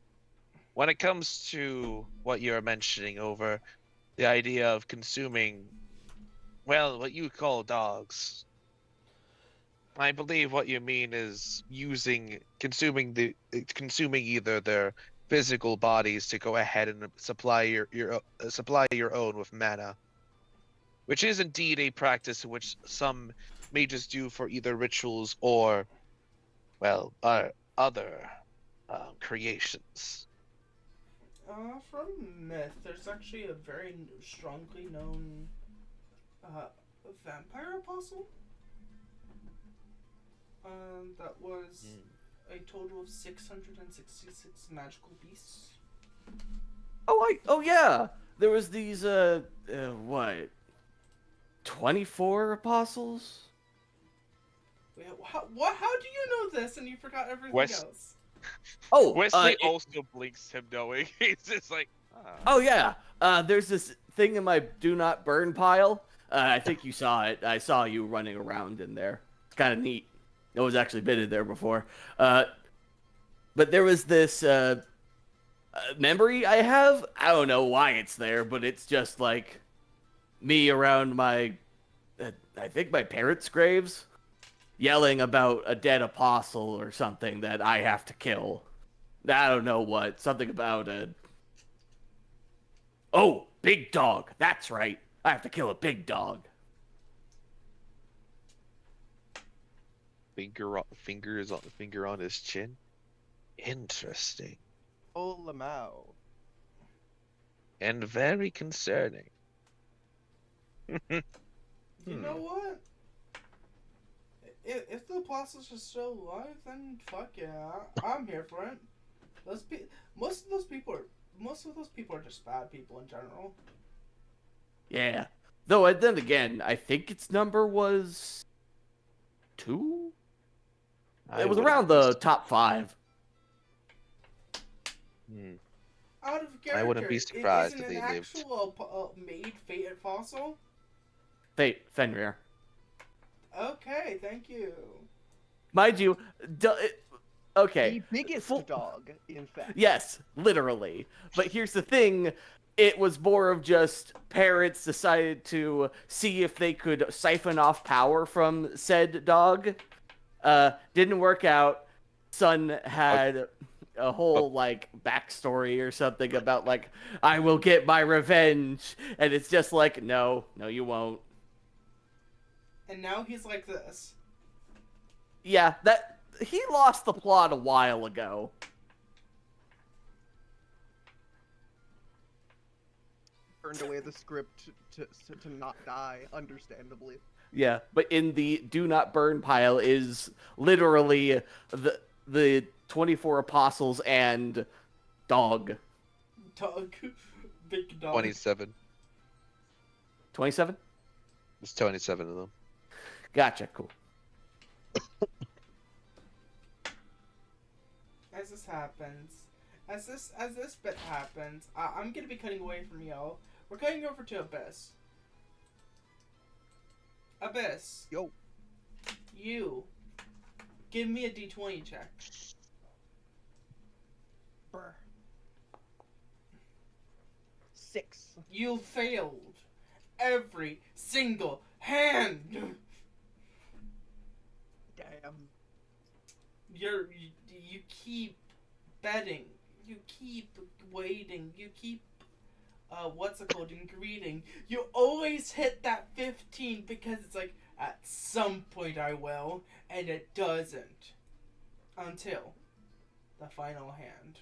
when it comes to what you're mentioning over the idea of consuming, well, what you call dogs, I believe what you mean is consuming either their physical bodies to go ahead and supply your own with mana, which is indeed a practice which some mages do for either rituals or, well, other creations. From myth, there's actually a very strongly known vampire apostle. That was a total of 666 magical beasts. Oh yeah. There was these what? 24 apostles? Wait, how do you know this and you forgot everything Wes- else? Oh, Wesley also blinks him knowing. He's just like, Oh yeah. There's this thing in my do not burn pile. I think you saw it. I saw you running around in there. It's kind of neat. It was actually been in there before. But there was this memory I have. I don't know why it's there, but it's just like me around my, I think my parents' graves, yelling about a dead apostle or something that I have to kill. I don't know what. Something about a... Oh, big dog. That's right. I have to kill a big dog. Finger on his chin. Interesting. Oh, Lamau. And very concerning. You know what? If the apostles are still alive, then fuck yeah, I'm here for it. Most of those people are just bad people in general. Yeah. Though, and then again, I think its number was 2? It was around the top 5. Out of character, I wouldn't be surprised isn't if they an lived. actual made fated fossil? Fenrir. Okay, thank you. Mind you, okay. The biggest dog, in fact. Yes, literally. But here's the thing. It was more of just parents decided to see if they could siphon off power from said dog. Didn't work out. Son had a whole, like, backstory or something about, like, I will get my revenge. And it's just like, no, you won't. And now he's like this. Yeah, he lost the plot a while ago. Turned away the script to not die, understandably. Yeah, but in the do not burn pile is literally the 24 apostles and dog. Dog. Big dog. 27. 27? There's 27 of them. Gotcha, cool. As this happens, as this bit happens, I'm gonna be cutting away from y'all. We're cutting over to Abyss. Abyss. Yo. You. Give me a D20 check. Brr. 6. You failed. Every single hand. Damn. You keep betting. You keep waiting. You keep what's it called, in greeting. You always hit that 15 because it's like, at some point I will, and it doesn't. Until the final hand.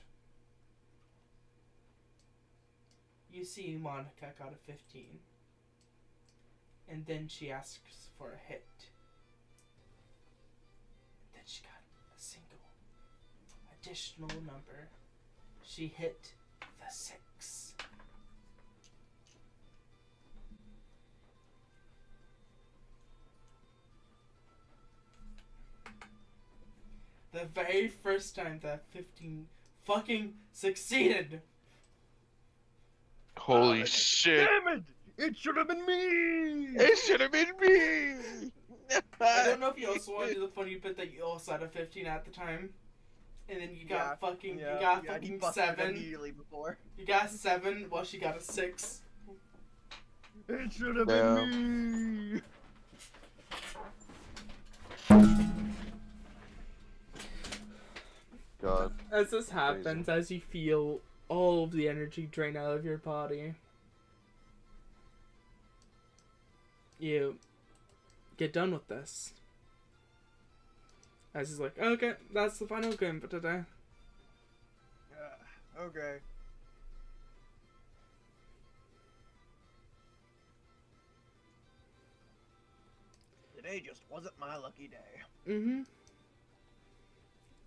You see Monica got a 15. And then she asks for a hit. And then she got a single additional number. She hit the 6. The very first time that 15 fucking succeeded. Holy shit. Damn it! It should have been me! It should have been me! I don't know if you also want to do the funny bit that you also had a 15 at the time. And then you got fucking, he busted 7. immediately before. You got 7 while she got a 6. It should have been me! God. As this happens, as you feel all of the energy drain out of your body, you get done with this. As he's like, okay, that's the final game for today. Okay. Today just wasn't my lucky day. Mm-hmm.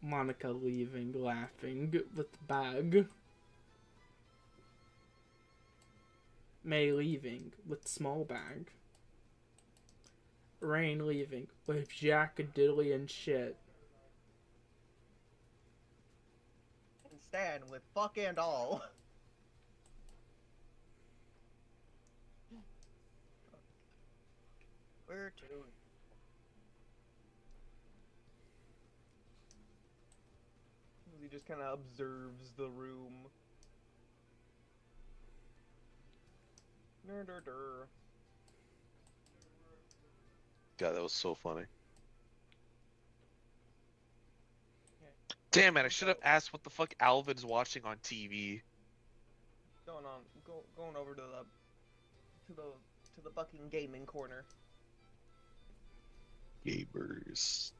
Monica leaving, laughing with the bag. May leaving with small bag. Rain leaving with jackadilly and shit. And Stan with fuck and all. Where to? He just kind of observes the room. Dur, dur, dur. God, that was so funny. Damn it! I should have asked what the fuck Alvin's watching on TV. Going over to the fucking gaming corner. Gamers.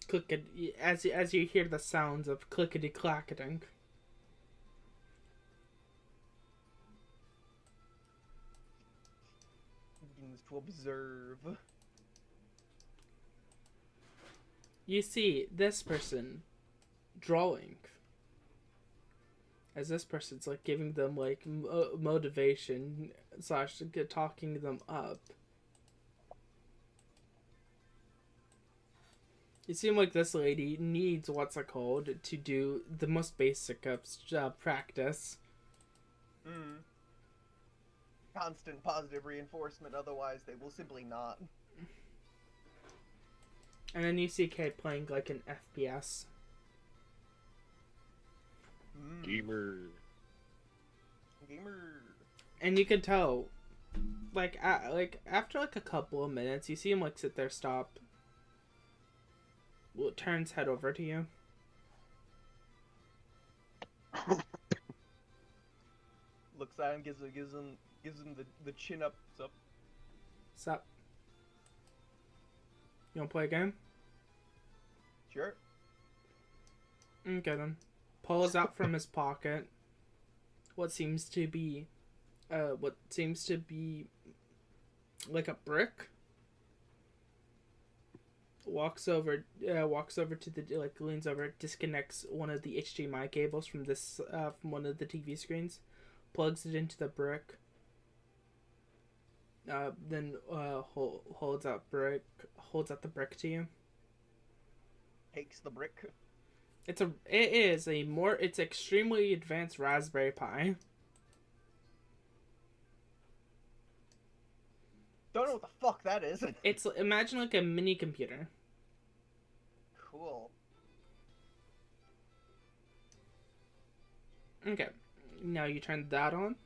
Clickety, as you hear the sounds of clickety clacketing. Begins to observe. You see this person drawing. As this person's like giving them like motivation / talking them up. It seems like this lady needs what's it called to do the most basic of practice. Constant positive reinforcement, otherwise they will simply not. And then you see Kate playing like an FPS. Gamer. And you can tell, like after like a couple of minutes, you see him like sit there, stop. Well, turns head over to you. Looks at him, gives him the chin up. Sup? You wanna play a game? Sure. Okay then. Pulls out from his pocket what seems to be like a brick. Walks over to the leans over, disconnects one of the HDMI cables from this from one of the TV screens, plugs it into the brick. Then holds out the brick to you. Takes the brick. It's extremely advanced Raspberry Pi. Don't know what the fuck that is. It's imagine like a mini computer. Cool. Okay, now you turn that on,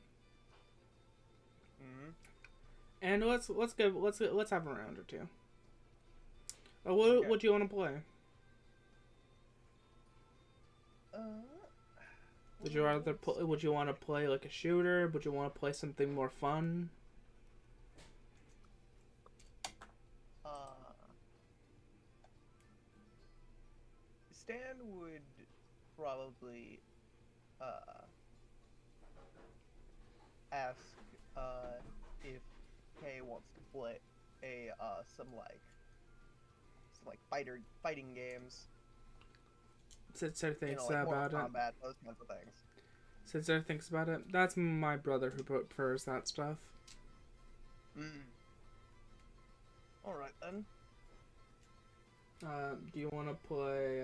and let's have a round or two. What do you want to play? Would you want to play like a shooter? Would you want to play something more fun? Stan would probably ask if Kay wants to play some fighting games. Sitzer thinks like about Mortal it. Kombat, those kinds of things. Sitzer thinks about it. That's my brother who prefers that stuff. All right then. Do you want to play?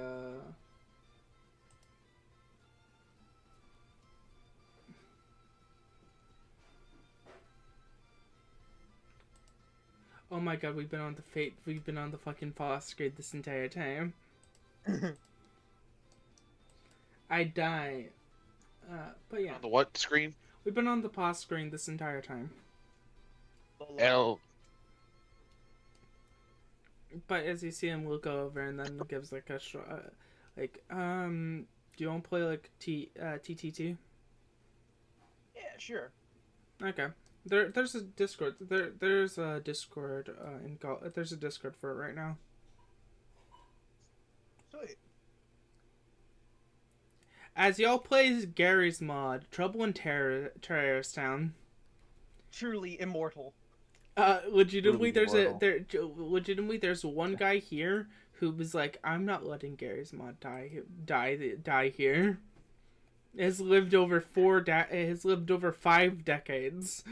Oh my god, we've been on the fucking boss grid this entire time. I die. But yeah. On the what screen? We've been on the pause screen this entire time. L. But as you see him look over and then gives like a do you want to play like TT2? Yeah, sure. Okay. There's a Discord. There's a Discord there's a Discord for it right now. Sweet. As y'all plays Gary's mod, Trouble in Terrorist Town. Truly immortal. Legitimately, Truly legitimately, there's one guy here who was like, "I'm not letting Gary's mod die here." Has lived over 5 decades.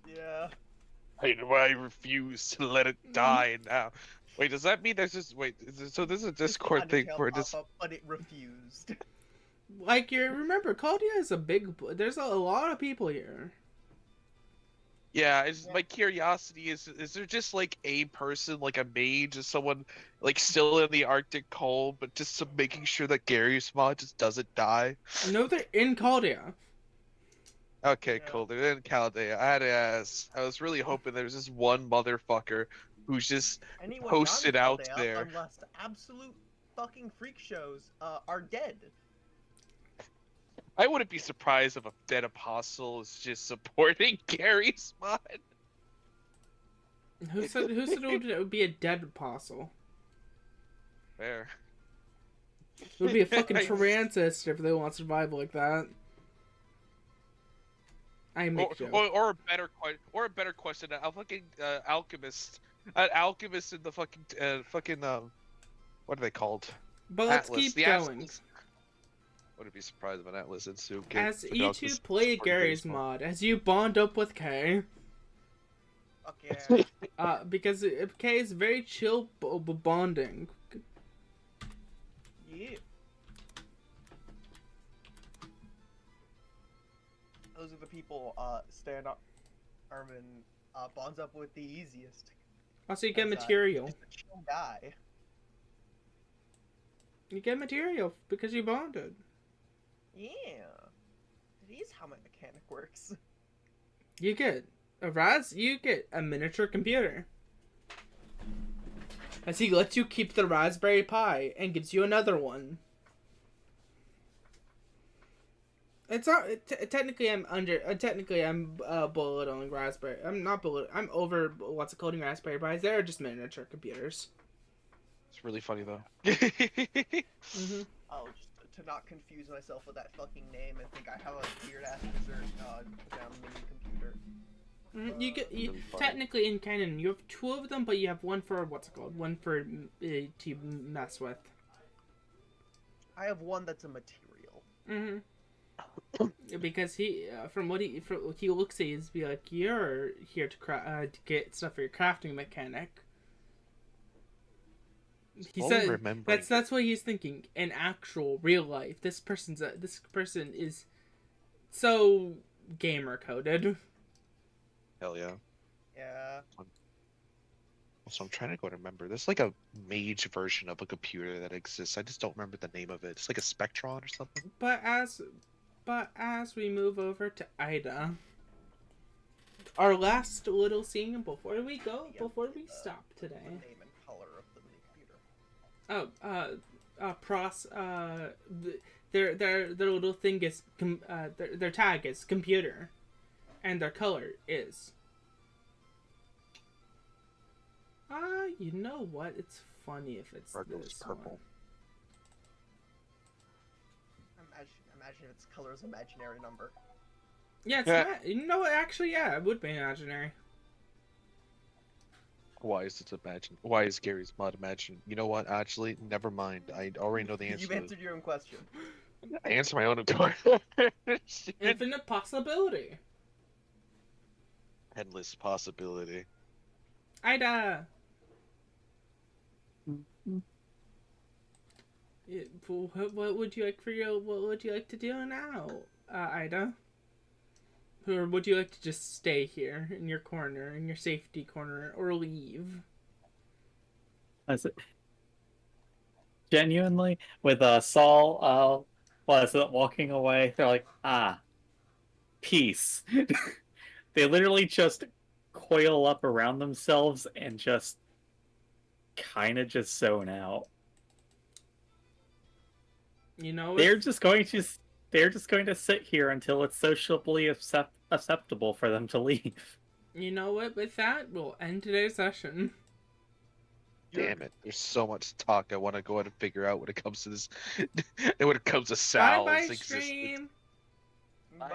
Yeah. I refuse to let it die now. Wait, does that mean there's just so there's a Discord thing where it just but it refused. Like, you remember, Caldia is there's a lot of people here. yeah. My curiosity is there just like a person, like a mage, is someone like still in the Arctic cold, but just making sure that Gary's mod just doesn't die? No, they're in Caldia. Okay, Yeah. cool. They're in Chaldea. I had to ask. I was really hoping there was this one motherfucker who's just Anyone posted not in out Chaldea, there. unless absolute fucking freak shows are dead. I wouldn't be surprised if a dead apostle is just supporting Gary's mod. Who said it would be a dead apostle? Fair. It would be a fucking I- Tarancist if they want to survive like that. I make jokes. Or a better question. A fucking alchemist. An alchemist in the fucking what are they called? But let's Atlas. keep The going. Atlas. Wouldn't be surprised if an Atlas and Sue As you two play Gary's mod, as you bond up with Kay, Fuck yeah. because Kay is very chill bonding. Yeah. Those are the people Stan Armin bonds up with the easiest. Also, you get As, material. He's just a chill guy. You get material because you bonded. Yeah. That is how my mechanic works. You get you get a miniature computer. As he lets you keep the Raspberry Pi and gives you another one. It's not technically I'm belittling Raspberry. I'm not belittling. I'm over what's it called Raspberry Pis. They're just miniature computers. It's really funny though. Mm-hmm. Oh, just to not confuse myself with that fucking name and think I have a weird ass dessert down mini computer. You Really funny. technically in canon you have 2 of them, but you have one for what's it called? One for to mess with. I have one that's a material. Mm-hmm. Because from what he looks at, he's be like, you're here to get stuff for your crafting mechanic. He All said remembering that's what he's thinking. In actual real life, this person is so gamer coded. Hell yeah. Yeah. So I'm trying to go and remember. There's like a mage version of a computer that exists. I just don't remember the name of it. It's like a Spectron or something. But as we move over to Ida, our last little scene before we stop today. The name and color of the mini computer. Their little thing is their tag is computer, and their color is. You know what? It's funny if it's Sparkle's this purple. one. Imagine if its color is imaginary number. Yeah, it's not. You know what? Actually, yeah, it would be imaginary. Why is it imagine? Why is Gary's mod imagine? You know what? Actually, never mind. I already know the answer. You've to answered your own question. this. I answer my own door. Infinite possibility. Endless possibility. Ida. What would you like what would you like to do now, Ida? Or would you like to just stay here in your corner, in your safety corner, or leave? That's it. Genuinely, with Saul, walking away, they're like, peace. They literally just coil up around themselves and just kind of just zone out. You know, They're just going to sit here until it's socially acceptable for them to leave. you know what? With that, we'll end today's session. Damn it! There's so much talk I want to go ahead and figure out when it comes to this. When it comes to Bye Sal's bye, existence. stream. Bye.